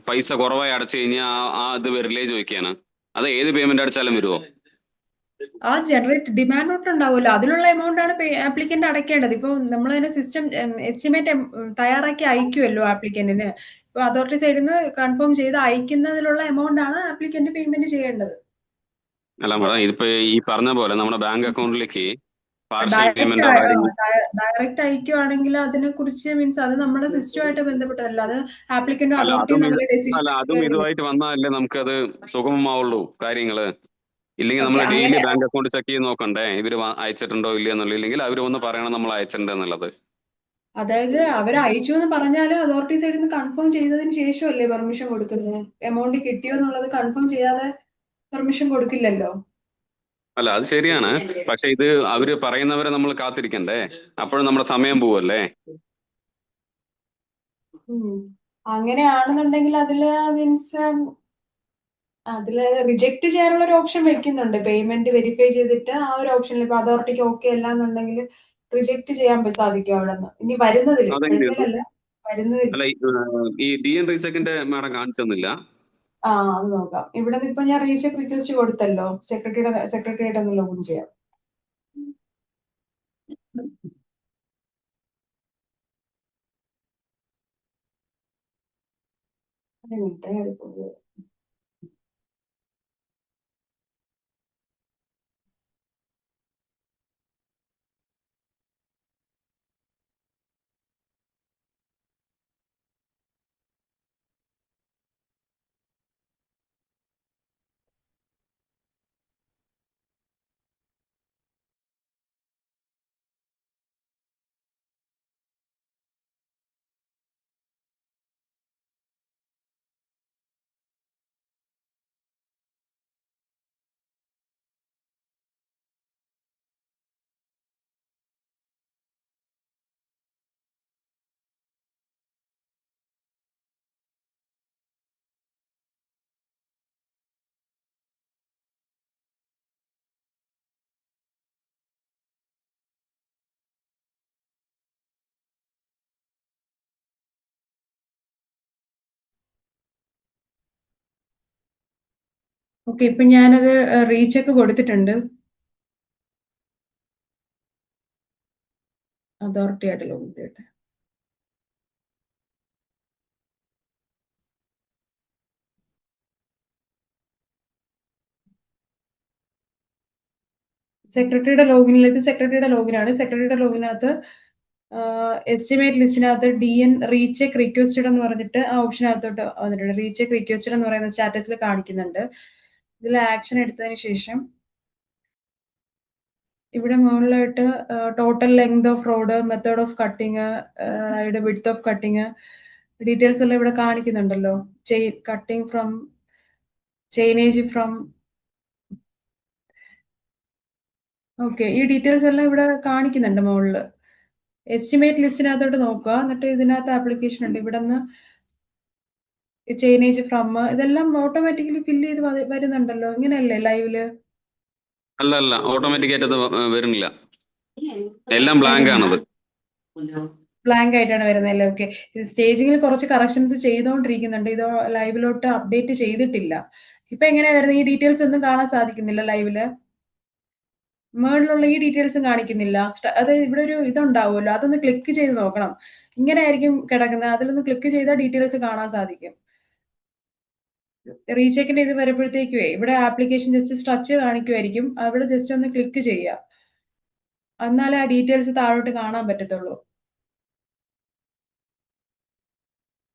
Speaker 6: പൈസ കുറവായി അടച്ചു കഴിഞ്ഞാൽ ആ ഇത് വരില്ലേ ചോദിക്കാണ്. അത് ഏത് പേയ്മെന്റ് അടച്ചാലും വരുമോ?
Speaker 2: ആ ജനറേറ്റ് ഡിമാൻഡ് നോട്ട് ഉണ്ടാവുമല്ലോ, അതിലുള്ള എമൗണ്ട് ആണ് ആപ്ലിക്കന്റ് അടയ്ക്കേണ്ടത്. ഇപ്പോൾ നമ്മൾ തന്നെ സിസ്റ്റം എസ്റ്റിമേറ്റ് തയ്യാറാക്കി അയക്കുമല്ലോ ആപ്ലിക്കന്റിന്. ഇപ്പൊ അതോറിറ്റി സൈഡിൽ നിന്ന് കൺഫേം ചെയ്ത് അയക്കുന്നതിലുള്ള എമൗണ്ട് ആണ് ആപ്ലിക്കന്റ് പേയ്മെന്റ് ചെയ്യേണ്ടത്.
Speaker 6: അല്ല മാഡം, ഇതിപ്പോ ഈ പറഞ്ഞ പോലെ നമ്മുടെ ബാങ്ക് അക്കൗണ്ടിലേക്ക് പാർഷ്യൽ പേയ്മെന്റ്
Speaker 2: ഡയറക്റ്റ് അയക്കുവാണെങ്കിൽ അതിനെ കുറിച്ച് മീൻസ് അത് നമ്മുടെ സിസ്റ്റമായിട്ട് ബന്ധപ്പെട്ടതല്ല, അത് ആപ്ലിക്കന്റും അതോറിറ്റിയും തമ്മിൽ ഡെസിഷൻ.
Speaker 6: അതും ഇതുമായിട്ട് വന്നാലേ നമുക്കത് സുഗമമാവുള്ളൂ കാര്യങ്ങള്. ഇല്ലെങ്കിൽ നമ്മൾ ഡെയിലി ബാങ്ക് അക്കൗണ്ട് ചെക്ക് ചെയ്ത് നോക്കണ്ടേ ഇവര് അയച്ചിട്ടുണ്ടോ ഇല്ലയെന്നുള്ളത്. ഇല്ലെങ്കിൽ അവർ ഒന്ന് പറയണം നമ്മൾ അയച്ചിട്ടുണ്ട് എന്നുള്ളത്.
Speaker 2: അതായത് അവർ അയച്ചു എന്ന് പറഞ്ഞാലും അതോറിറ്റി സൈഡിൽ നിന്ന് കൺഫേം ചെയ്തതിന് ശേഷമല്ലേ പെർമിഷൻ കൊടുക്കുന്നത്. എമൗണ്ട് കിട്ടിയോ എന്നുള്ളത് കൺഫേം ചെയ്യാതെ പെർമിഷൻ കൊടുക്കില്ലല്ലോ.
Speaker 6: അല്ല, അത് ശരിയാണ്. പക്ഷെ ഇത് അവര് പറയുന്നവരെ നമ്മൾ കാത്തിരിക്കണ്ടേ? അപ്പോഴും നമ്മുടെ സമയം പോവല്ലേ?
Speaker 2: അങ്ങനെയാണെന്നുണ്ടെങ്കിൽ അതില് റിജക്ട് ചെയ്യാനുള്ള ഒരു ഓപ്ഷൻ വെക്കുന്നുണ്ട്. പേയ്മെന്റ് വെരിഫൈ ചെയ്തിട്ട് ആ ഒരു ഓപ്ഷനിൽ ഇപ്പൊ അതോറിറ്റിക്ക് ഓക്കെ അല്ല എന്നുണ്ടെങ്കിൽ റിജക്ട് ചെയ്യാൻ സാധിക്കും അവിടെ നിന്ന്. ഇനി വരുന്നതിൽ
Speaker 6: അല്ല, ഈ DN റീചെക്കിന്റെ മാഡം കാണിച്ചൊന്നുമില്ല.
Speaker 2: അത് നോക്കാം. ഇവിടെ ഇപ്പൊ ഞാൻ റീചെക്ക് റിക്വസ്റ്റ് കൊടുത്തല്ലോ, സെക്രട്ടറിയായിട്ട് ഒന്ന് ലോഗിൻ ചെയ്യാം. ഓക്കെ, ഇപ്പൊ ഞാനത് റീചെക്ക് കൊടുത്തിട്ടുണ്ട്. അതോറിറ്റി ആയിട്ട് ലോഗിൻ ചെയ്യട്ടെ. സെക്രട്ടറിയുടെ ലോഗിനിലേക്ക് സെക്രട്ടറിയുടെ ലോഗിനാണ്. സെക്രട്ടറിയുടെ ലോഗിനകത്ത് എസ്റ്റിമേറ്റ് ലിസ്റ്റിനകത്ത് DN റീചെക്ക് റിക്വസ്റ്റഡ് എന്ന് പറഞ്ഞിട്ട് ആ ഓപ്ഷനകത്തോട്ട് വന്നിട്ടുണ്ട്. റീചെക്ക് റിക്വസ്റ്റഡ് എന്ന് പറയുന്ന സ്റ്റാറ്റസിൽ കാണിക്കുന്നുണ്ട്. ഇതിൽ ആക്ഷൻ എടുത്തതിന് ശേഷം ഇവിടെ മുകളിലായിട്ട് total length of road, method of cutting, ride width of cutting, details എല്ലാം ഇവിടെ കാണിക്കുന്നുണ്ടല്ലോ. Cutting from chainage from. Okay, ഈ ഡീറ്റെയിൽസ് എല്ലാം ഇവിടെ കാണിക്കുന്നുണ്ട് മുകളിൽ. എസ്റ്റിമേറ്റ് ലിസ്റ്റിനകത്തോട്ട് നോക്കുക. എന്നിട്ട് ഇതിനകത്ത് ആപ്ലിക്കേഷൻ ഉണ്ട്. ഇവിടെ നിന്ന് ചെയിനേജ് ഫ്രം ഇതെല്ലാം ഓട്ടോമാറ്റിക്കലി ഫില്ല് ചെയ്ത് വരുന്നുണ്ടല്ലോ. ഇങ്ങനെയല്ലേ ലൈവില്?
Speaker 6: അല്ല, ഓട്ടോമാറ്റിക് ആയിട്ട് അത് വരുന്നില്ല. എല്ലാം ബ്ലാങ്ക് ആണത്.
Speaker 2: ബ്ലാങ്ക് ആയിട്ടാണ് വരുന്നതല്ലേ? ഓക്കെ, സ്റ്റേജിങ്ങിൽ കുറച്ച് കറക്ഷൻസ് ചെയ്തുകൊണ്ടിരിക്കുന്നുണ്ട്. ഇത് ലൈവിലോട്ട് അപ്ഡേറ്റ് ചെയ്തിട്ടില്ല. ഇപ്പൊ എങ്ങനെയാ വരുന്നത്? ഈ ഡീറ്റെയിൽസ് ഒന്നും കാണാൻ സാധിക്കുന്നില്ല ലൈവില്. മേളിലുള്ള ഈ ഡീറ്റെയിൽസും കാണിക്കുന്നില്ല. അത് ഇവിടെ ഒരു ഇതുണ്ടാവുമല്ലോ, അതൊന്ന് ക്ലിക്ക് ചെയ്ത് നോക്കണം. ഇങ്ങനെ ആയിരിക്കും കിടക്കുന്നത്. അതിലൊന്ന് ക്ലിക്ക് ചെയ്താൽ ഡീറ്റെയിൽസ് കാണാൻ സാധിക്കും. റീചെക്കിന്റെ ഇത് വരുമ്പോഴത്തേക്കുവേ ഇവിടെ ആപ്ലിക്കേഷൻ ജസ്റ്റ് സ്ട്രച്ച് കാണിക്കുമായിരിക്കും. അവിടെ ജസ്റ്റ് ഒന്ന് ക്ലിക്ക് ചെയ്യുക, എന്നാലേ ആ ഡീറ്റെയിൽസ് താഴോട്ട് കാണാൻ പറ്റത്തുള്ളൂ.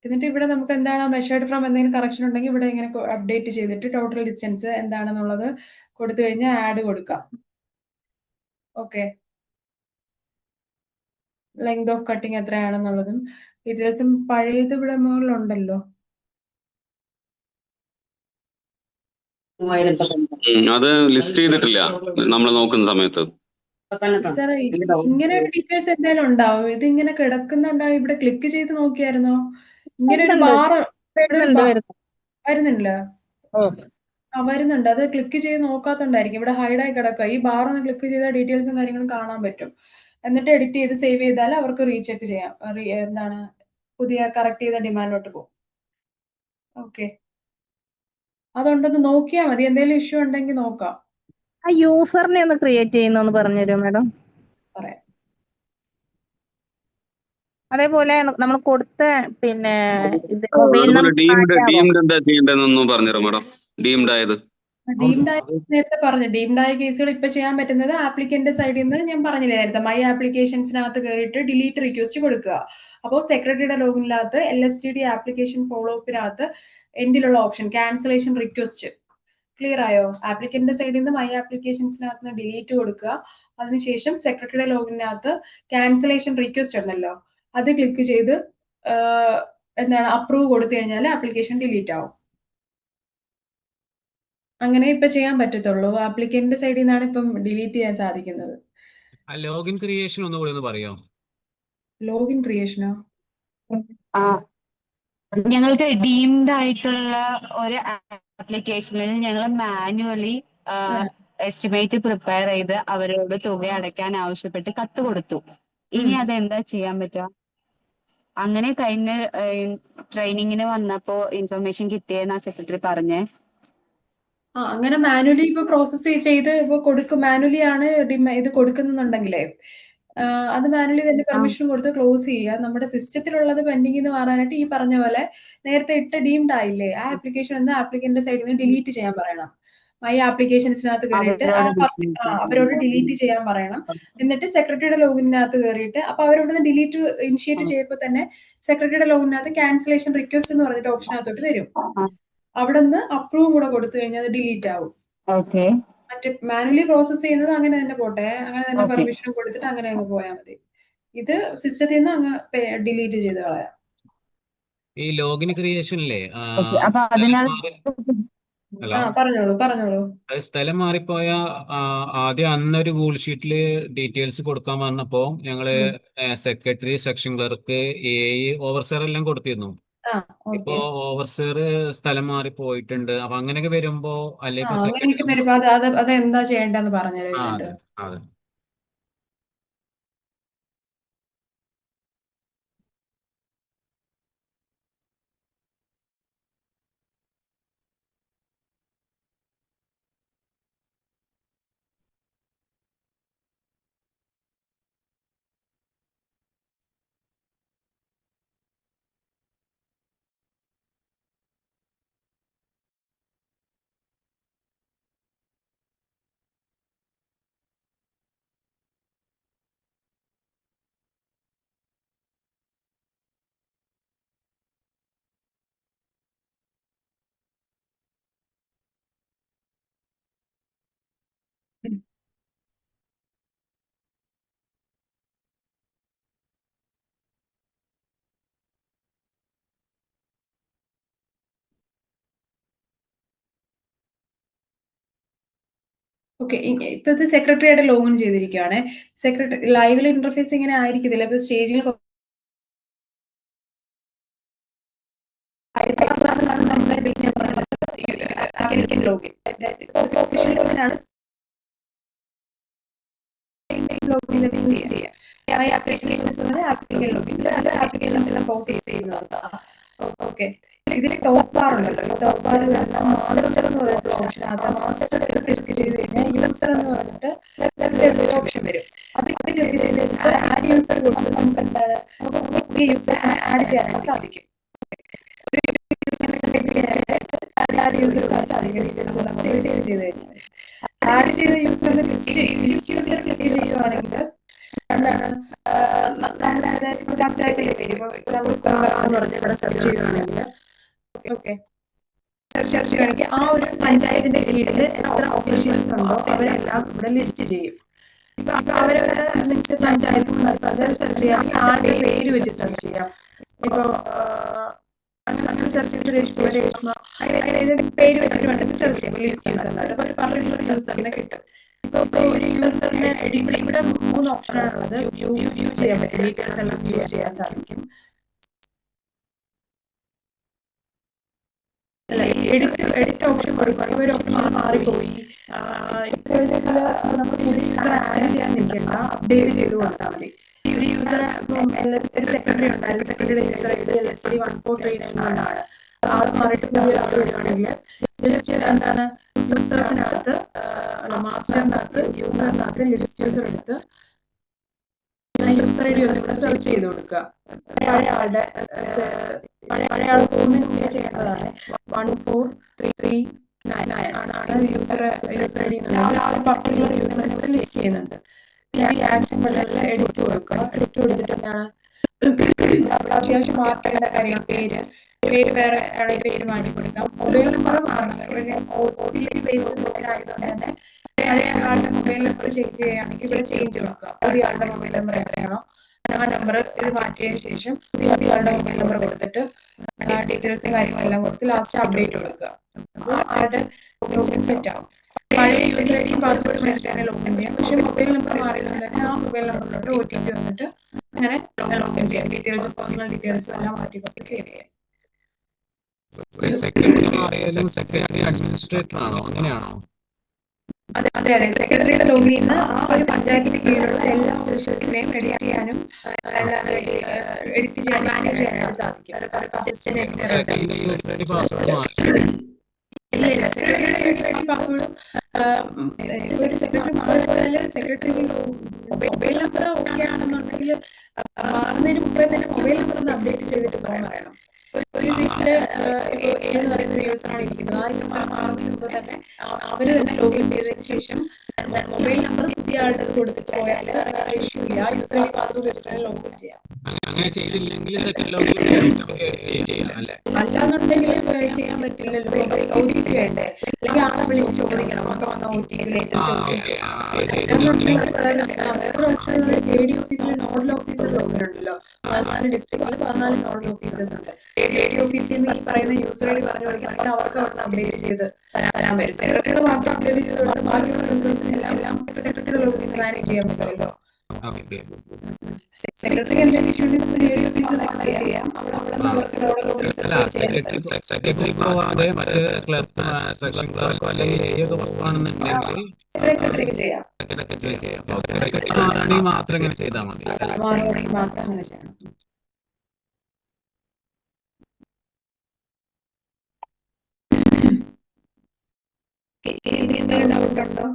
Speaker 2: എന്നിട്ട് ഇവിടെ നമുക്ക് എന്താണ് മെഷേർഡ് ഫ്രം എന്തെങ്കിലും കറക്ഷൻ ഉണ്ടെങ്കിൽ ഇവിടെ ഇങ്ങനെ അപ്ഡേറ്റ് ചെയ്തിട്ട് ടോട്ടൽ ഡിസ്റ്റൻസ് എന്താണെന്നുള്ളത് കൊടുത്തു കഴിഞ്ഞാൽ ആഡ് കൊടുക്കാം. ഓക്കെ, ലെങ്ത് ഓഫ് കട്ടിങ് എത്രയാണെന്നുള്ളതും ഡീറ്റെയിൽസും പഴയത് ഇവിടെ മുകളിലുണ്ടല്ലോ.
Speaker 6: അത് ലിസ്റ്റ് ചെയ്തിട്ടില്ല നമ്മൾ നോക്കുന്ന സമയത്ത്.
Speaker 2: സാറേ ഇങ്ങനെ ഒരു ഡീറ്റെയിൽസ് എന്തായാലും ഉണ്ടാവും. ഇത് ഇങ്ങനെ കിടക്കുന്നുണ്ടാവും. ഇവിടെ ക്ലിക്ക് ചെയ്ത് നോക്കിയായിരുന്നോ? ഇങ്ങനെ ഒരു ബാർ വരുന്നില്ല. വരുന്നുണ്ട്. അത് ക്ലിക്ക് ചെയ്ത് നോക്കാത്തോണ്ടായിരിക്കും. ഇവിടെ ഹൈഡായി കിടക്കുക. ഈ ബാർ ഒന്ന് ക്ലിക്ക് ചെയ്താൽ ഡീറ്റെയിൽസും കാര്യങ്ങളും കാണാൻ പറ്റും. എന്നിട്ട് എഡിറ്റ് ചെയ്ത് സേവ് ചെയ്താൽ അവർക്ക് റീചെക്ക് ചെയ്യാം. എന്താണ് പുതിയ കറക്റ്റ് ചെയ്ത ഡിമാൻഡിലോട്ട് പോകും. ഓക്കെ, അതുണ്ടെന്ന് നോക്കിയാൽ മതി. എന്തെങ്കിലും ഇഷ്യൂ ഉണ്ടെങ്കിൽ നോക്കാം.
Speaker 5: ആ യൂസറിനെ ഒന്ന് ക്രിയേറ്റ് ചെയ്യുന്നൊന്ന് പറഞ്ഞുതരുമോ മാഡം?
Speaker 2: പറയാം.
Speaker 5: അതേപോലെ നമ്മൾ കൊടുത്ത പിന്നെ
Speaker 6: ഡീംഡ് എന്താ ചെയ്യേണ്ടതെന്നൊന്നും പറഞ്ഞുതരാം മാഡം. ഡീംഡ് ആയത്
Speaker 2: നേരത്തെ പറഞ്ഞു. ഡീംഡ് ആയ കേസുകൾ ഇപ്പൊ ചെയ്യാൻ പറ്റുന്നത് ആപ്ലിക്കന്റ് സൈഡിൽ നിന്ന് ഞാൻ പറഞ്ഞില്ലേ നേരത്തെ, മൈ ആപ്ലിക്കേഷൻസിനകത്ത് കയറിയിട്ട് ഡിലീറ്റ് റിക്വസ്റ്റ് കൊടുക്കുക. അപ്പോൾ സെക്രട്ടറിയുടെ ലോഗിനകത്ത് LSTD ആപ്ലിക്കേഷൻ ഫോളോ അപ്പിനകത്ത് എൻഡിലുള്ള ഓപ്ഷൻ ക്യാൻസലേഷൻ റിക്വസ്റ്റ്. ക്ലിയർ ആയോ? ആപ്ലിക്കന്റ് സൈഡിൽ നിന്ന് മൈ ആപ്ലിക്കേഷൻസിനകത്ത് ഡിലീറ്റ് കൊടുക്കുക. അതിനുശേഷം സെക്രട്ടറിയുടെ ലോഗിനകത്ത് ക്യാൻസലേഷൻ റിക്വസ്റ്റ് ഉണ്ടല്ലോ, അത് ക്ലിക്ക് ചെയ്ത് എന്താണ് അപ്രൂവ് കൊടുത്തു കഴിഞ്ഞാൽ ആപ്ലിക്കേഷൻ ഡിലീറ്റ് ആവും. അങ്ങനെ ഇപ്പൊ ചെയ്യാൻ പറ്റത്തുള്ളൂ. ആപ്ലിക്കന്റ് സൈഡിൽ നിന്നാണ് ഇപ്പം ഡിലീറ്റ് ചെയ്യാൻ സാധിക്കുന്നത്.
Speaker 8: ലോഗിൻ ക്രിയേഷൻ ഒന്നുകൂടി ഒന്ന് പറയോ?
Speaker 2: ലോഗിൻ ക്രിയേഷനോ?
Speaker 9: ഞങ്ങൾക്ക് ഡീംഡ് ആയിട്ടുള്ള ഒരു ആപ്ലിക്കേഷനിൽ ഞങ്ങൾ മാനുവലി എസ്റ്റിമേറ്റ് പ്രിപ്പയർ ചെയ്ത് അവരോട് തുക അടയ്ക്കാൻ ആവശ്യപ്പെട്ട് കത്ത് കൊടുത്തു. ഇനി അതെന്താ ചെയ്യാൻ പറ്റുക? അങ്ങനെ കഴിഞ്ഞ ട്രെയിനിങ്ങിന് വന്നപ്പോ ഇൻഫർമേഷൻ കിട്ടിയെന്നാ സെക്രട്ടറി പറഞ്ഞേ.
Speaker 2: അങ്ങനെ മാനുവലി ഇപ്പൊ പ്രോസസ് ചെയ്ത് ഇപ്പൊ കൊടുക്കും. മാനുവലി ആണ് ഇത് കൊടുക്കുന്നുണ്ടെങ്കിലേ അത് മാനുവലി തന്നെ പെർമിഷൻ കൊടുത്ത് ക്ലോസ് ചെയ്യുക. നമ്മുടെ സിസ്റ്റത്തിലുള്ളത് പെൻഡിംഗ് എന്ന് മാറാനായിട്ട് ഈ പറഞ്ഞ പോലെ നേരത്തെ ഇട്ട ഡീംഡ് ആയില്ലേ ആ ആപ്ലിക്കേഷൻ എന്ന് ആപ്ലിക്കന്റ് സൈഡിൽ നിന്ന് ഡിലീറ്റ് ചെയ്യാൻ പറയണം. മൈ ആപ്ലിക്കേഷൻസിനകത്ത് കയറിയിട്ട് അവരോട് ഡിലീറ്റ് ചെയ്യാൻ പറയണം. എന്നിട്ട് സെക്രട്ടറിയുടെ ലോഗിനകത്ത് കയറിയിട്ട് അപ്പൊ അവരോട് ഡിലീറ്റ് ഇനിഷ്യേറ്റ് ചെയ്യുമ്പോൾ തന്നെ സെക്രട്ടറിയുടെ ലോഗിനകത്ത് ക്യാൻസലേഷൻ റിക്വസ്റ്റ് എന്ന് പറഞ്ഞിട്ട് ഓപ്ഷനകത്തോട്ട് വരും. അവിടെ നിന്ന് അപ്രൂവ് കൂടെ കൊടുത്തു കഴിഞ്ഞാൽ അത് ഡിലീറ്റ് ആവും. മറ്റേ മാനുവലി പ്രോസസ് ചെയ്യുന്നത് അങ്ങനെ തന്നെ പോട്ടെ, അങ്ങനെ തന്നെ പെർമിഷൻ കൊടുത്തിട്ട് അങ്ങനെ അങ്ങ് പോയാൽ മതി. ഇത് സിസ്റ്റത്തിൽ നിന്ന് അങ്ങ് ഡിലീറ്റ് ചെയ്ത് കളയാം.
Speaker 8: ഈ ലോഗിൻ ക്രിയേഷനിലെ
Speaker 2: പറഞ്ഞോളൂ.
Speaker 8: സ്ഥലം മാറിപ്പോയ ആദ്യം അന്നൊരു ഗൂഗിൾ ഷീറ്റില് ഡീറ്റെയിൽസ് കൊടുക്കാൻ വന്നപ്പോ ഞങ്ങള് സെക്രട്ടറി, സെക്ഷൻ ക്ലർക്ക്, ഓവർസർ എല്ലാം കൊടുത്തിരുന്നു. ഇപ്പൊ ഓവർസീർ സ്ഥലം മാറി പോയിട്ടുണ്ട്. അപ്പൊ അങ്ങനെയൊക്കെ വരുമ്പോ
Speaker 2: അതെന്താ ചെയ്യേണ്ടെന്ന് പറഞ്ഞുതരുന്നുണ്ട്. ഓക്കെ, ഇപ്പൊ ഇത് സെക്രട്ടറിയായിട്ട് ലോഗിൻ ചെയ്തിരിക്കുകയാണ്. സെക്രട്ടറി ലൈവിൽ ഇന്റർഫേസ് ഇങ്ങനെ ആയിരിക്കത്തില്ല. ഇപ്പൊ സ്റ്റേജിൽ ലോഗിൻ ഒഫീഷ്യൽ ലോഗിനാണ് ആപ്ലിക്കേഷൻസ് എല്ലാം പ്രോസസ് ചെയ്യുന്നത്. ഓക്കെ, ഇതിൽ ടോപ്പ് ബാർ ഉണ്ടല്ലോ, ഈ ടോപ്പ് ബാറിൽ മാസ്റ്റർ എന്ന് പറഞ്ഞിട്ടുള്ള ഓപ്ഷനകത്ത് മാസ്റ്റർ ക്ലിക്ക് ചെയ്ത് കഴിഞ്ഞാൽ യൂസർ എന്ന് പറഞ്ഞിട്ട് ലെഫ്റ്റ് സൈഡിൽ ഒരു ഓപ്ഷൻ വരും. അത് ക്ലിക്ക് ചെയ്ത് കഴിഞ്ഞാൽ ആഡ് യൂസർ കൊടുത്ത് നമുക്ക് എന്താണ് പുതിയ യൂസേഴ്സിനെ ആഡ് ചെയ്യാനായിട്ട് സാധിക്കും. ആഡ് ചെയ്ത യൂസറിന് ലിസ്റ്റ് യൂസർ ക്ലിക്ക് ചെയ്യുവാണെങ്കിൽ എന്താണ് സെർച്ച് ചെയ്യുവാണെങ്കിൽ ആ ഒരു പഞ്ചായത്തിന്റെ കീഴിൽ എത്ര ഓഫീഷ്യൽസ് ഉണ്ടോ അവരെല്ലാം ഇവിടെ ലിസ്റ്റ് ചെയ്യും. ഇപ്പൊ അവരവരുടെ പഞ്ചായത്ത് സെർച്ച് ചെയ്യാം, ആരുടെ പേര് വെച്ച് സെർച്ച് ചെയ്യാം. ഇപ്പൊ അങ്ങനെ സെർച്ച് ചെയ്ത് രേഷ്മ അതിന്റെ പേര് വെച്ചിട്ട് വേണമെങ്കിൽ സെർച്ച് ചെയ്യാം. ലിസ്റ്റ് യൂസർ അപ്പൊ ഒരു പർട്ടിക്കുലർ യൂസറിനെ കിട്ടും. ഇപ്പൊ ഒരു യൂസറിനെ ഇവിടെ 3 ഓപ്ഷനാണുള്ളത്. വ്യൂ ചെയ്യാൻ പറ്റും, ഡീറ്റെയിൽസ് എല്ലാം വ്യൂ ചെയ്യാൻ സാധിക്കും. അല്ല, എഡിറ്റ് ഓപ്ഷൻ കൊടുക്കുകയാണെങ്കിൽ ഒരു ഓപ്ഷൻ മാറിപ്പോയി. ഇപ്പോഴത്തേക്ക് നമ്മൾ പുതിയ യൂസറെ ആഡ് ചെയ്യാൻ നിൽക്കണ്ട, അപ്ഡേറ്റ് ചെയ്ത് കൊടുത്താൽ മതി. ഒരു യൂസറെ ഇപ്പം ഒരു സെക്രട്ടറി ഉണ്ടായിരുന്നു, സെക്രട്ടറിയുടെ യൂസർ ഐഡി LSD1439 ആണ്. ആൾ മാറിയിട്ട് പുതിയ ആൾ വരികയാണെങ്കിൽ ജസ്റ്റ് എന്താണ് യൂസേഴ്സിനകത്ത് മാസ്റ്ററിനകത്ത് യൂസറിനകത്ത് ലിസ്റ്റ് യൂസർ എടുത്ത് യൂസർ ഐഡി ഒന്നും കൂടെ സെർച്ച് ചെയ്ത് കൊടുക്കുക. പഴയ ആൾ പോകുന്നതിന് മുന്നേ ചെയ്യേണ്ടതാണ് 1439 ആണ് യൂസർ ഐഡി എന്നുണ്ടെങ്കിൽ ആ പർട്ടിക്കുലർ യൂസറിനെ കൂടെ ലിസ്റ്റ് ചെയ്യുന്നുണ്ട്. ഈ ആക്ഷനുകളിലെല്ലാം എഡിറ്റ് കൊടുക്കുക. എഡിറ്റ് കൊടുത്തിട്ട് എന്താണ് അത്യാവശ്യം മാർക്ക് ചെയ്യുന്ന കാര്യങ്ങൾ, പേര് വേറെ ആണെങ്കിൽ പേര് മാറ്റി കൊടുക്കാം. മൊബൈൽ നമ്പർ മാറണം. OTP ബേസ്ഡ് ആയതുകൊണ്ട് തന്നെ പഴയ ആളുടെ മൊബൈൽ നമ്പർ ചേഞ്ച് ചെയ്യുകയാണെങ്കിൽ ഇവിടെ ചേഞ്ച് കൊടുക്കുക. പുതിയ ആളുടെ മൊബൈൽ നമ്പർ എവിടെയാണോ ആ നമ്പർ ഇത് മാറ്റിയതിനു ശേഷം പുതിയ ആളുടെ മൊബൈൽ നമ്പർ കൊടുത്തിട്ട് ഡീറ്റെയിൽസും കാര്യങ്ങളെല്ലാം കൊടുത്ത് ലാസ്റ്റ് അപ്ഡേറ്റ് കൊടുക്കുക. അപ്പോൾ ആളുടെ ലോഗിൻ സെറ്റ് ആവും. പഴയ യൂസർ ഐ ഡി പാസ്വേഡ് വെച്ചിട്ട് തന്നെ ലോഗിൻ ചെയ്യാം. പക്ഷെ മൊബൈൽ നമ്പർ മാറിയതുകൊണ്ട് തന്നെ ആ മൊബൈൽ നമ്പറിലോട്ട് OTP വന്നിട്ട് അങ്ങനെ ലോഗിൻ ചെയ്യാം. ഡീറ്റെയിൽസ്, പേഴ്സണൽ ഡീറ്റെയിൽസ് എല്ലാം മാറ്റി കൊടുത്ത് സേവ് ചെയ്യാം.
Speaker 8: സെക്രട്ടറി അഡ്മിനിസ്ട്രേറ്റർ ആണോ, അങ്ങനെയാണോ?
Speaker 2: അതെ. സെക്രട്ടറിയുടെ ലോഗിൽ നിന്ന് ആ ഒരു പഞ്ചായത്തിന്റെ കീഴിലുള്ള എല്ലാ ഓഫീസേഴ്സിനെയും എഡിറ്റ് ചെയ്യാനും എഡിറ്റ് ചെയ്യാൻ മാനേജ് ചെയ്യാനും സാധിക്കും. ഇല്ല, സെക്രട്ടറിയുടെ യൂസർ ഐ ഡി പാസ്വേഡും ഒരു സെക്രട്ടറി മാറിപ്പോയാൽ സെക്രട്ടറി മൊബൈൽ നമ്പർ ഓക്കെ ആണെന്നുണ്ടെങ്കിൽ മാറുന്നതിന് മുമ്പേ തന്നെ മൊബൈൽ നമ്പർ ഒന്ന് അപ്ഡേറ്റ് ചെയ്തിട്ട് പറയണം. ഒരു സീറ്റില് എന്ന് പറയുന്ന ഒരു യൂസറാണ് ഇരിക്കുന്നത്. ആ യൂസർ മാറുന്നതിന് മുമ്പ് തന്നെ അവര് തന്നെ ലോഗിൻ ചെയ്തതിനു ശേഷം മൊബൈൽ നമ്പർ പുതിയ ആളുടെ കൊടുത്തിട്ട് പോയാൽ ഇഷ്യൂ ഇല്ല. ആ യൂസർ ഐ ഡി പാസ്വേഡ് വെച്ചിട്ട് ലോഗിൻ ചെയ്യാം.
Speaker 8: അങ്ങനെ ചെയ്തില്ലെങ്കിൽ
Speaker 2: അല്ലാന്നുണ്ടെങ്കിൽ ചെയ്യാൻ പറ്റില്ലല്ലോ. OTP വേണ്ടേ, അല്ലെങ്കിൽ ആളെ വിളിച്ച് ചോദിക്കണം ഒക്കെ വന്ന OTP ലേറ്റസ്റ്റ് ഓപ്ഷൻ. JD ഓഫീസിൽ നോഡൽ ഓഫീസർ ലോഗിൻ ഉണ്ടല്ലോ. 14 ഡിസ്ട്രിക്റ്റിൽ 14 നോഡൽ ഓഫീസേഴ്സ് ഉണ്ട്. JD ഓഫീസിൽ നിന്ന് ഈ പറയുന്ന യൂസർ ഐ ഡി പറഞ്ഞു കൊടുക്കുകയാണെങ്കിൽ അവർക്ക് അവിടെ അപ്ഡേറ്റ് ചെയ്ത് തരാൻ വരും. സെക്രട്ടറിയുടെ മാത്രം അപ്ഡേറ്റ് ചെയ്ത് കൊടുത്ത് ബാക്കിയുള്ള റിസൾട്ട്സിനെല്ലാം സെക്രട്ടറിയുടെ ലോഗിൻ മാനേജ് ചെയ്യാൻ പറ്റുമല്ലോ. സെക്രട്ടറിക്ക് എന്തെങ്കിലും ഇഷ്യൂ ഉണ്ടെങ്കിൽ JD ഓഫീസിൽ കോൺടാക്ട് ചെയ്യാം.
Speaker 8: സെക്രട്ടറി പോവാതെ മറ്റ് ക്ലർക്ക്, സെക്ഷൻ ക്ലർക്ക് അല്ലെങ്കിൽ
Speaker 2: സെക്രട്ടറിക്ക് ചെയ്യാം.
Speaker 8: മാറാണെങ്കിൽ മാത്രം ഇങ്ങനെ ചെയ്താൽ മതി.
Speaker 2: മാറുകയാണെങ്കിൽ മാത്രം അങ്ങനെ ചെയ്യണം. എന്തെങ്കിലും ഡൗട്ട് ഉണ്ടോ?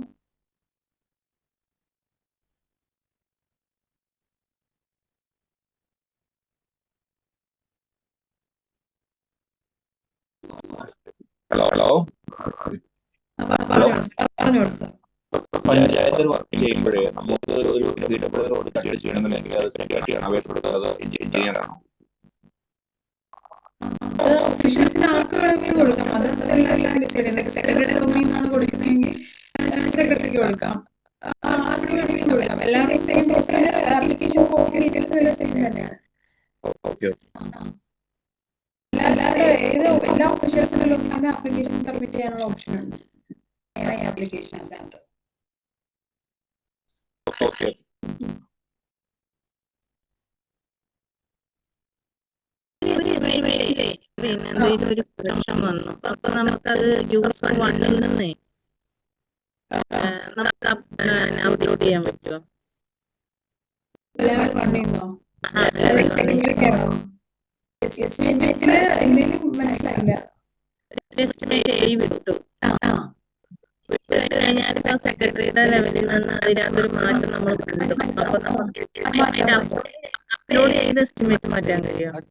Speaker 10: ഹലോ പഞ്ചായത്തിൽ വർക്ക് ചെയ്യുമ്പോഴേ നമുക്ക് ഒരു വീടുകളോട് ചെയ്യണമെന്നുണ്ടെങ്കിൽ അത് സെക്രട്ടറിയാണ് അപേക്ഷ കൊടുക്കുന്നത്, എഞ്ചിനീയറാണോ?
Speaker 2: ഓഫീഷ്യൽസിന് ആർക്ക് വേണമെങ്കിലും കൊടുക്കാം. അത് സെക്രട്ടറിയുടെ ലോഗിനാണ് കൊടുക്കുന്നതെങ്കിൽ സെക്രട്ടറിക്ക് കൊടുക്കാം, ആർക്ക് വേണമെങ്കിലും കൊടുക്കാം. എല്ലാവരെയും same procedure, application form details എല്ലാം സെയിം തന്നെയാണ്. എല്ലാ ഓഫീഷ്യൽസിന്റെ ലോഗിന് ആപ്ലിക്കേഷൻ സബ്മിറ്റ് ചെയ്യാനുള്ള ഓപ്ഷൻ ഉണ്ട് ആപ്ലിക്കേഷൻസിനകത്ത്.
Speaker 5: പിന്നെ എന്തെങ്കിലും ഒരു പ്രശ്നം വന്നു, അപ്പൊ നമുക്കത് യൂസർ 1-ൽ നിന്ന് നമുക്ക് അപ്ലോഡ് ചെയ്യാൻ പറ്റുമോ?
Speaker 2: ലെവൽ 1-ന്നോ എന്തെങ്കിലും മനസ്സിലായില്ല. എസ്റ്റിമേറ്റ് എഴുതി വിട്ടു.
Speaker 5: ഞാനിപ്പോ സെക്രട്ടറിയുടെ ലെവലിൽ നിന്ന് അതിനകത്തൊരു മാറ്റം നമ്മൾ കണ്ടു. അപ്പൊ നമുക്ക് അപ്ലോഡ് ചെയ്ത് എസ്റ്റിമേറ്റ് മാറ്റാൻ കഴിയുമോ?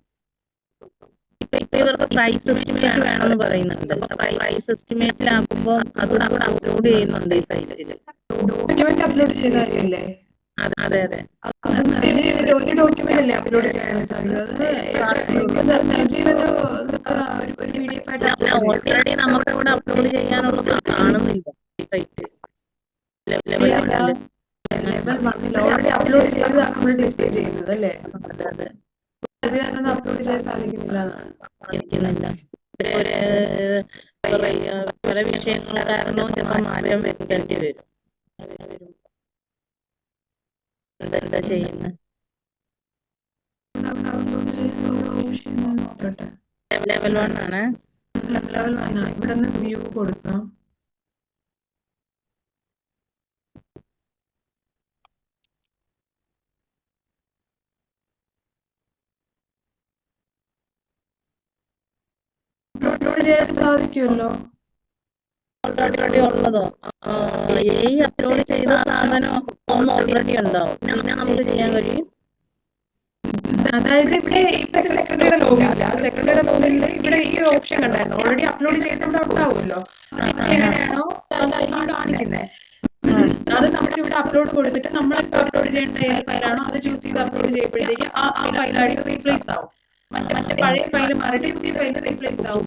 Speaker 5: ഇപ്പൊ ഇവർക്ക് പ്രൈസ് എസ്റ്റിമേറ്റ് വേണമെന്ന് പറയുന്നുണ്ട്. പ്രൈസ് എസ്റ്റിമേറ്റിലാക്കുമ്പോൾ അതും കൂടെ അപ്ലോഡ് ചെയ്യുന്നുണ്ട് ഈ സൈറ്റില്.
Speaker 2: ഡോക്യുമെന്റ് അപ്ലോഡ് ചെയ്തല്ലേ?
Speaker 5: അതെ.
Speaker 2: ഒരു ഡോക്യുമെന്റ് അല്ലേ അപ്ലോഡ് ചെയ്യാൻ സാധിക്കുന്നത്?
Speaker 5: ഓൾറെഡി നമുക്ക് ഇവിടെ അപ്ലോഡ് ചെയ്യാനുള്ളത് കാണുന്നില്ല ഈ സൈറ്റ്.
Speaker 2: ലെവൽ 1-ൽ ഓൾറെഡി അപ്ലോഡ് ചെയ്തതാണ് നമ്മൾ ഡിസ്പ്ലേ ചെയ്യുന്നത് അല്ലേ?
Speaker 5: അതെ.
Speaker 2: അത് കാരണം അപ്ലോഡ് ചെയ്യാൻ സാധിക്കുന്നില്ല എന്നാണ്.
Speaker 5: സാധിക്കുന്നില്ല. പല വിഷയങ്ങൾ കാരണവും ചിലപ്പോൾ മാറ്റം വരുത്തേണ്ടി വരും. എന്താ ചെയ്യുന്നത്? ലെവൽ 1 ആണ്.
Speaker 2: ലെവൽ 1 ആണ്. ഇവിടെ നിന്ന് വ്യൂ കൊടുക്കാം. അപ്ലോഡ് ചെയ്യാൻ സാധിക്കുമല്ലോ.
Speaker 5: ഓൾറെഡി ഉള്ളതോ? അപ്ലോഡ് ചെയ്ത സാധനം ഓൾറെഡി ഉണ്ടാവും. പിന്നെ നമുക്ക് ചെയ്യാൻ കഴിയും.
Speaker 2: അതായത് ഇവിടെ ഇപ്പോഴത്തെ സെക്രട്ടറിയുടെ ലോഗിൻ ഇല്ല. ആ സെക്രട്ടറിയുടെ ലോഗിനിൽ ഇവിടെ ഈ ഓപ്ഷൻ കണ്ടായിരുന്നു. ഓൾറെഡി അപ്ലോഡ് ചെയ്തിവിടെ ഉണ്ടാവുമല്ലോ. എങ്ങനെയാണോ അതായിരിക്കും കാണിക്കുന്നത്. അത് നമുക്ക് ഇവിടെ അപ്ലോഡ് കൊടുത്തിട്ട് നമ്മളിപ്പോൾ അപ്ലോഡ് ചെയ്യേണ്ട ഏത് ഫയലാണോ അത് ചൂസ് ചെയ്ത് അപ്ലോഡ് ചെയ്യുമ്പോഴത്തേക്ക് ആ ഫയലായിട്ട് റീപ്ലേസ് ആവും. മറ്റേ പഴയ ഫയൽ മാറിയിട്ട് പുതിയ ഫയൽ റീപ്ലേസ് ആവും.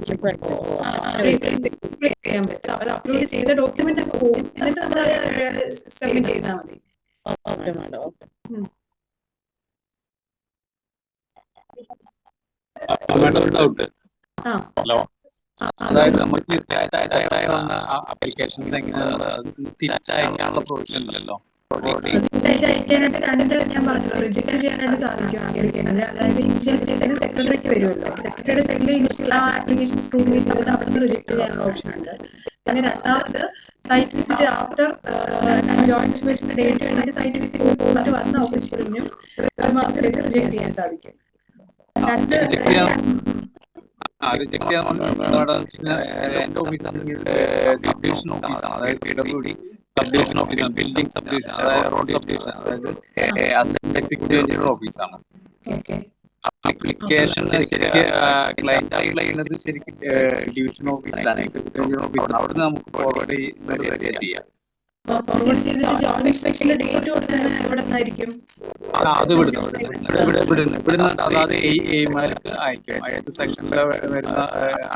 Speaker 2: റീപ്ലേസ് ചെയ്യാൻ പറ്റും. അത് അപ്ലോഡ് ചെയ്ത ഡോക്യുമെന്റ് ഒക്കെ പോകും. എന്നിട്ട് നമ്മൾ സബ്മിറ്റ് ചെയ്താൽ മതി.
Speaker 10: ഡൗട്ട്. ഹലോ, അതായത് നമുക്ക് വന്ന ആപ്ലിക്കേഷൻസ് എങ്ങനെയാണ് തിരിച്ചയക്കാനുള്ള പ്രൊവിഷൻ ഇല്ലല്ലോ.
Speaker 2: അയക്കാനായിട്ട് രണ്ട് ഞാൻ പറഞ്ഞല്ലോ, റിജക്ട് ചെയ്യാനായിട്ട് സാധിക്കും ആഗ്രഹിക്കുന്നത്. അതായത് ഇനിഷ്യൽ സ്റ്റേജിൽ സെക്രട്ടറിക്ക് വരുമല്ലോ. സെക്രട്ടറിയുടെ സൈഡിൽ ഇനിഷ്യൽ ആ ആപ്ലിക്കേഷൻ സ്ക്രൂട്ടിനി ചെയ്തിട്ട് അവിടെ നിന്ന് റിജക്ട് ചെയ്യാനുള്ള ഓപ്ഷൻ ഉണ്ട്. പിന്നെ രണ്ടാമത് സൈറ്റ് വിസിറ്റ് ആഫ്റ്റർ ജോയിന്റ് ഇൻസ്പെക്ഷന്റെ ഡേറ്റ് കഴിഞ്ഞിട്ട് സൈറ്റ് വിസിറ്റ് പോയിട്ട് വന്ന ഓഫീസിലും റിജക്ട് ചെയ്യാൻ സാധിക്കും.
Speaker 10: എന്റെ ഓഫീസാണ് സബ് ഡിവിഷൻ ഓഫീസാണ്. അതായത് PWD സബ് ഡിവിഷൻ ഓഫീസാണ്. ബിൽഡിംഗ് സബ് ഡിവിഷൻ, അതായത് റോഡ് സബ് ഡിവിഷൻ, അതായത് അസിസ്റ്റന്റ് എക്സിക്യൂട്ടീവ് എഞ്ചിനീയർ ഓഫീസാണ്. ആപ്ലിക്കേഷൻ ശരിക്കും ക്ലയന്റ് അപ്ലൈ ചെയ്യുന്നത് ശരിക്കും ഡിവിഷൻ ഓഫീസിലാണ്, എക്സിക്യൂട്ടീവ് എഞ്ചിനീയർ ഓഫീസാണ്. അവിടുന്ന് നമുക്ക് ഫോർവേഡ് ചെയ്യാം. അത് ഇവിടുന്ന് അതായത് എയിമാർക്ക് അയക്കും. ഏത് സെക്ഷനിൽ വരുന്ന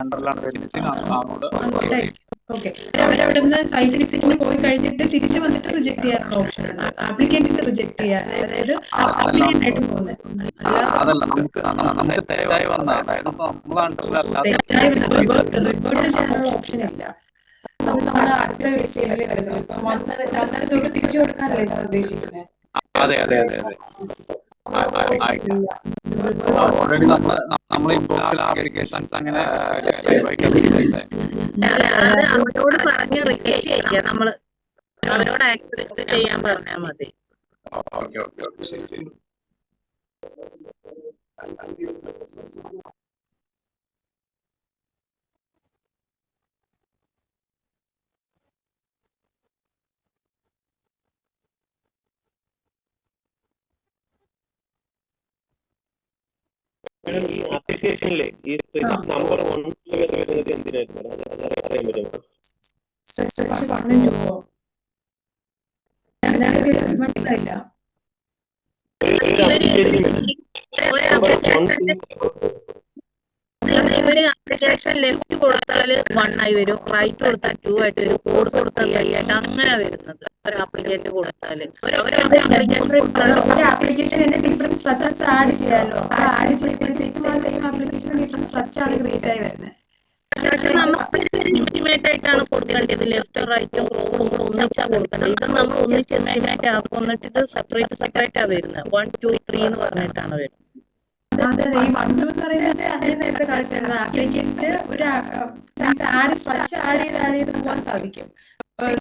Speaker 10: അണ്ടറിലാണ് വരുന്നത് അങ്ങോട്ട്
Speaker 2: അവരവിടുന്ന് സൈറ്റ് വിസിറ്റിന് പോയി കഴിഞ്ഞിട്ട് തിരിച്ചു വന്നിട്ട് റിജക്ട് ചെയ്യാനുള്ള ഓപ്ഷൻ ഉണ്ട്. ആപ്ലിക്കന്റിന് റിജക്ട് ചെയ്യാൻ, അതായത് ആപ്ലിക്കന്റായിട്ട് പോകുന്നത്.
Speaker 10: അതല്ല, നമുക്ക് തെറ്റായി വന്നതാണ്.
Speaker 2: റിപ്പോർട്ട് ചെയ്യാനുള്ള ഓപ്ഷൻ ഇല്ല. അത് നമ്മുടെ അടുത്ത സ്റ്റേജിൽ വരുന്നത്. വന്നിടത്തോട്ട് തിരിച്ചു കൊടുക്കാനല്ലേ ഇത് ഉദ്ദേശിക്കുന്നത്?
Speaker 10: അതെ. ഓൾറെഡി നമ്മൾ ഇൻബോക്സിൽ ആപ്ലിക്കേഷൻസ് അങ്ങനെ
Speaker 5: അവരോട് പറഞ്ഞ് റിക്വസ്റ്റ് ചെയ്യാം. നമ്മള് അവരോട് ആക്സെപ്റ്റ് ചെയ്യാൻ പറഞ്ഞാൽ മതി.
Speaker 10: ഓക്കെ ശരി.
Speaker 11: ഈ ആപ്ലിക്കേഷനിലെ ഈ നമ്പർ 1 വരുന്നത് എന്തിനായിരുന്നു? അറിയാൻ പറ്റുമോ?
Speaker 5: ഇവര് ആപ്ലിക്കേഷൻ ലെഫ്റ്റ് കൊടുത്താൽ 1 ആയി വരും, റൈറ്റ് കൊടുത്താൽ 2 ആയിട്ട് വരും, കോഴ്സ് കൊടുത്താൽ 3 ആയിട്ട് അങ്ങനെ വരുന്നത്. ഒരു ആപ്ലിക്കേഷൻ കൊടുത്താല്
Speaker 2: ആപ്ലിക്കേഷൻ ഡിഫറെന്റ് സ്ട്രക്ചേഴ്സ് ആഡ് ചെയ്യാമല്ലോ. ആ ആഡ് ചെയ്യുമ്പോഴത്തേക്കും ആ സെയിം ആപ്ലിക്കേഷൻ ഡിഫറെന്റ് സ്ട്രക്ചറാണ് ക്രിയേറ്റ് ആയി വരുന്നത്.
Speaker 5: എസ്റ്റിമേറ്റ് ആയിട്ടാണ് കൊടുക്കേണ്ടത്. ലെഫ്റ്റും റൈറ്റും ക്രോസും കൂടെ ഒന്നിച്ചാ കൊടുക്കേണ്ടത്. ഇത് നമ്മൾ ഒന്നിച്ച് എസ്റ്റിമേറ്റ് ആക്കും. എന്നിട്ട് ഇത് സെപ്പറേറ്റ് ആ വരുന്നത്. 1, 2, 3 എന്ന് പറഞ്ഞിട്ടാണ് വരുന്നത്.
Speaker 2: അതെ, ഈ 1, 2 എന്ന് പറയുന്നത് അതിന് നേരത്തെ കാണിച്ചിരുന്നത് ആപ്ലിക്കന്റ് ഒരു സ്ട്രക്ചർ ആഡ് ചെയ്ത് പോകാൻ സാധിക്കും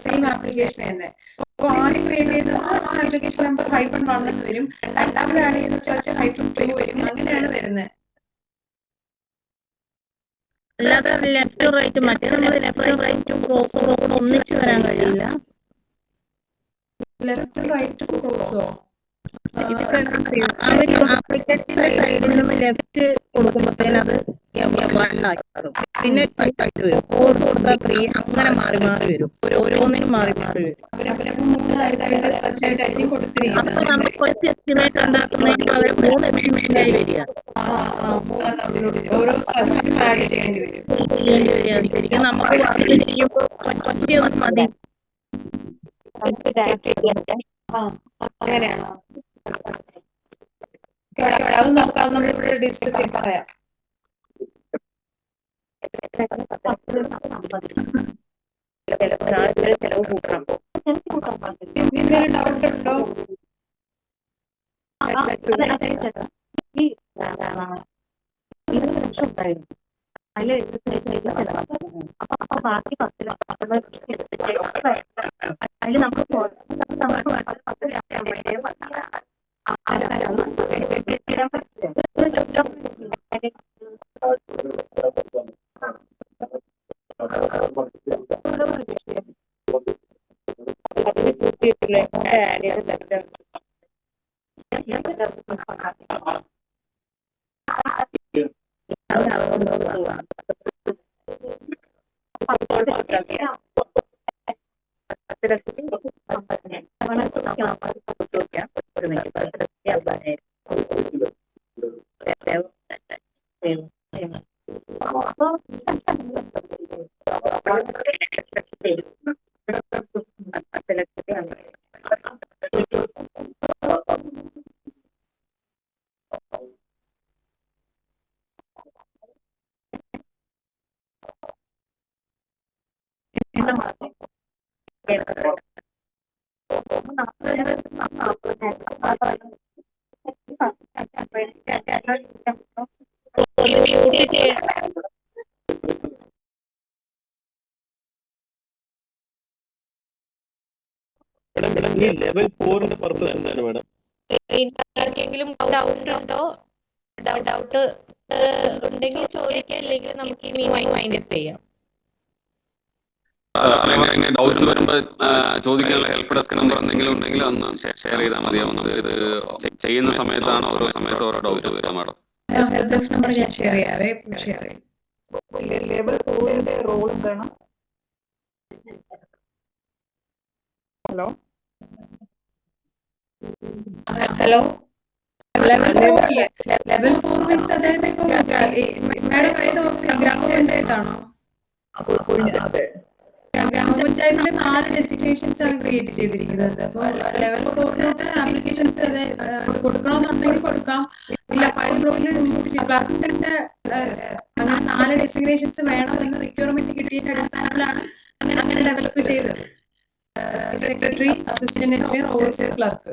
Speaker 2: സെയിം ആപ്ലിക്കേഷൻ തന്നെ. അപ്പോൾ ആദ്യം ക്രിയേറ്റ് ചെയ്യുന്നത് ആപ്ലിക്കേഷൻ നമ്പർ -1 എന്ന് വരും. രണ്ടാമത് ആഡ് ചെയ്യുന്ന സ്ട്രക്ചർ -2 വരും. അങ്ങനെയാണ് വരുന്നത്.
Speaker 5: അല്ലാതെ ലെഫ്റ്റും റൈറ്റും മറ്റേ നമ്മൾ ലെഫ്റ്റും റൈറ്റും ക്രോസും കൂടെ ഒന്നിച്ച് വരാൻ കഴിയില്ല.
Speaker 2: ലെഫ്റ്റും റൈറ്റും ക്രോസോ
Speaker 5: ആപ്ലിക്കേഷന്റെ സൈഡിൽ നിന്ന് ലെഫ്റ്റ് കൊടുക്കുമ്പോഴത്തേന് അത് 1 ആക്കി മാറും. പിന്നെ 2 ആയിട്ട് വരും. കോഴ്സ് കൊടുത്താൽ 3 അങ്ങനെ മാറി വരും. ഓരോന്നിനും മാറി വരും. അപ്പൊ നമുക്ക് ഒറ്റ എസ്റ്റിമേറ്റ് ഉണ്ടാക്കുന്നതിന് പകരം 3 എസ്റ്റിമേറ്റായി വരിക. നമുക്ക് വർക്ക് ചെയ്യുമ്പോൾ ഒറ്റയൊന്നും മതി.
Speaker 2: അങ്ങനെയാണോ? അത് നമുക്ക് നമ്മളിവിടെ ഡിസ്കസ് ചെയ്യാൻ പറയാം. എന്തെങ്കിലും ഡൗട്ട് ഉണ്ടോ?
Speaker 11: ഈ ലെവൽ 4ന്റെ പർപ്പസ് എന്താണ് മാഡം?
Speaker 12: ആർക്കെങ്കിലും ഡൗട്ട് ഉണ്ടോ? ഡൗട്ട് ഉണ്ടെങ്കിൽ ചോദിക്കാം, അല്ലെങ്കിൽ നമുക്ക് ഈ വൈൻഡപ്പ് ചെയ്യാം.
Speaker 6: ഡൗട്ട്സ് വരുമ്പോ ചോദിക്കാനുള്ള ഹെൽപ്പ് ഡെസ്ക് നമ്പർ എന്തെങ്കിലും ഉണ്ടെങ്കിൽ ഒന്ന് ഷെയർ ചെയ്താൽ മതിയാവും. നമുക്ക് ഇത് ചെയ്യുന്ന സമയത്താണ് ഓരോ സമയത്ത് ഓരോ ഡൗട്ട് വരിക മാഡം.
Speaker 7: ലെവൽ 4ന്റെ റോൾ എന്താണ്? ഹലോ
Speaker 2: ഹലോ ലെവൽ 4 മീൻസ് അതായത് ഇപ്പൊ മാഡം ഗ്രാമപഞ്ചായത്താണോ? ഗ്രാമപഞ്ചായത്തിലെ 4 ഡെസിഗ്നേഷൻസ് ആണ് ക്രിയേറ്റ് ചെയ്തിരിക്കുന്നത്. അപ്പോൾ ലെവൽ 4 ആപ്ലിക്കേഷൻസ് കൊടുക്കണമെന്നുണ്ടെങ്കിൽ കൊടുക്കാം. ഇല്ല 5 ഫ്ലോറിൽ ക്ലർക്കിന്റെ അങ്ങനെ 4 ഡെസിഗ്നേഷൻസ് വേണമെന്ന് റിക്വയർമെന്റ് കിട്ടിയതിന്റെ അടിസ്ഥാനത്തിലാണ് അങ്ങനെ ഡെവലപ്പ് ചെയ്തത്. Secretary, assistant engineer, overseer, clerk.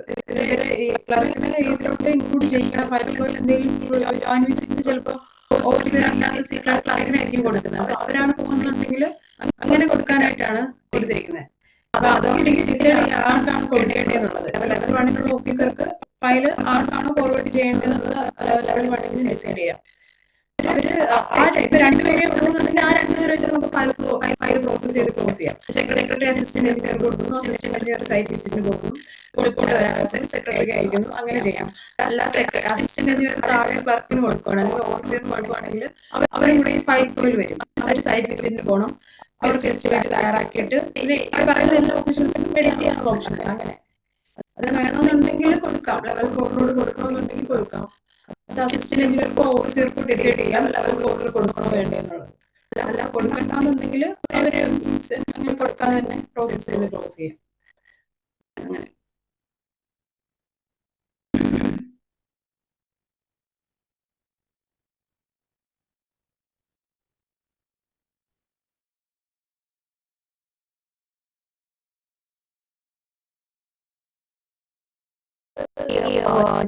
Speaker 2: ക്ലർക്കിനെ ഇതിലോട്ട് ഇൻക്ലൂഡ് ചെയ്യണം. 5 ഫ്ലോറിൽ എന്തെങ്കിലും ജോയിൻ വിസിറ്റിന് ചിലപ്പോൾ ഓവർസിയർ അല്ലാതെ ക്ലർക്കിനായിരിക്കും കൊടുക്കുന്നത്. അപ്പൊ അവരാണ് പോകുന്നുണ്ടെങ്കിൽ അങ്ങനെ കൊടുക്കാനായിട്ടാണ് കൊടുത്തിരിക്കുന്നത്. അപ്പൊ അതുകൊണ്ട് ഡിസൈഡ് ചെയ്യാൻ ആർക്കാണ് കൊടുക്കേണ്ടതെന്നുള്ളത് ലെവൽ 1 ഓഫീസർക്ക് ഫയൽ ആർക്കാണോ ഫോർവേഡ് ചെയ്യേണ്ടതെന്നുള്ളത് ലെവൽ 1 ഡിസൈഡ് ചെയ്യാം. ഇപ്പൊ രണ്ടുപേരെ ഉള്ളതെന്നുണ്ടെങ്കിൽ ആ 2 പേരെ വെച്ച് നമുക്ക് ഫയൽ പ്രോസസ് ചെയ്ത് ക്ലോസ് ചെയ്യാം. സെക്രട്ടറി അസിസ്റ്റന്റ് എഞ്ചിനീയർ കൊടുക്കുന്നു, അസിസ്റ്റന്റ് എഞ്ചിനീയർ സൈറ്റ് വിസിറ്റിന് പോകുന്നു, സെക്രട്ടറിക്ക് അയക്കുന്നു, അങ്ങനെ ചെയ്യാം. അല്ല അസിസ്റ്റന്റ് എഞ്ചിനീയർ താഴെ ക്ലർക്കിന് കൊടുക്കുകയാണ്, അല്ലെങ്കിൽ ഓഫീസറിന് കൊടുക്കുകയാണെങ്കിൽ അവരും കൂടെ 5 ഫ്ലോറിൽ വരും. സൈറ്റ് വിസിറ്റിന് പോകണം, അവർക്ക് എസ്റ്റിമേറ്റ് തയ്യാറാക്കിയിട്ട് പിന്നെ പറയുന്ന എല്ലാ ഓപ്ഷൻസിനും എഡിറ്റ് ചെയ്യാനുള്ള ഓപ്ഷൻ അങ്ങനെ അത് വേണമെന്നുണ്ടെങ്കിൽ കൊടുക്കാം. ലെവൽ 4 കൊടുക്കണമെന്നുണ്ടെങ്കിൽ കൊടുക്കാം. അസിസ്റ്റന്റ് എഞ്ചിനീയർക്ക് ഓഫീസർക്ക് ഡിസൈഡ് ചെയ്യാം ലെവൽ 4 കൊടുക്കണോ വേണ്ടെന്നുള്ളത്. അല്ല കൊടുക്കണ്ടെന്നുണ്ടെങ്കിൽ അവര് അങ്ങനെ കൊടുക്കാതെ തന്നെ പ്രോസസ് ചെയ്ത് ക്ലോസ് ചെയ്യാം. അങ്ങനെ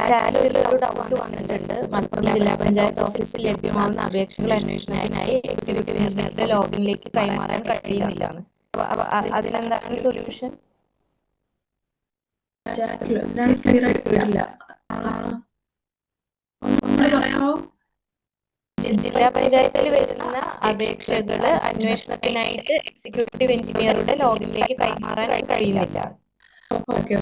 Speaker 12: ചാറ്റിൽ ഒരു ഡൗട്ട് വന്നിട്ടുണ്ട്. മലപ്പുറം ജില്ലാ പഞ്ചായത്ത് ഓഫീസിൽ ലഭ്യമാകുന്ന അപേക്ഷകൾ അന്വേഷണത്തിനായി എക്സിക്യൂട്ടീവ് എഞ്ചിനീയറുടെ ലോഗിനിലേക്ക് കൈമാറാൻ കഴിയുന്നില്ല. അതിനെന്താണ് സൊല്യൂഷൻ?
Speaker 2: ക്ലിയർ ആയിട്ട് കേട്ടില്ല, പറയാമോ?
Speaker 12: ജില്ലാ പഞ്ചായത്തിൽ വരുന്ന അപേക്ഷകള് അന്വേഷണത്തിനായിട്ട് എക്സിക്യൂട്ടീവ് എഞ്ചിനീയറുടെ ലോഗിനിലേക്ക് കൈമാറാൻ കഴിയുന്നില്ല.
Speaker 2: ഓക്കെ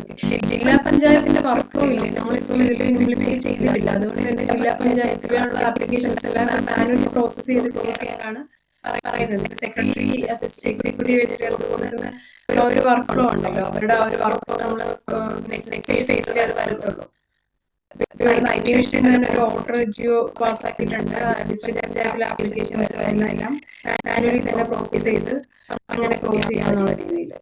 Speaker 2: ജില്ലാ പഞ്ചായത്തിന്റെ വർക്ക് ഫ്ലോ ഇല്ലേ, നമ്മളിപ്പോൾ ഇതിൽ ഇംപ്ലിമെന്റ് ചെയ്തിട്ടില്ല. അതുകൊണ്ട് തന്നെ ജില്ലാ പഞ്ചായത്തിലുള്ള ആപ്ലിക്കേഷൻസ് എല്ലാം മാനുവലി പ്രോസസ് ചെയ്ത് ക്ലോസ് ചെയ്യാനാണ് പറയുന്നത്. സെക്രട്ടറി, അസിസ്റ്റന്റ് എക്സിക്യൂട്ടീവ് എഞ്ചിനീയർക്ക് കൊടുക്കുന്ന ഒരു വർക്ക് ഫ്ലോ ഉണ്ടല്ലോ, അവരുടെ ആ ഒരു വർക്ക് ഫ്ലോ നമ്മൾ നെക്സ്റ്റ് ഫേസിൽ അത് വരത്തുള്ളൂ. ഐ.ടി. മിഷനിൽ തന്നെ ഒരു ഓർഡർ ജിയോ പാസ്സാക്കിയിട്ടുണ്ട്. ഡിസ്ട്രിക്ട് പഞ്ചായത്തിലെ ആപ്ലിക്കേഷൻസ് എല്ലാം മാനുവലി തന്നെ പ്രോസസ് ചെയ്ത് അങ്ങനെ ക്ലോസ് ചെയ്യാന്നുള്ള രീതിയിൽ.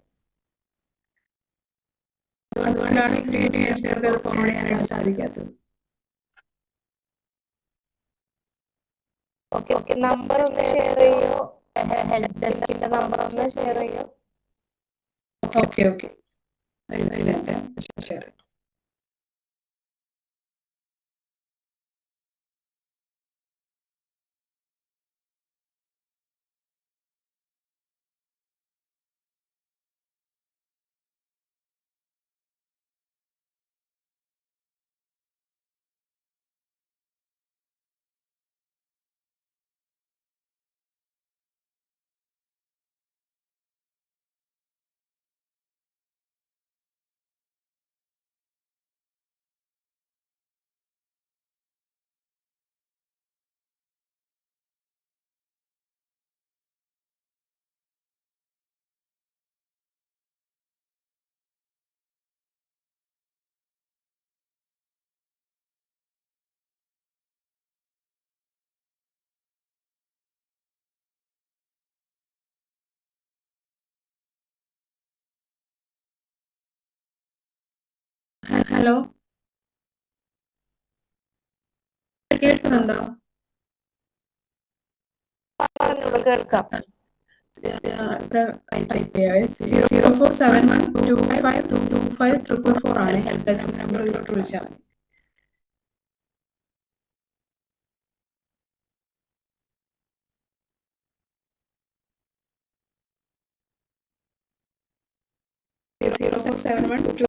Speaker 2: അതുകൊണ്ടാണ് എക്സിക്യൂട്ടീവ് എഞ്ചിനീയർക്ക് അത് ഫോർവേഡ് ചെയ്യാനായിട്ട് സാധിക്കാത്തത്.
Speaker 12: ഓക്കെ നമ്പർ ഒന്ന് ഷെയർ ചെയ്യോ, ഹെൽപ്പ് ഡെസ്കിന്റെ നമ്പർ ഒന്ന് ഷെയർ ചെയ്യോ.
Speaker 2: ഓക്കെ ശരി. ഹലോ, കേൾക്കുന്നുണ്ടോ?
Speaker 12: പറഞ്ഞോളൂ, കേൾക്കാം.
Speaker 2: 0471252544 ആണ് ഹെൽപ്പ് ഡെസ്ക് നമ്പറിലോട്ട് വിളിച്ചാൽ മതി.